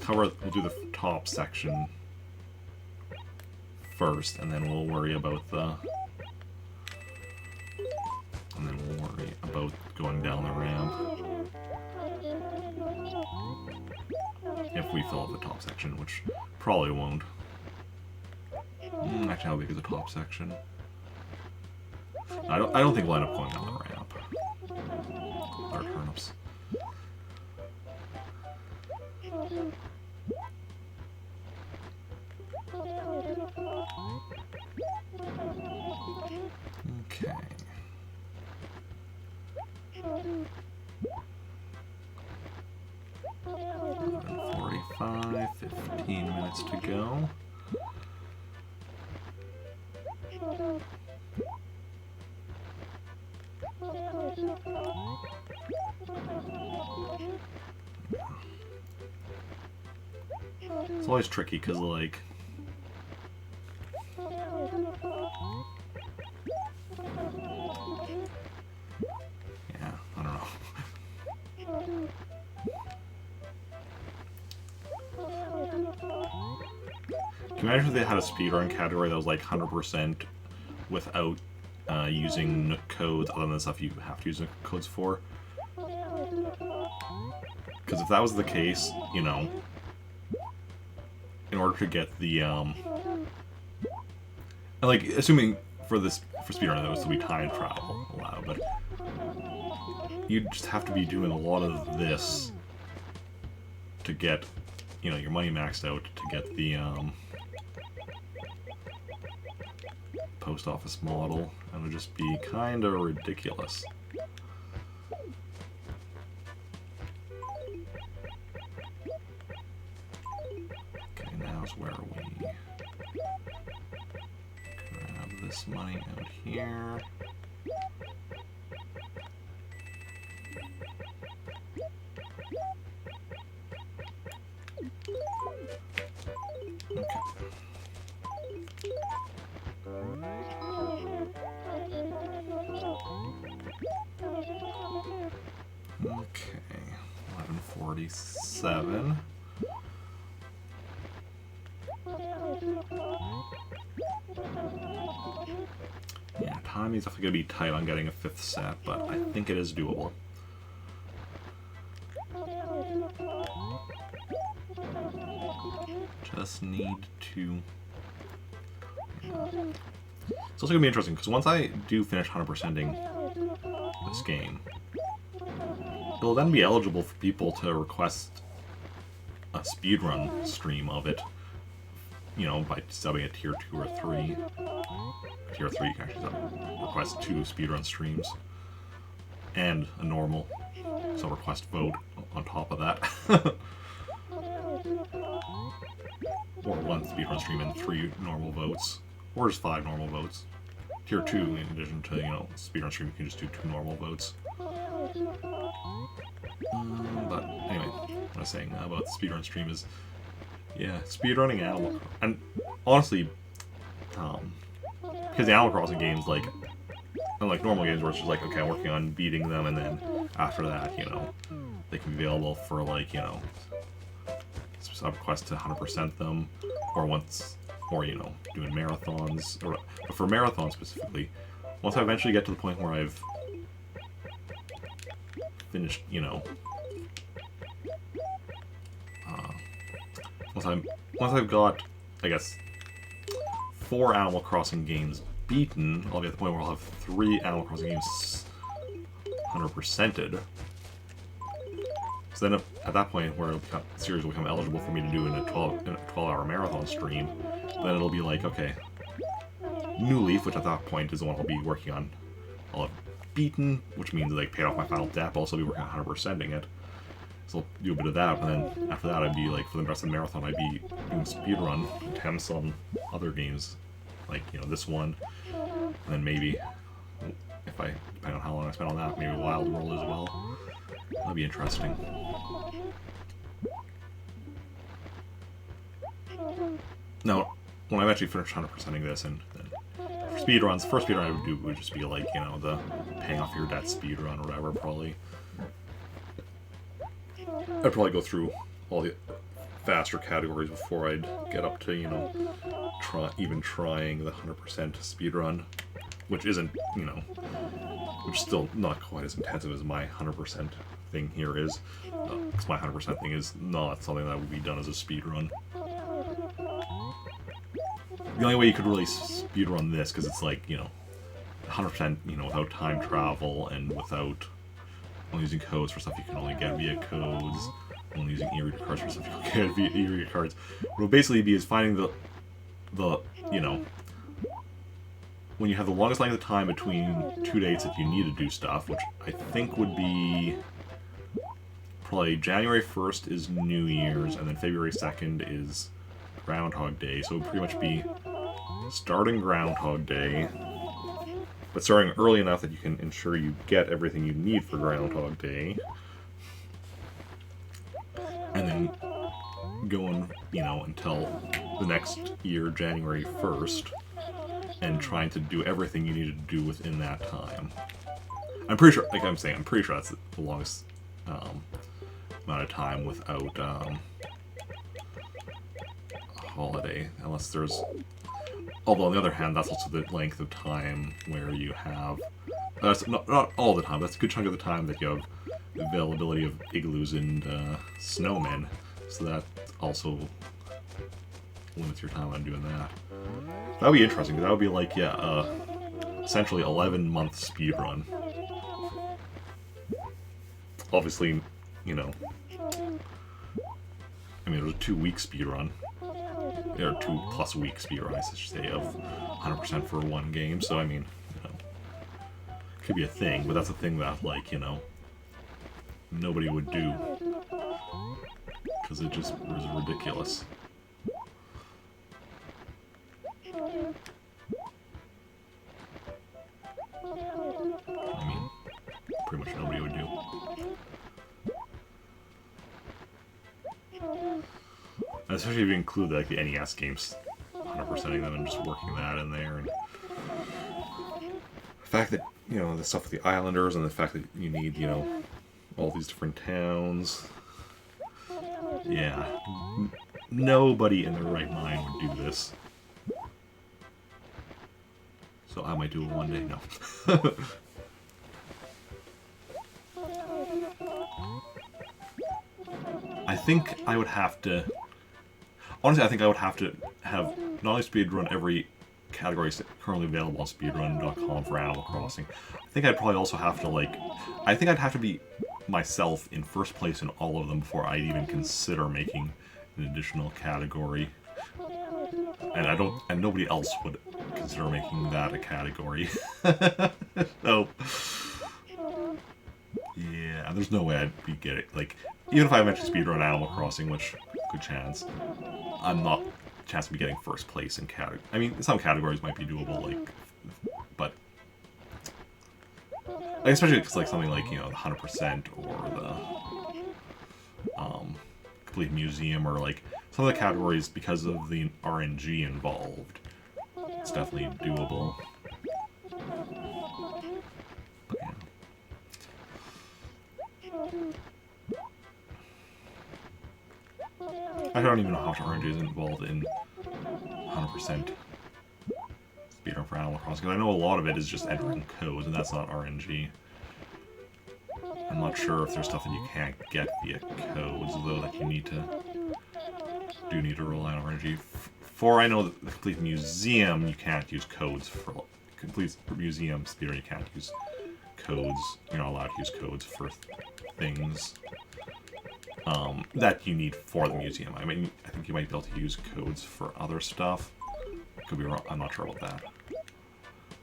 we'll do the top section first, and then we'll worry about going down the ramp. If we fill up the top section, which probably won't. Actually, how big is the top section? I don't think we'll end up going down the ramp. Our turnips. Okay. 11:45, 15 minutes to go. always tricky, because, like... Yeah, I don't know. Can you imagine if they had a speedrun category that was like 100% without using codes other than the stuff you have to use codes for? Because if that was the case, you know, in order to get the, like, assuming for speedrun there was to be time travel allowed, but you'd just have to be doing a lot of this to get, you know, your money maxed out to get the, post office model, and it would just be kind of ridiculous. Okay, now where we grab this money out here. Okay, 11:47. Yeah, time is definitely going to be tight on getting a 5th set, but I think it is doable. Just need to... It's also going to be interesting, because once I do finish 100%ing this game, it'll then be eligible for people to request a speedrun stream of it, you know, by subbing a tier 2 or 3. Tier 3 can actually request 2 speedrun streams, and a normal, so request vote on top of that. Or 1 speedrun stream and 3 normal votes, or just 5 normal votes. Tier 2, in addition to, you know, speedrun stream, you can just do 2 normal votes. But anyway, what I was saying about the speedrun stream is, yeah, speedrunning Animal Crossing, and honestly, because the Animal Crossing games, like, unlike normal games where it's just like, okay, I'm working on beating them, and then after that, you know, they can be available for, like, you know, sub quest to 100% them, or once, or, you know, doing marathons, or, but for marathons specifically, once I eventually get to the point where I've finished, you know, once I've got, I guess, 4 Animal Crossing games beaten, I'll be at the point where I'll have 3 Animal Crossing games 100%ed. So then at that point where the series will become eligible for me to do in a 12-hour marathon stream, then it'll be like, okay, New Leaf, which at that point is the one I'll be working on, I'll have beaten, which means like paid off my final debt, but also be working on 100%ing it. So I'll do a bit of that, and then after that I'd be like, for the rest of the marathon, I'd be doing speedrun attempts on other games, like, you know, this one, and then maybe, if I, depending on how long I spend on that, maybe Wild World as well. That'll be interesting. Now, when I've actually finished 100%ing this, and then for speedruns, the first speedrun I would do would just be like, you know, the paying off your debt speedrun or whatever, probably. I'd probably go through all the faster categories before I'd get up to, you know, even trying the 100% speedrun, which isn't, you know, which is still not quite as intensive as my 100% thing here is. Because my 100% thing is not something that would be done as a speedrun. The only way you could really speedrun this, because it's like, you know, 100%, you know, without time travel and without only using codes for stuff you can only get via codes, only using e-reader cards for stuff you can get via e-reader cards. What it would basically be is finding the, you know, when you have the longest length of time between 2 dates that you need to do stuff, which I think would be probably January 1st is New Year's, and then February 2nd is Groundhog Day, so it would pretty much be starting Groundhog Day, but starting early enough that you can ensure you get everything you need for Groundhog Day, and then going, you know, until the next year, January 1st, and trying to do everything you need to do within that time. I'm pretty sure, like I'm saying, I'm pretty sure that's the longest amount of time without a holiday, unless there's... Although, on the other hand, that's also the length of time where you have... That's not all the time, that's a good chunk of the time that you have availability of igloos and snowmen, so that also limits your time on doing that. That would be interesting, because that would be like, yeah, essentially 11-month speedrun. Obviously, you know, I mean, it was a 2-week speedrun. Or 2+ week speedrun, I should say, of 100% for one game, so I mean, you know, could be a thing, but that's a thing that, like, you know, nobody would do. Because it just was ridiculous. I mean, pretty much nobody would do. Especially if you include like the NES games, 100%ing them and just working that in there. And the fact that, you know, the stuff with the Islanders and the fact that you need, you know, all these different towns. Yeah. Nobody in their right mind would do this. So I might do it one day. No. I think I would have to... Honestly, I think I would have to have not only speedrun every category currently available on speedrun.com for Animal Crossing. I think I'd probably also have to, like... I think I'd have to be myself in first place in all of them before I'd even consider making an additional category. And I don't... And nobody else would consider making that a category. So... Yeah, there's no way I'd be getting... Like, even if I eventually speedrun Animal Crossing, which... Good chance. I'm not chance to be getting first place in category. I mean, some categories might be doable, like, but like, especially because like something like, you know, the 100% or the complete museum, or like some of the categories, because of the RNG involved, it's definitely doable. But, yeah. I don't even know how much RNG is involved in 100% speedrun for Animal Crossing, because I know a lot of it is just entering codes, and that's not RNG. I'm not sure if there's stuff that you can't get via codes, though, that you need to rely on RNG. For I know that the complete museum, you can't use codes for complete museum speedrun. You can't use codes. You're not allowed to use codes for things that you need for the museum. I mean, I think you might be able to use codes for other stuff. Could be wrong. I'm not sure about that.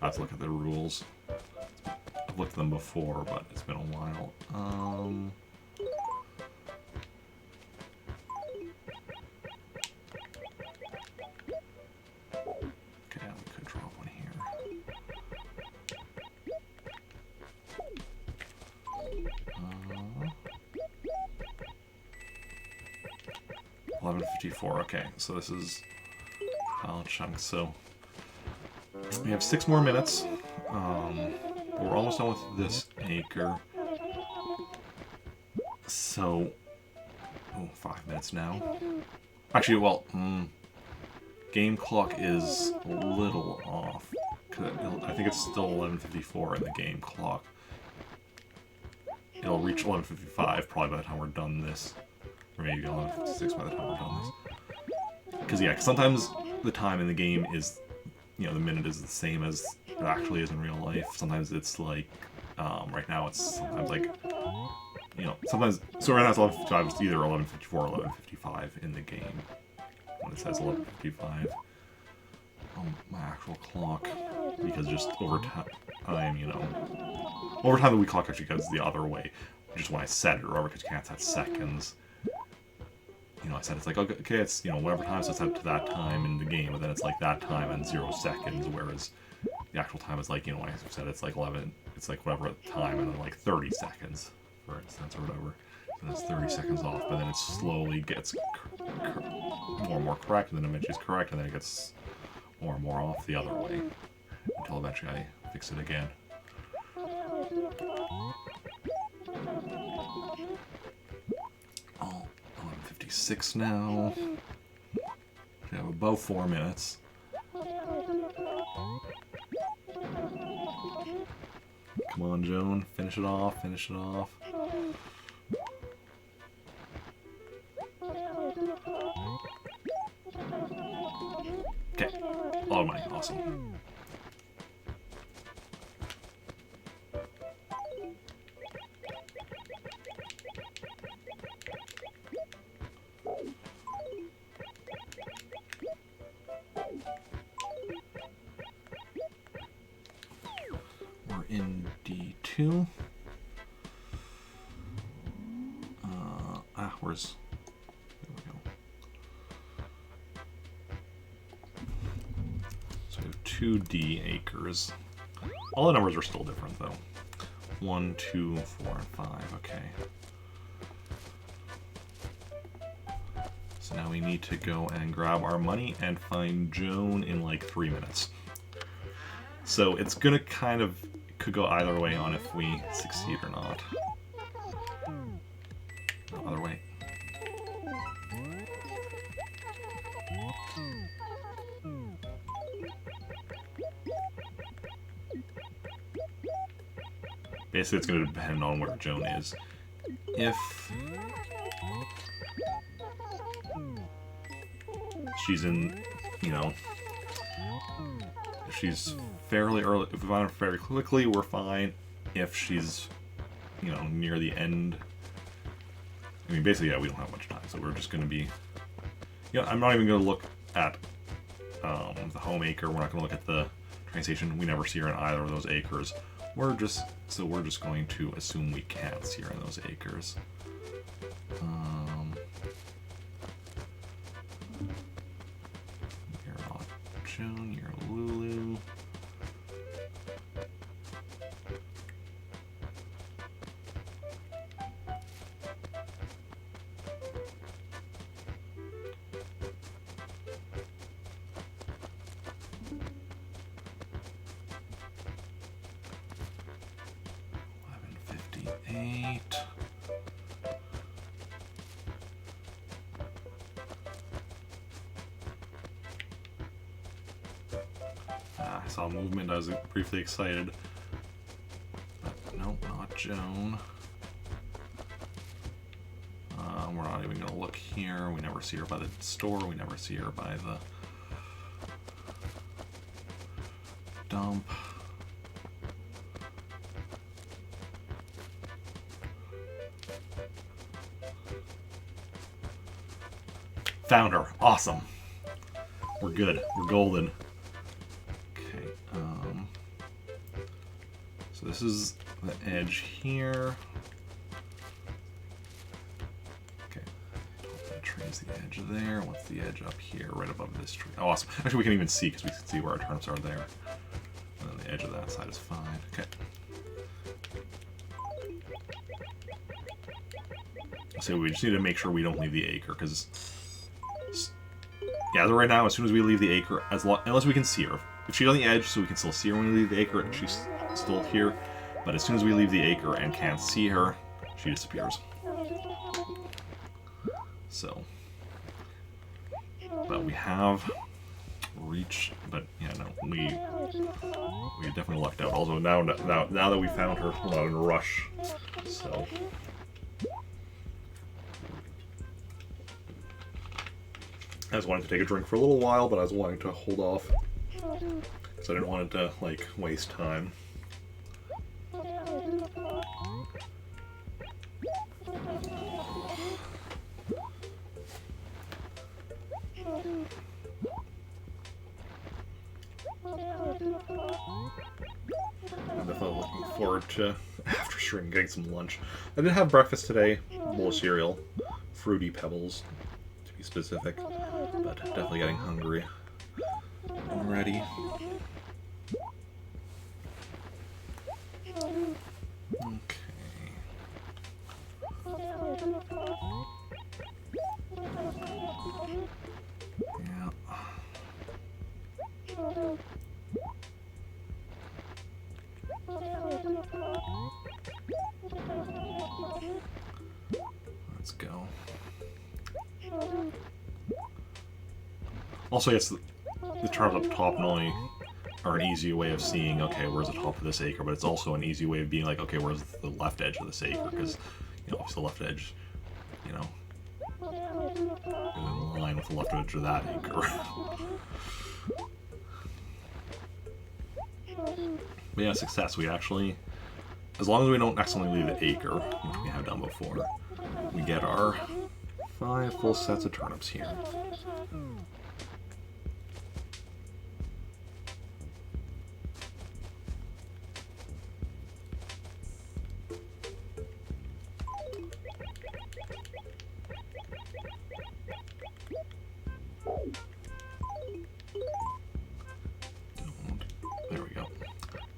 I have to look at the rules. I've looked at them before, but it's been a while. Okay, we could drop one here. 11:54. Okay, so this is file chunks. So we have 6 more minutes. We're almost done with this acre. So, 5 minutes now. Actually, well, game clock is a little off. I think it's still 11:54 in the game clock. It'll reach 11:55 probably by the time we're done this. Or maybe 11:56 by the time we're done this. Because, yeah, sometimes the time in the game is, you know, the minute is the same as it actually is in real life. Sometimes it's like, right now it's sometimes like, you know, sometimes, so right now it's 11:55, it's either 11:54 or 11:55 in the game. When it says 11:55 on my actual clock. Because just over time, you know, over time the week clock actually goes the other way. Just when I set it, or because you can't set seconds. You know, I said it's like, okay, it's, you know, whatever time, so it's set to that time in the game, but then it's like that time and 0 seconds, whereas the actual time is like, you know, when I said it's like 11, it's like whatever time, and then like 30 seconds, for instance, or whatever. And it's 30 seconds off, but then it slowly gets more and more correct, and then eventually it's correct, and then it gets more and more off the other way. Until eventually I fix it again. Oh, I'm 56 now. We have about 4 minutes. Come on, Joan. Finish it off. Finish it off. Okay. A lot of money. Awesome. We're in D2. Where's... There we go. So we have 2D acres. All the numbers are still different, though. 1, 2, 4, and 5. Okay. So now we need to go and grab our money and find Joan in like 3 minutes. So it's gonna kind of... could go either way on if we succeed or not. No other way. Basically, it's going to depend on where Joan is. If she's in, you know, if she's fairly early, if we find her very quickly, we're fine. If she's, you know, near the end, I mean, basically, yeah, we don't have much time, so we're just going to be, you know, I'm not even going to look at the home acre. We're not going to look at the train station. We never see her in either of those acres. We're just going to assume we can't see her in those acres. You're not Joan, you're Lulu. I saw movement, I was briefly excited. But nope, not Joan. We're not even going to look here. We never see her by the store. We never see her by the dump. Found her. Awesome. We're good. We're golden. Okay. So this is the edge here. Okay. That tree's the edge there. What's the edge up here? Right above this tree. Oh, awesome. Actually, we can even see because we can see where our turnips are there. And then the edge of that side is fine. Okay. So we just need to make sure we don't leave the acre because... Yeah, right now, as soon as we leave the acre, unless we can see her. If she's on the edge, so we can still see her when we leave the acre, and she's still here. But as soon as we leave the acre and can't see her, she disappears. So. But we have reached, but yeah, no, we definitely lucked out. Also, now that we found her, we're not in a rush. So. I was wanting to take a drink for a little while, but I was wanting to hold off because I didn't want it to, like, waste time. I'm definitely looking forward to, after stream, getting some lunch. I did have breakfast today, a bowl of cereal, Fruity Pebbles, to be specific. But definitely getting hungry already. Okay. Let's go. Also, yes, the charts up top not only are an easy way of seeing, okay, where's the top of this acre, but it's also an easy way of being like, okay, where's the left edge of this acre? Because, you know, if the left edge, you know, is in line with the left edge of that acre. But yeah, success. We actually, as long as we don't accidentally leave the acre, which we have done before, we get our 5 full sets of turnips here. There we go.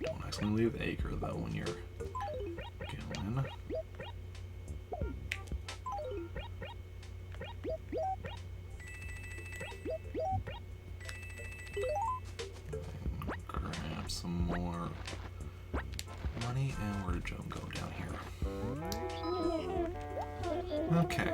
Don't accidentally leave the acre though when you're going. Grab some more money, and where did Joan go? Down here. Okay.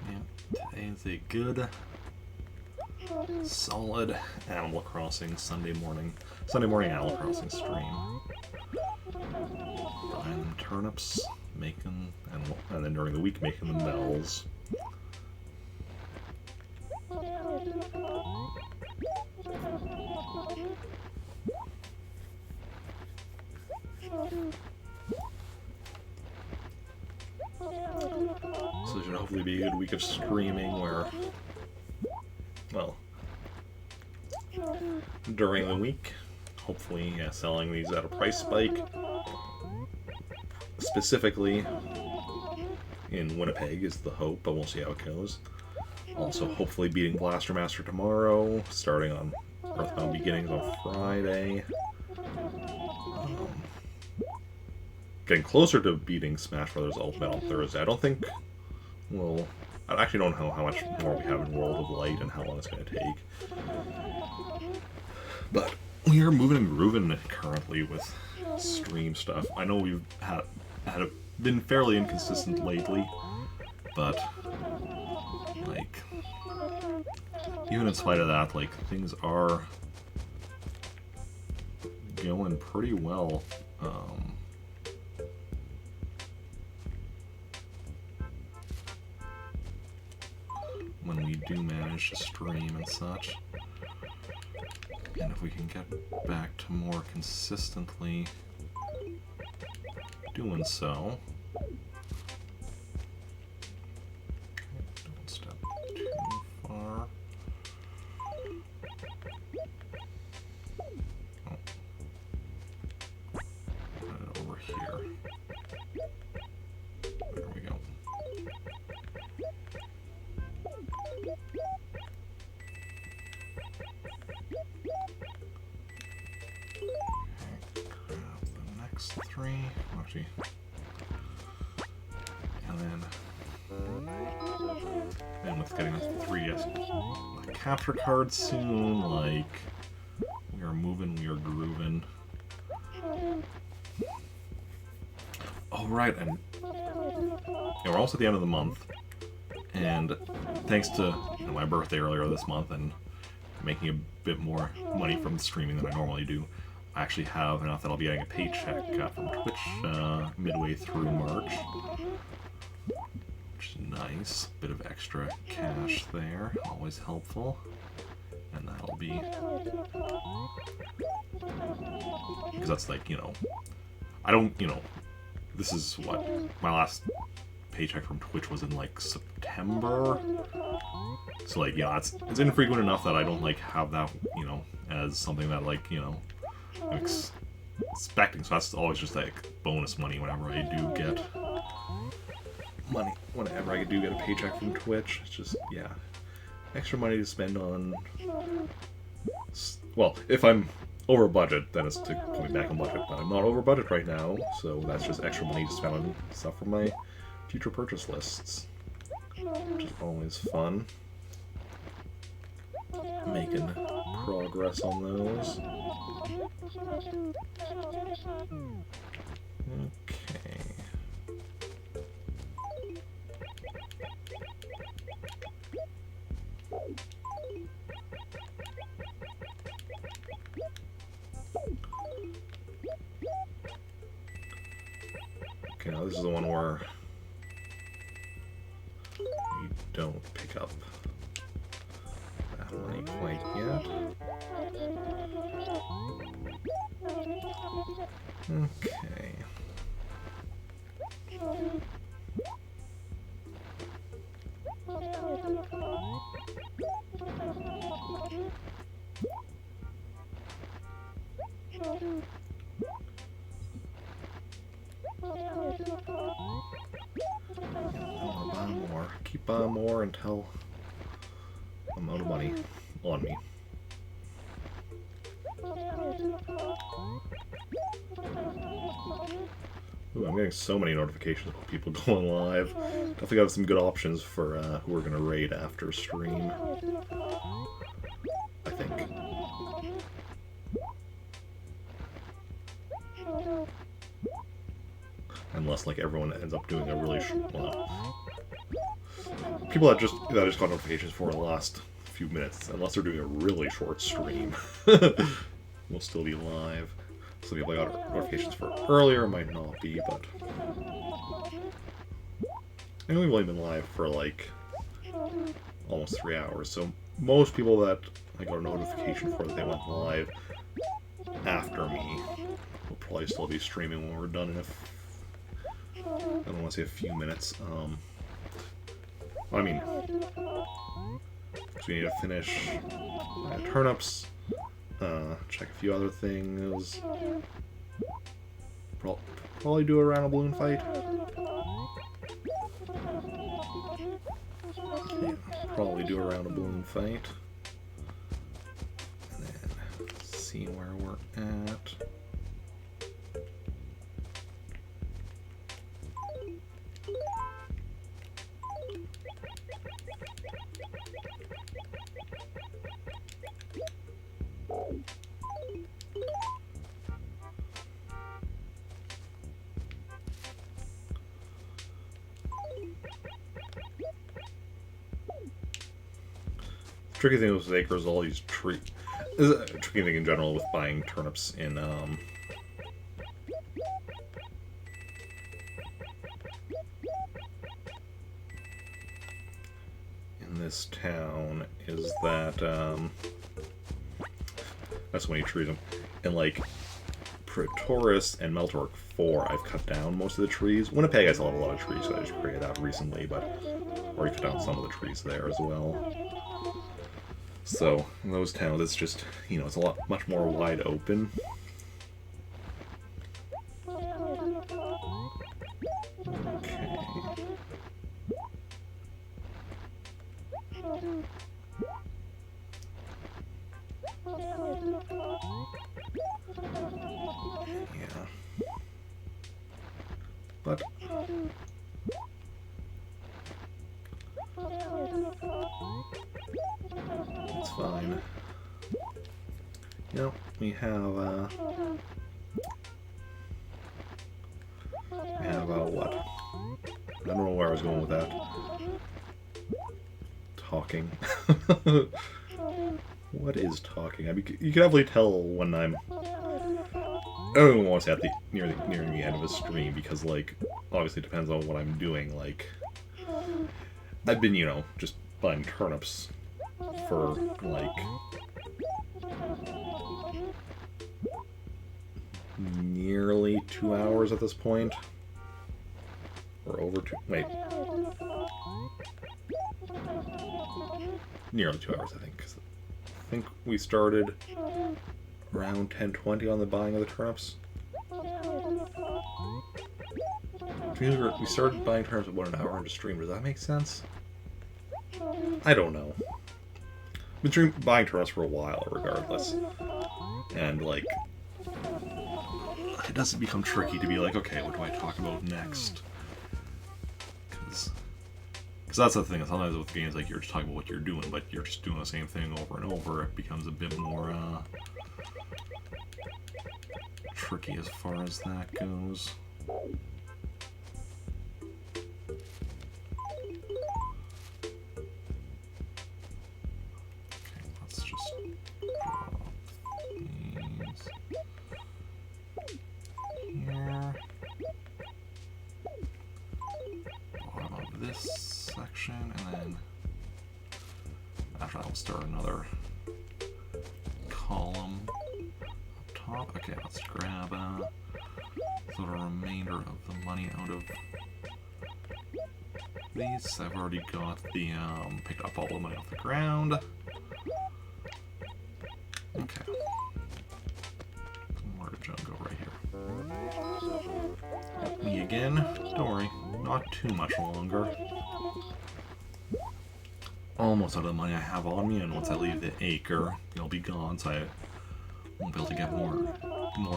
Yeah, today's a good, solid Animal Crossing Sunday morning Animal Crossing stream. Buying them turnips, making, and then during the week making them bells. So it should hopefully be a good week of streaming where, well, during the week, hopefully selling these at a price spike, specifically in Winnipeg is the hope, but we'll see how it goes. Also, hopefully beating Blaster Master tomorrow, starting on Earthbound Beginnings on Friday. Getting closer to beating Smash Bros. Ultimate on Thursday. I don't think we'll... I actually don't know how much more we have in World of Light and how long it's going to take. But we are moving and grooving currently with stream stuff. I know we've been fairly inconsistent lately, but like, even in spite of that, like, things are going pretty well. When we do manage to stream and such. And if we can get back to more consistently doing so. Don't step too far. Oh. Put it over here. There we go. Grab the next 3. Actually, and with getting the 3 capture cards soon, like, we are moving, we are grooving. Oh right, and we're almost at the end of the month, and thanks to my birthday earlier this month and making a bit more money from streaming than I normally do, I actually have enough that I'll be getting a paycheck from Twitch midway through March, which is nice. Bit of extra cash there, always helpful. And that'll be, because that's like, I don't, this is what, my last paycheck from Twitch was in like September, so like, yeah, it's infrequent enough that I don't like have that, as something that, like, I'm expecting. So that's always just like bonus money whenever I do get money, whenever I do get a paycheck from Twitch. It's just, yeah, extra money to spend on, well, if I'm over budget, then it's to put me back on budget. But I'm not over budget right now, so that's just extra money to spend on stuff for my future purchase lists, which is always fun. Making progress on those. Okay. Okay, now this is the one where you don't pick up that money quite yet. Okay. Buy more. Keep buying more until I'm out of money on me. Ooh, I'm getting so many notifications about people going live. Definitely got some good options for who we're gonna raid after stream, I think. Unless like everyone ends up doing a really people that just got notifications for the last few minutes, unless they're doing a really short stream, we'll still be live. Some people I got notifications for earlier might not be, but I know we've only been live for like almost 3 hours, so most people that I got a notification for that they went live after me will probably still be streaming when we're done in I don't want to say a few minutes. I mean, so we need to finish turnips, check a few other things, probably do a round of balloon fight. Yeah, probably do a round of balloon fight. And then see where we're at. Tricky thing with acres, all these trees. This is a tricky thing in general with buying turnips in this town is that that's so many trees. And like Triforce and Meltork 4, I've cut down most of the trees. Winnipeg has a lot of trees, so I just created out recently, but already cut down some of the trees there as well. So, in those towns, it's just, you know, it's much more wide open. Okay. Yeah. But it's fine. You know, we have what? I don't know where I was going with that. Talking. What is talking? I mean, you can definitely tell when I'm. I don't even want to say at nearing the end of a stream because, like, obviously it depends on what I'm doing. Like, I've been, you know, just buying turnips for like nearly 2 hours at this point, or over 2. Wait, nearly 2 hours, I think. 'Cause I think we started around 10:20 on the buying of the turnips. Which means we started buying turnips about an hour into stream. Does that make sense? I don't know. Been buying turnips for a while, regardless. And, like, it does become tricky to be like, okay, what do I talk about next? Because that's the thing. Sometimes with games, like, you're just talking about what you're doing, but you're just doing the same thing over and over. It becomes a bit more tricky as far as that goes. Start another column up top. Okay, let's grab the remainder of the money out of these. I've already got the picked up all the money off the ground. Okay. Where did Joan go? Right here. Me again. Don't worry, not too much longer. Almost out of the money I have on me, and once I leave the acre, it'll be gone, so I won't be able to get more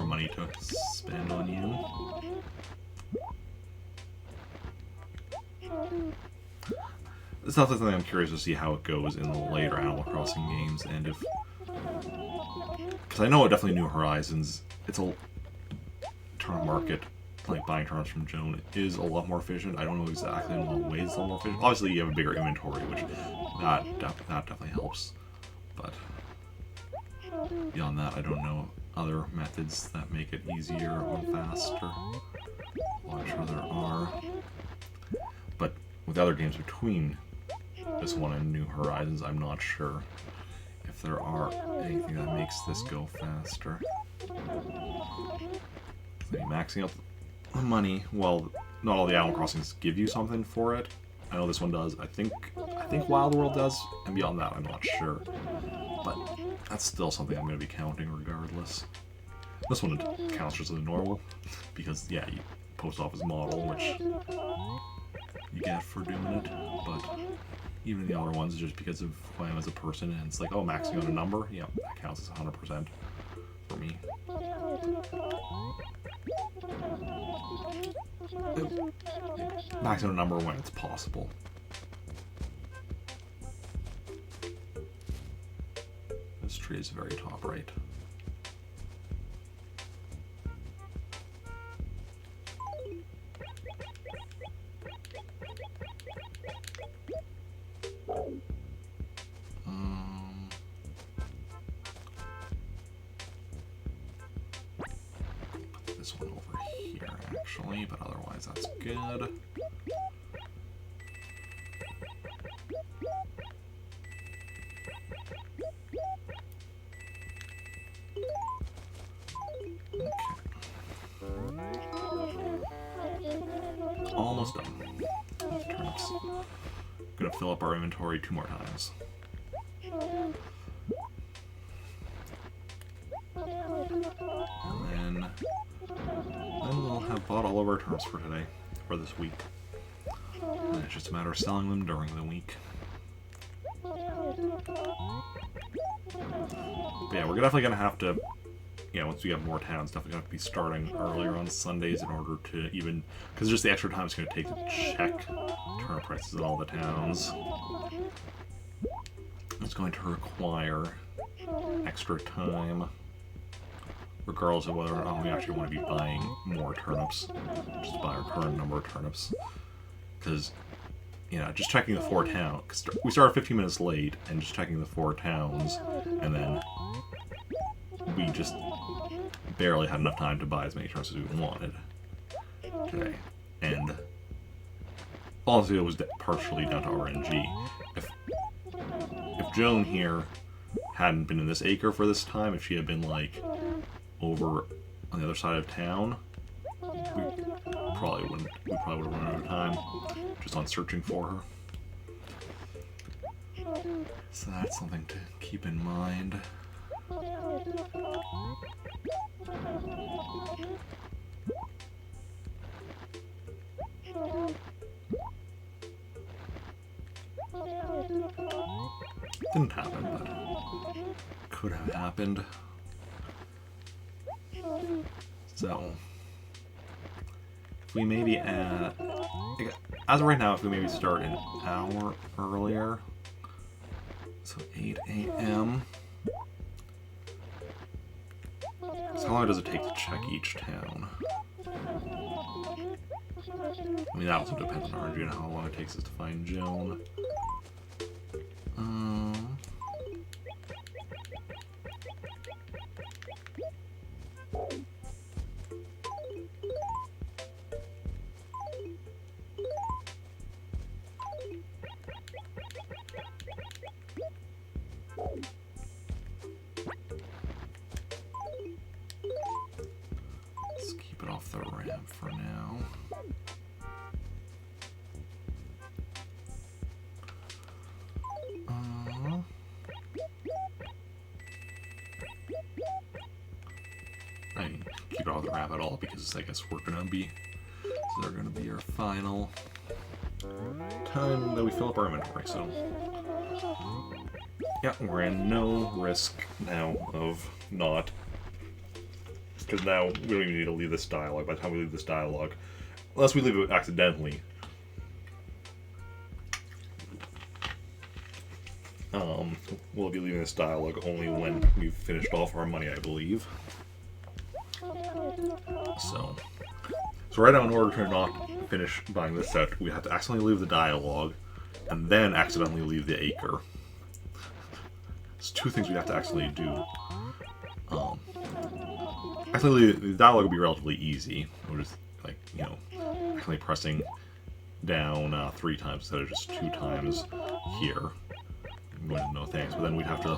money to spend on you. It's not something I'm curious to see how it goes in the later Animal Crossing games, and if... Because I know definitely New Horizons, it's a turn market, like buying turnips from Joan, is a lot more efficient. I don't know exactly in what ways it's a lot more efficient. Obviously, you have a bigger inventory, which that definitely helps. But beyond that, I don't know other methods that make it easier or faster. Well, I'm sure there are. But with other games between this one and New Horizons, I'm not sure if there are anything that makes this go faster. So maxing out the money, well, not all the Animal Crossings give you something for it. I know this one does. I think Wild World does, and beyond that, I'm not sure. But that's still something I'm going to be counting regardless. This one counts just as normal, because, yeah, you post office model, which you get for doing it, but even the other ones, just because of who I am as a person, and it's like, oh, maxing out a number, yeah, that counts as 100% for me. Maxing out a number when it's possible. This tree is very top right. Put this one over here, actually, but otherwise that's good. Almost done. Turnips. Gonna fill up our inventory 2 more times. And then we'll have bought all of our turnips for today, for this week. And it's just a matter of selling them during the week. But yeah, we're definitely gonna have to, once we have more towns, definitely gonna have to be starting earlier on Sundays in order to even, because just the extra time it's gonna take to check turnip prices in all the towns. It's going to require extra time, regardless of whether or not we actually want to be buying more turnips, just to buy our current number of turnips. Because, just checking the 4 towns, because we started 15 minutes late, and just checking the 4 towns, and then we just barely had enough time to buy as many turnips as we wanted today. And honestly, it was partially down to RNG. If Joan here hadn't been in this acre for this time, if she had been like over on the other side of town, we probably would have run out of time just on searching for her. So that's something to keep in mind. Didn't happen, but could have happened. So, if we maybe add, as of right now, if we maybe start an hour earlier, so 8 a.m. So how long does it take to check each town? I mean, that also depends on RNG and how long it takes us to find Joan. Let's keep it off the ramp for now. I mean, keep it off the ramp at all because I guess we're gonna be, so they're gonna be our final time that we fill up our inventory. So yeah, we're in no risk now of not, because now we don't even need to leave this dialogue. By the time we leave this dialogue, unless we leave it accidentally, we'll be leaving this dialogue only when we've finished off our money, I believe. So right now, in order to not finish buying this set, we have to accidentally leave the dialogue, and then accidentally leave the acre. There's two things we have to accidentally do. Actually, the dialogue will be relatively easy. We're just, like, you know, accidentally pressing down 3 times instead of just 2 times here. I'm going to no thanks, but then we'd have to,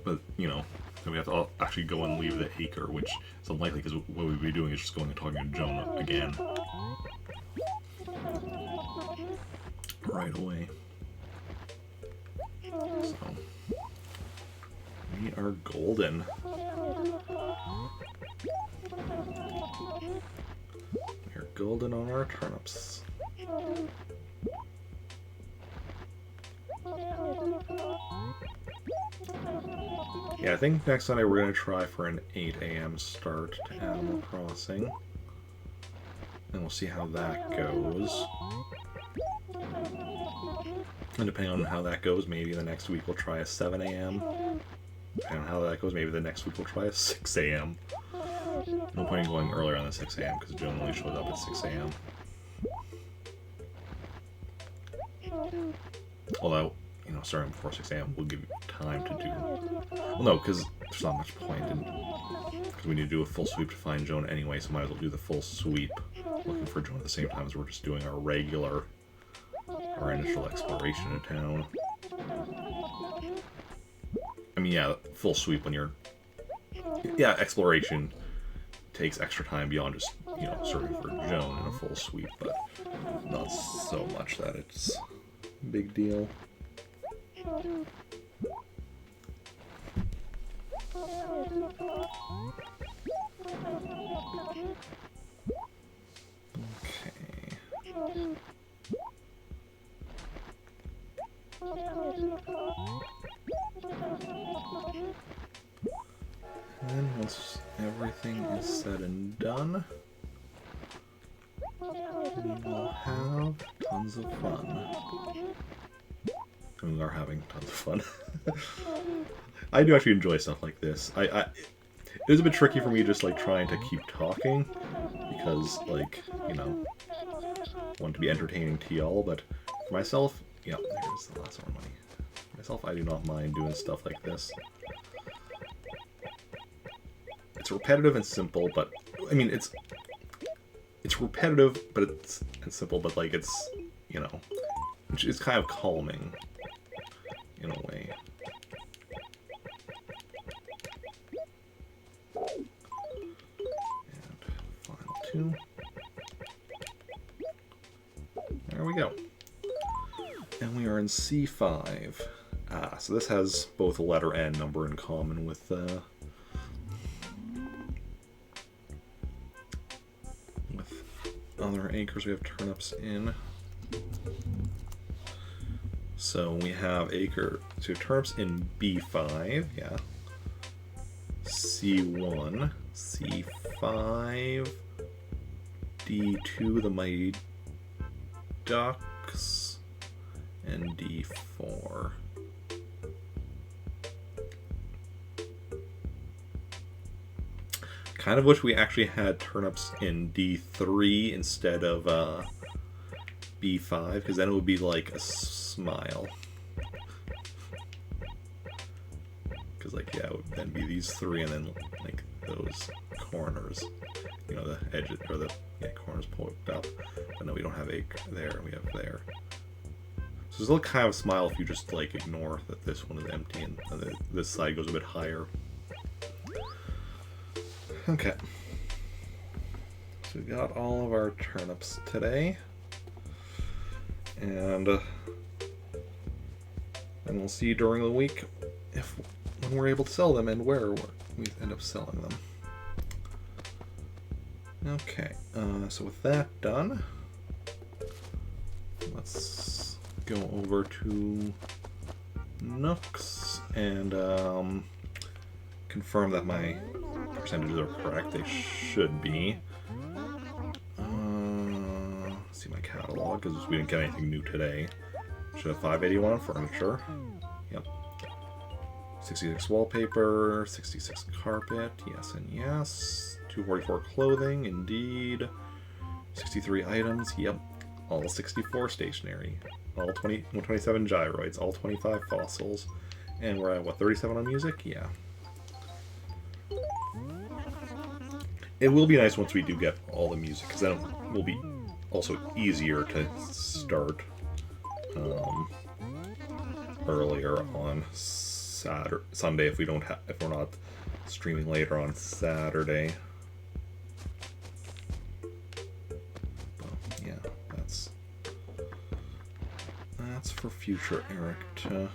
but, you know, then we have to actually go and leave the acre, which is unlikely because what we'd be doing is just going and talking to Jonah again. Right away. So, we are golden. We're golden on our turnips. Yeah, I think next Sunday we're going to try for an 8 a.m. start to Animal Crossing. And we'll see how that goes. And depending on how that goes, maybe the next week we'll try a 7 a.m. Depending on how that goes, maybe the next week we'll try a 6 a.m. No point in going earlier on the 6 a.m. because Joan only shows up at 6 a.m. Although, you know, starting before 6 a.m. will give you time to do... Well, no, because there's not much point in... Because we need to do a full sweep to find Joan anyway, so might as well do the full sweep looking for Joan at the same time as we're just doing our regular... our initial exploration of town. I mean, yeah, full sweep when you're... Yeah, exploration takes extra time beyond just, you know, searching for Joan in a full sweep, but not so much that it's a big deal. Okay. And once everything is said and done, we will have tons of fun. And we are having tons of fun. I do actually enjoy stuff like this. It was a bit tricky for me just like trying to keep talking because, like, you know, I want to be entertaining to y'all, but for myself, yeah, there's the last one money. For myself, I do not mind doing stuff like this. It's repetitive and simple, but I mean, it's repetitive, but it's simple, but like it's, you know, it's kind of calming in a way. And final 2. There we go. And we are in C5. So this has both a letter and number in common with other acres we have turnips in. So we have turnips in B5, yeah. C1, C5, D2, the Mighty Ducks, and D4. Kind of wish we actually had turnips in D3 instead of B5, because then it would be like a smile. Because, like, yeah, it would then be these three and then, like, those corners. You know, the edges, or the corners poked up. But no, we don't have a there, we have there. So there's a little kind of smile if you just, like, ignore that this one is empty and this side goes a bit higher. Okay. So we got all of our turnips today. And we'll see during the week when we're able to sell them and where we end up selling them. Okay, so with that done, let's go over to Nooks and confirm that my percentages are correct. They should be. See my catalog, because we didn't get anything new today. Should have 581 on furniture. Yep. 66 wallpaper, 66 carpet, yes and yes. 244 clothing, indeed. 63 items, yep. All 64 stationery. All 127 gyroids, all 25 fossils. And we're at, what, 37 on music? Yeah. It will be nice once we do get all the music, because then it will be also easier to start earlier on Sunday if we're not streaming later on Saturday. Well, yeah, that's for future Eric to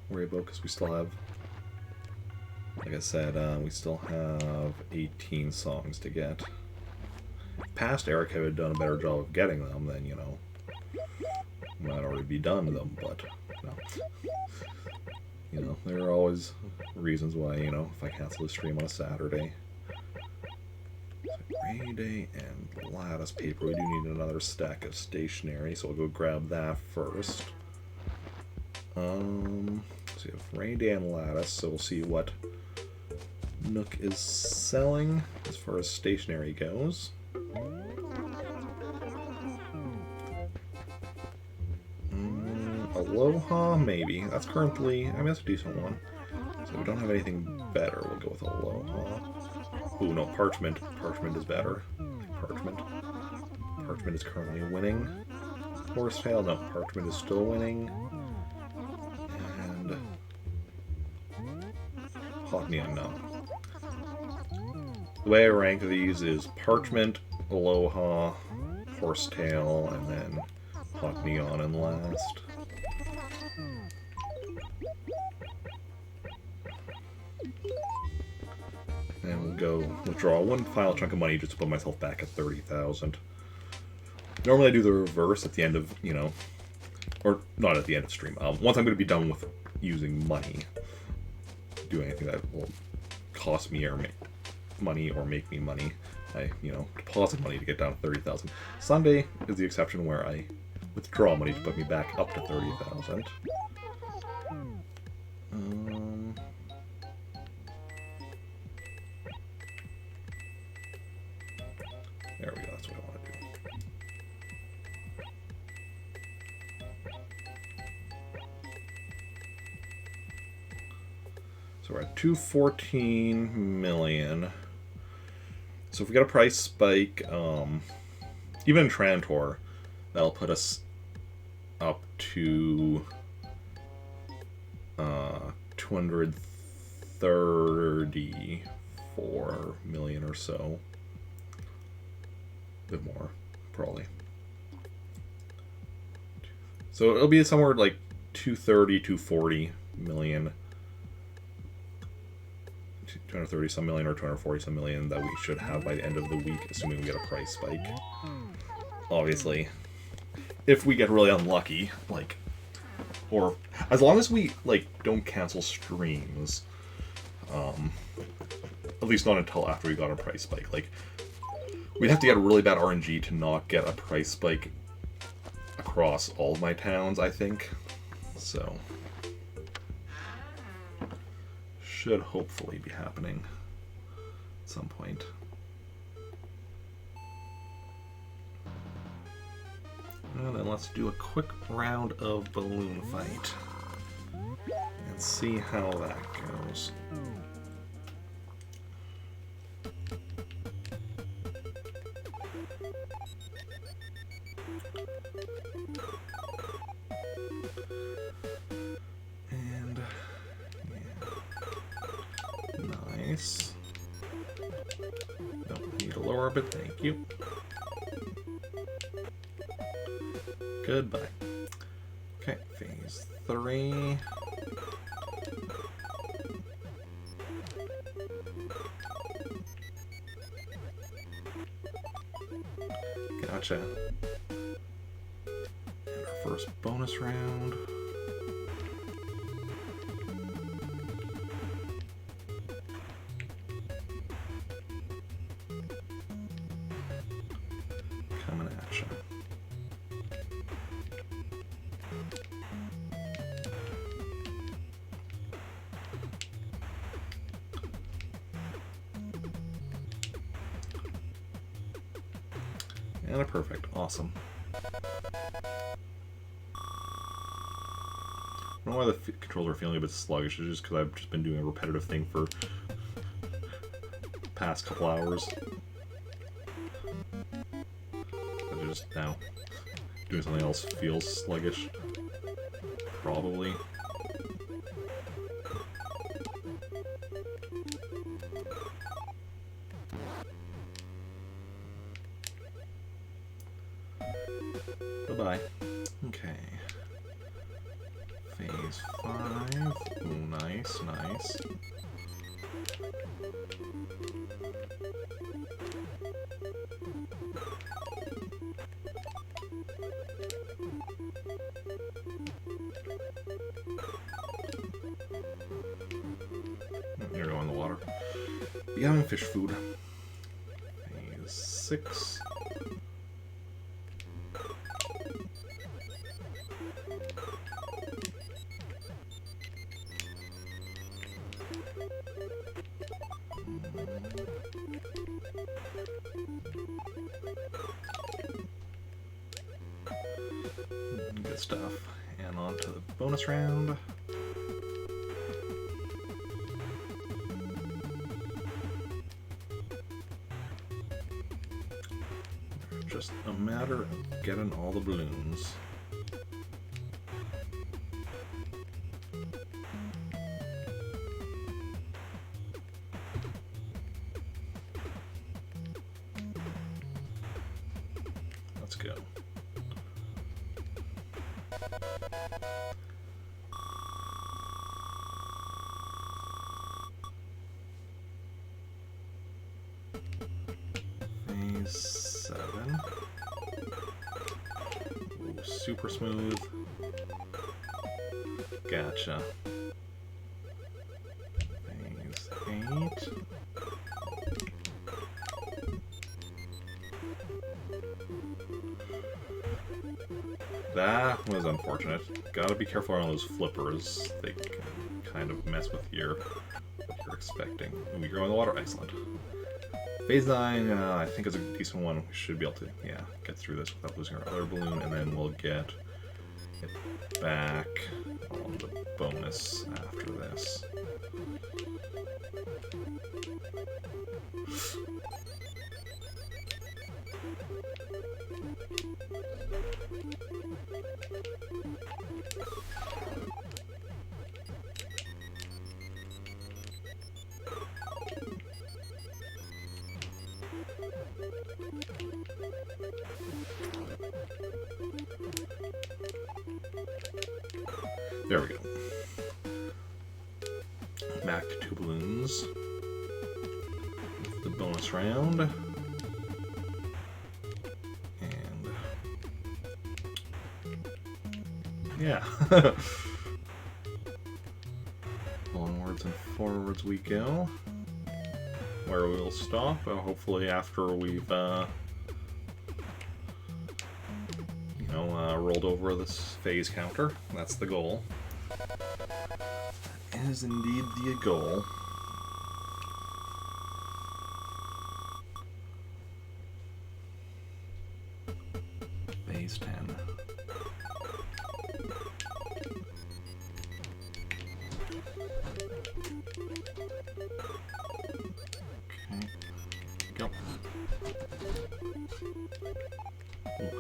worry about, because we still have, like I said, we still have 18 songs to get. Past Eric had done a better job of getting them, then, you know, might already be done with them, but no. You know, there are always reasons why, you know, if I cancel the stream on a Saturday. So rainy day and lattice paper. We do need another stack of stationery, so I'll go grab that first. So we have rainy day and lattice, so we'll see what Nook is selling as far as stationery goes. Aloha, maybe. That's currently, I mean, that's a decent one. So if we don't have anything better, we'll go with Aloha. Ooh, no, Parchment. Parchment is better. Parchment. Parchment is currently winning. Horsetail, no, Parchment is still winning. And Hot Neon, no. The way I rank these is Parchment, Aloha, Horsetail, and then Hot Neon and last. And we'll go withdraw one final chunk of money just to put myself back at 30,000. Normally I do the reverse at the end of, you know, or not at the end of stream. Once I'm going to be done with using money, do anything that will cost me or money or make me money, I, you know, deposit money to get down to 30,000. Sunday is the exception where I withdraw money to put me back up to 30,000. There we go, that's what I want to do. So we're at 214 million. So if we get a price spike, even in Trantor, that'll put us up to 234 million or so. A bit more, probably. So it'll be somewhere like 230, 240 million. 230 some million or 240 some million that we should have by the end of the week, assuming we get a price spike. Obviously, if we get really unlucky, like, or as long as we, like, don't cancel streams, At least not until after we got a price spike. Like, we'd have to get a really bad RNG to not get a price spike across all of my towns, I think. So, should hopefully be happening at some point. And then let's do a quick round of balloon fight and see how that goes. And yeah, nice. Don't need a lower bit, thank you. Goodbye. Okay, phase 3. Gotcha. And our first bonus round. Coming at you. And a perfect. Awesome. I don't know why the controls are feeling a bit sluggish. It's just because I've just been doing a repetitive thing for the past couple hours. But just now doing something else feels sluggish. Probably. Bye-bye. Okay. Phase 5. Ooh, nice, nice. You're going in the water. Be having fish food. Phase 6. Good stuff. And on to the bonus round. Just a matter of getting all the balloons. Let's go. Phase 7. Ooh, super smooth. Gotcha. Phase 8. That was unfortunate. Gotta be careful around those flippers. They can kind of mess with what you're expecting. Ooh, you're going in the water. Excellent. Phase 9, I think is a decent one. We should be able to, yeah, get through this without losing our other balloon, and then we'll get it back on the bonus after this. There we go. Back to 2 balloons. The bonus round. And yeah. Onwards and forwards we go. Where we'll stop, hopefully after we've, rolled over this phase counter. That's the goal. That is indeed the goal. Phase 10. Go.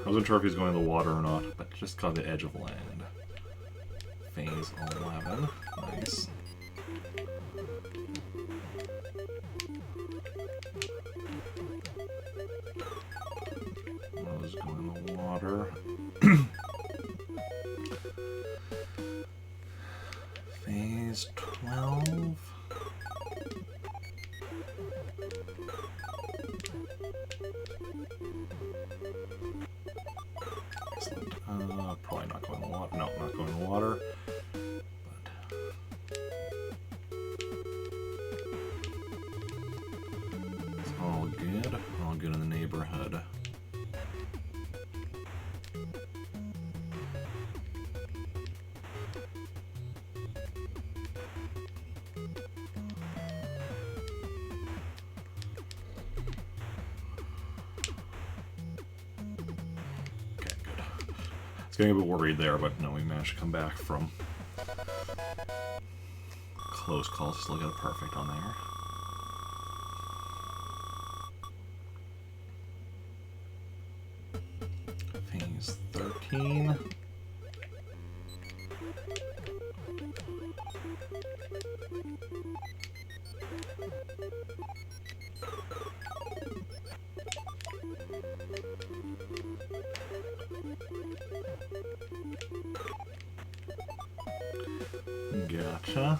I wasn't sure if he's going to the water or not, but just caught the edge of land. Phase 11. Nice. Those go in the water. Phase 12. Excellent. Probably not going in the water. No, not going in the water. But it's all good. All good in the neighborhood. Getting a bit worried there, but no, we managed to come back from close calls. Still got a perfect on there. Phase 13. Gotcha.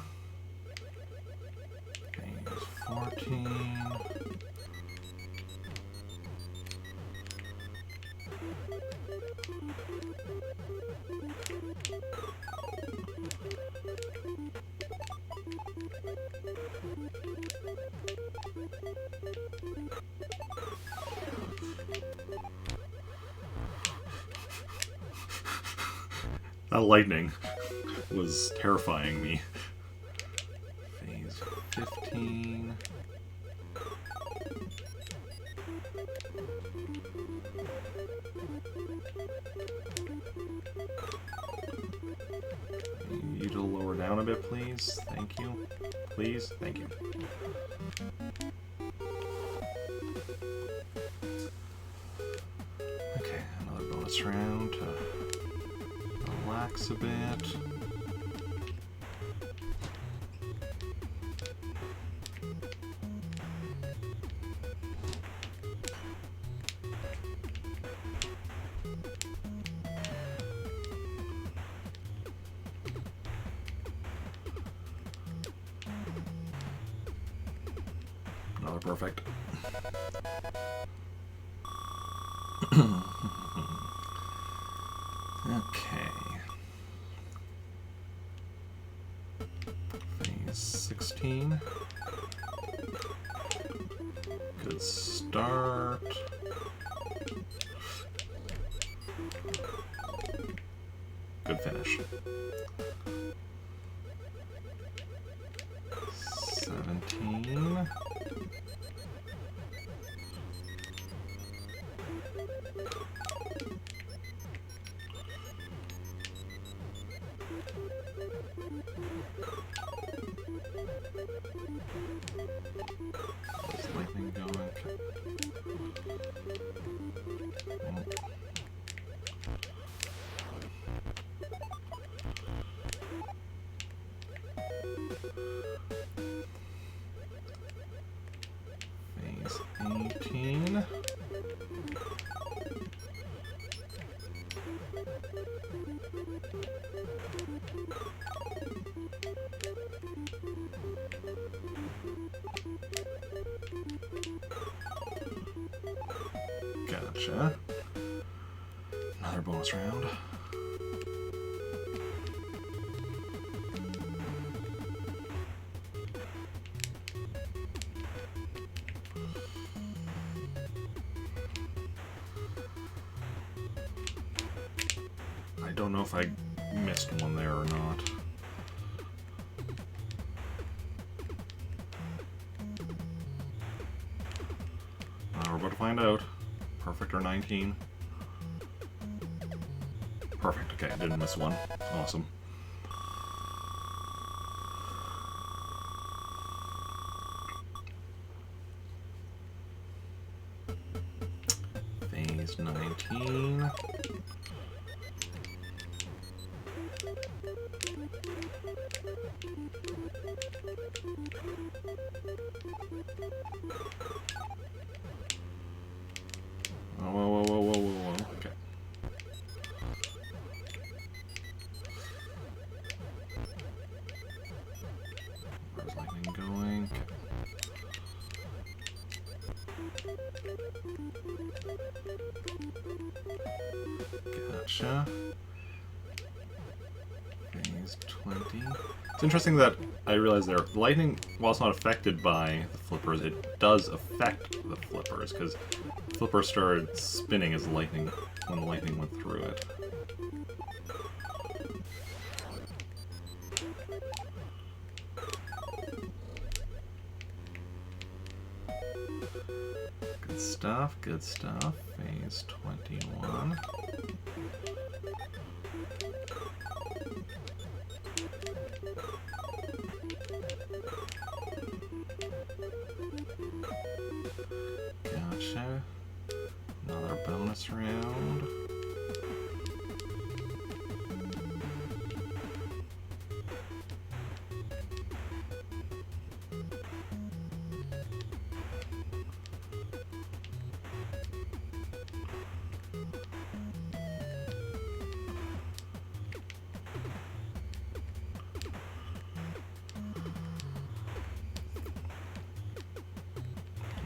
Phase 14. That lightning was terrifying me. Phase 15. You to lower down a bit, please. Thank you. Please. Thank you. Okay, another bonus round to relax a bit. Another perfect. Okay. Phase 16. Good start. Good finish. 17. Is lightning going? Phase 18. Gotcha. Another bonus round. don't know if I missed one there or not. We're about to find out. Perfect or 19? Perfect. Okay, I didn't miss one. Awesome. Phase 19. Whoa. Okay. Where's lightning going? Okay. Gotcha. Phase 20. It's interesting that I realized there, lightning, while it's not affected by the flippers, it does affect the flippers, because the flipper started spinning as lightning, when the lightning went through it. Good stuff, good stuff. Phase 21. Gotcha. Another bonus round.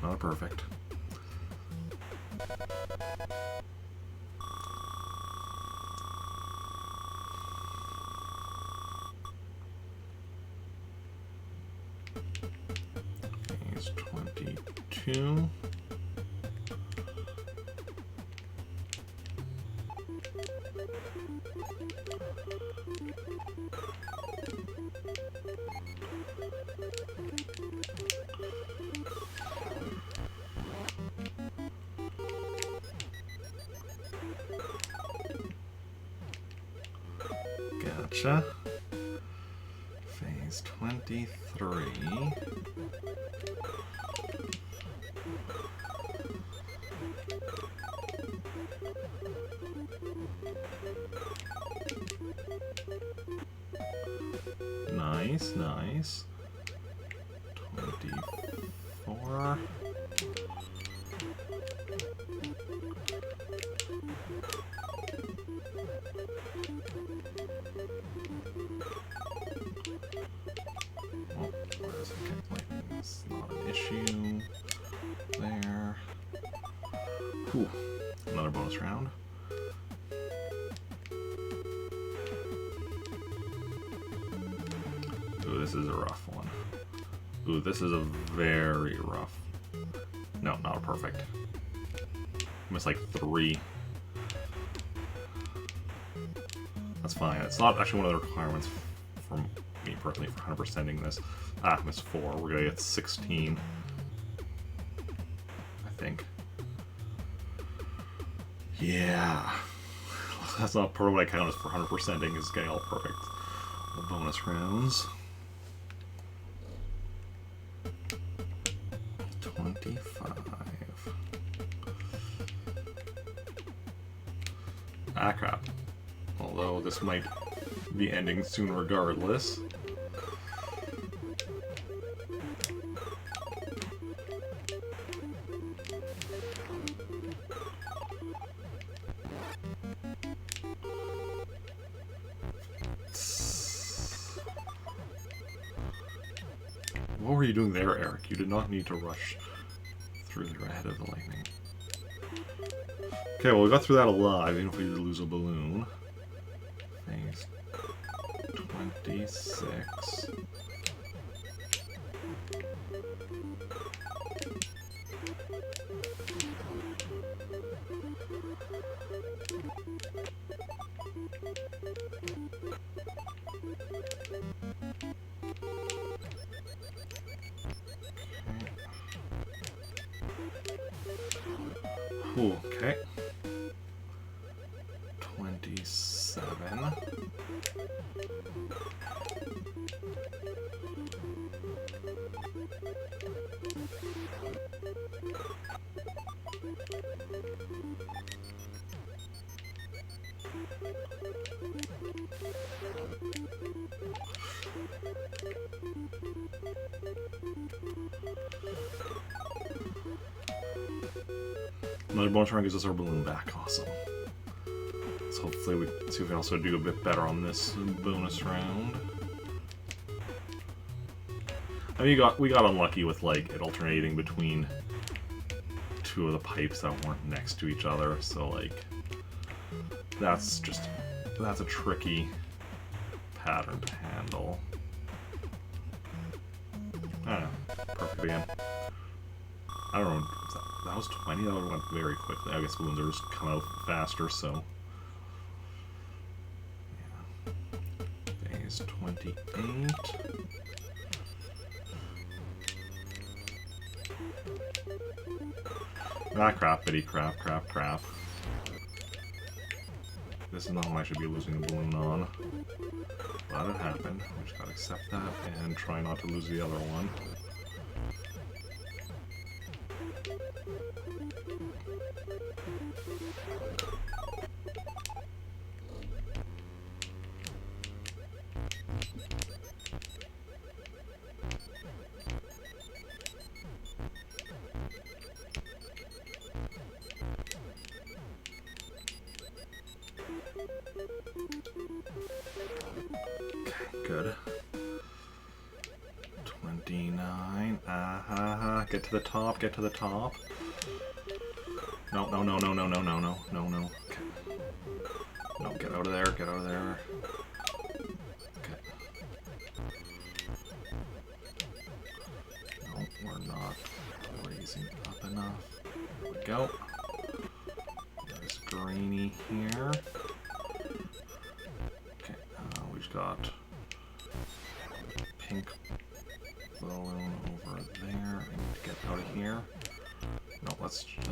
Not perfect. Phase 22. Gotcha. Phase 23. Nice, nice. 24. It's not an issue there. Whew. Another bonus round. Ooh, this is a rough one. Ooh, this is a very rough. No, not perfect. Missed like 3. That's fine. It's not actually one of the requirements from me personally for 100%ing this. Ah, missed 4. We're gonna get 16. I think. Yeah. That's not part of what I count as for 100%ing, is getting all perfect. The bonus rounds. 25. Ah, crap. Although this might be ending soon regardless. What were you doing there, Eric? You did not need to rush through there ahead of the lightning. Okay, well, we got through that alive, even if we did lose a balloon. Phase 26. Ooh, okay. 27. Another bonus round gives us our balloon back. Awesome. So hopefully we see if we can also do a bit better on this bonus round. I mean, we got unlucky with like it alternating between two of the pipes that weren't next to each other. So like that's a tricky pattern to handle. I don't know. Perfect again. I don't know. That was 20? That went very quickly. I guess balloons are just come out faster, so. Yeah. Phase 28. Ah, crap, bitty, crap. This is not one I should be losing the balloon on. But it happened. We just gotta accept that and try not to lose the other one. Good. 29. Get to the top, get to the top. No. Okay. No, get out of there, get out of there. Okay. No, we're not raising up enough. There we go. There's greeny here. Okay, we've got pink balloon over there. I need to get out of here. No, let's get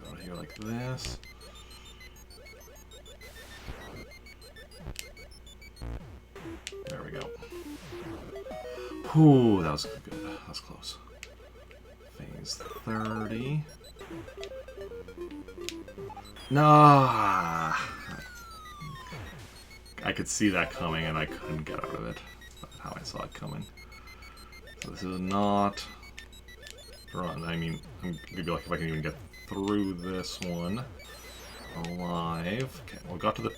out of here like this. There we go. Whew, that was good. That was close. Phase 30. No! I could see that coming and I couldn't get out of it. That's how I saw it coming. So this is not run. I mean, I'm gonna be lucky if I can even get through this one alive. Okay, well, we got to the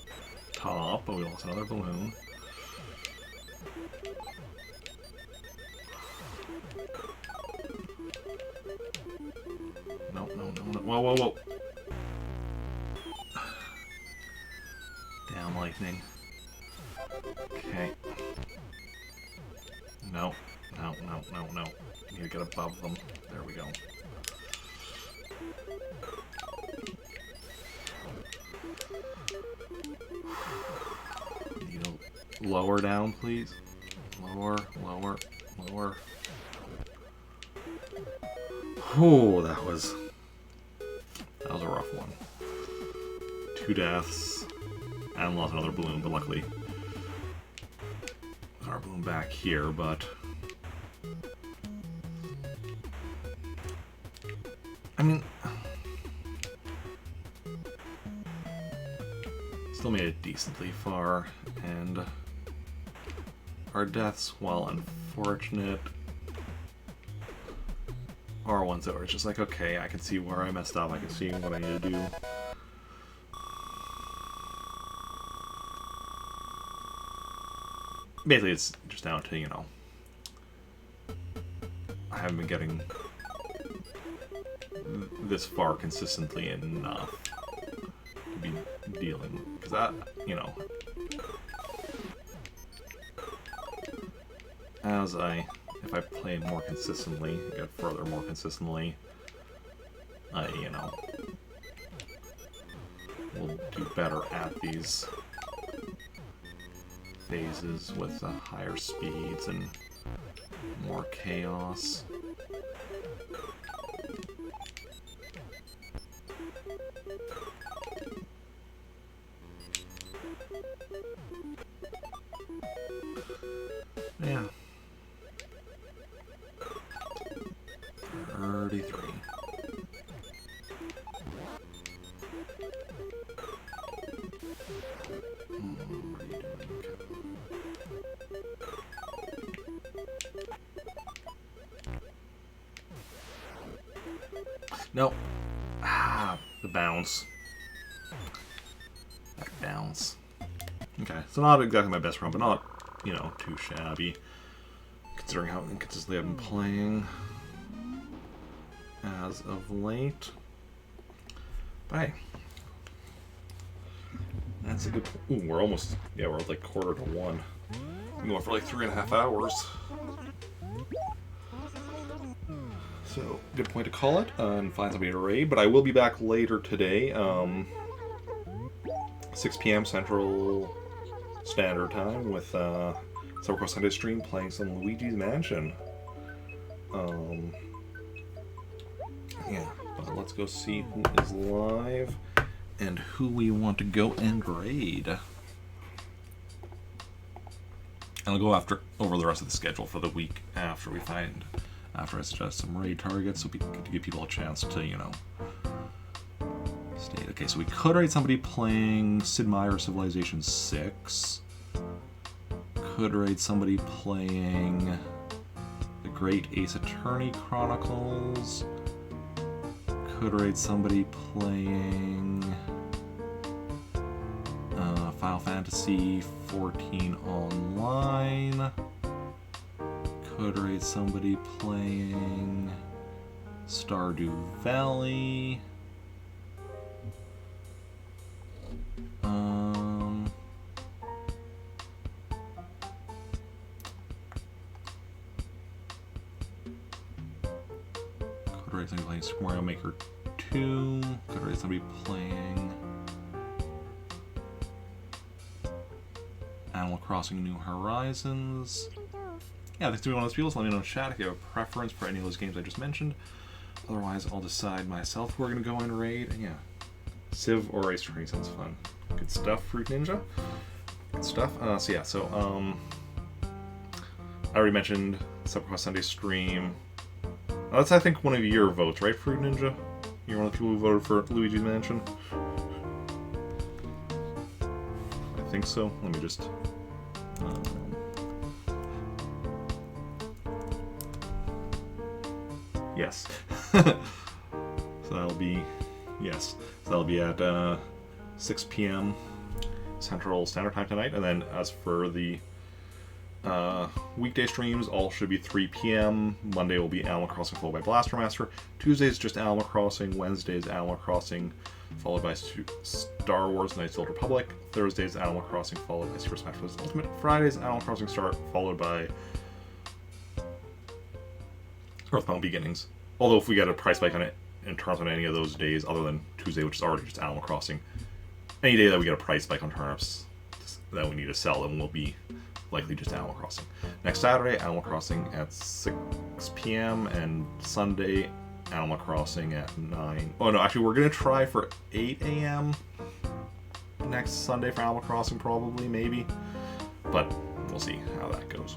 top, but we lost another balloon. No. Whoa. Damn lightning. Okay. No. Need to get above them. There we go. Need to lower down, please. Lower. Oh, that was a rough one. 2 deaths. And lost another balloon, but luckily our balloon back here, but I mean still made it decently far, and our deaths, while unfortunate, are ones that were just like, okay, I can see where I messed up, I can see what I need to do. Basically, it's just down to, you know, I haven't been getting this far consistently enough to be dealing, because that, you know, if I play more consistently, get further more consistently, you know, will do better at these phases with higher speeds and more chaos. 33. No. Ah, the bounce. That bounce. Okay, so not exactly my best run, but not, you know, too shabby. Considering how inconsistently I've been playing as of late. But hey. That's a good... Ooh, we're almost... Yeah, we're like 1:45. We're going for like 3.5 hours. So, good point to call it and find somebody to raid. But I will be back later today, 6 p.m. Central Standard Time with Triforce Sunday stream playing some Luigi's Mansion. Yeah, but let's go see who is live and who we want to go and raid. And I'll go over the rest of the schedule for the week after I suggest some raid targets, so we can give people a chance to, you know, stay. Okay, so we could raid somebody playing Sid Meier's Civilization 6. Could raid somebody playing The Great Ace Attorney Chronicles. Could raid somebody playing Final Fantasy 14 Online. Could raid somebody playing Stardew Valley. Could raid somebody playing Super Mario Maker 2. Could raid somebody playing Animal Crossing New Horizons. Yeah, thanks to be one of those people, so let me know in chat if you have a preference for any of those games I just mentioned. Otherwise, I'll decide myself who we're going to go and raid. And yeah, Civ or Ace Attorney sounds fun. Good stuff, Fruit Ninja. Good stuff. I already mentioned Triforce Sunday stream. That's, I think, one of your votes, right, Fruit Ninja? You're one of the people who voted for Luigi's Mansion? I think so. Let me just... Yes. So that'll be... Yes. So that'll be at 6 p.m. Central Standard Time tonight. And then as for the weekday streams, all should be 3 p.m. Monday will be Animal Crossing followed by Blaster Master. Tuesday's just Animal Crossing. Wednesday's Animal Crossing followed by Star Wars Knights of the Old Republic. Thursday's Animal Crossing followed by Super Smash Bros. Ultimate. Friday's Animal Crossing Start followed by Earthbound Beginnings. Although if we get a price spike on it in terms on any of those days other than Tuesday, which is already just Animal Crossing, any day that we get a price spike on turnips that we need to sell, then will be likely just Animal Crossing. Next Saturday, Animal Crossing at 6 p.m. and Sunday, Animal Crossing at 9. Oh no, actually we're going to try for 8 a.m. next Sunday for Animal Crossing, probably, maybe. But we'll see how that goes.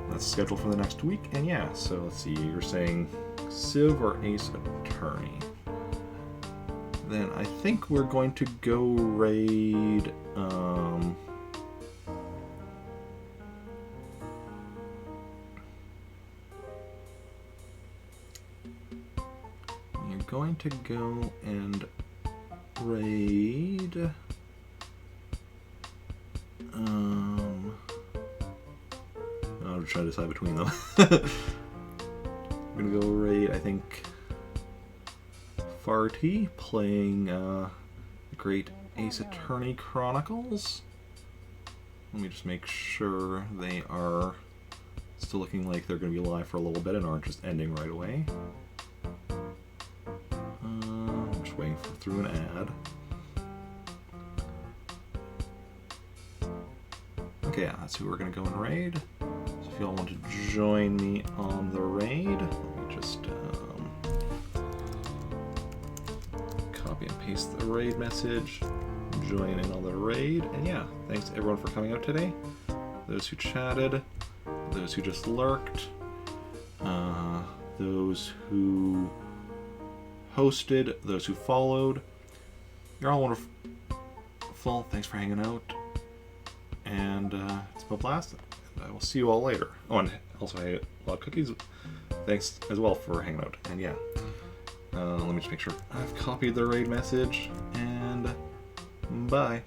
That's scheduled for the next week, and yeah, so let's see, you're saying Civ or Ace Attorney. Then I think we're going to go raid, you're going to go and raid, I'm trying to decide between them. I'm gonna go raid, I think, Farty playing Great Ace Attorney Chronicles. Let me just make sure they are still looking like they're going to be live for a little bit and aren't just ending right away. I'm just waiting through an ad. Okay, yeah, that's who we're going to go and raid. So if y'all want to join me on the raid, let me just copy and paste the raid message, join in on the raid, and yeah, thanks to everyone for coming out today. Those who chatted, those who just lurked, those who hosted, those who followed. You're all wonderful. Thanks for hanging out. And it's been a blast. And I will see you all later. Oh, and also, hey, Log Cookies, thanks as well for hanging out. And yeah, let me just make sure I've copied the raid message. And bye.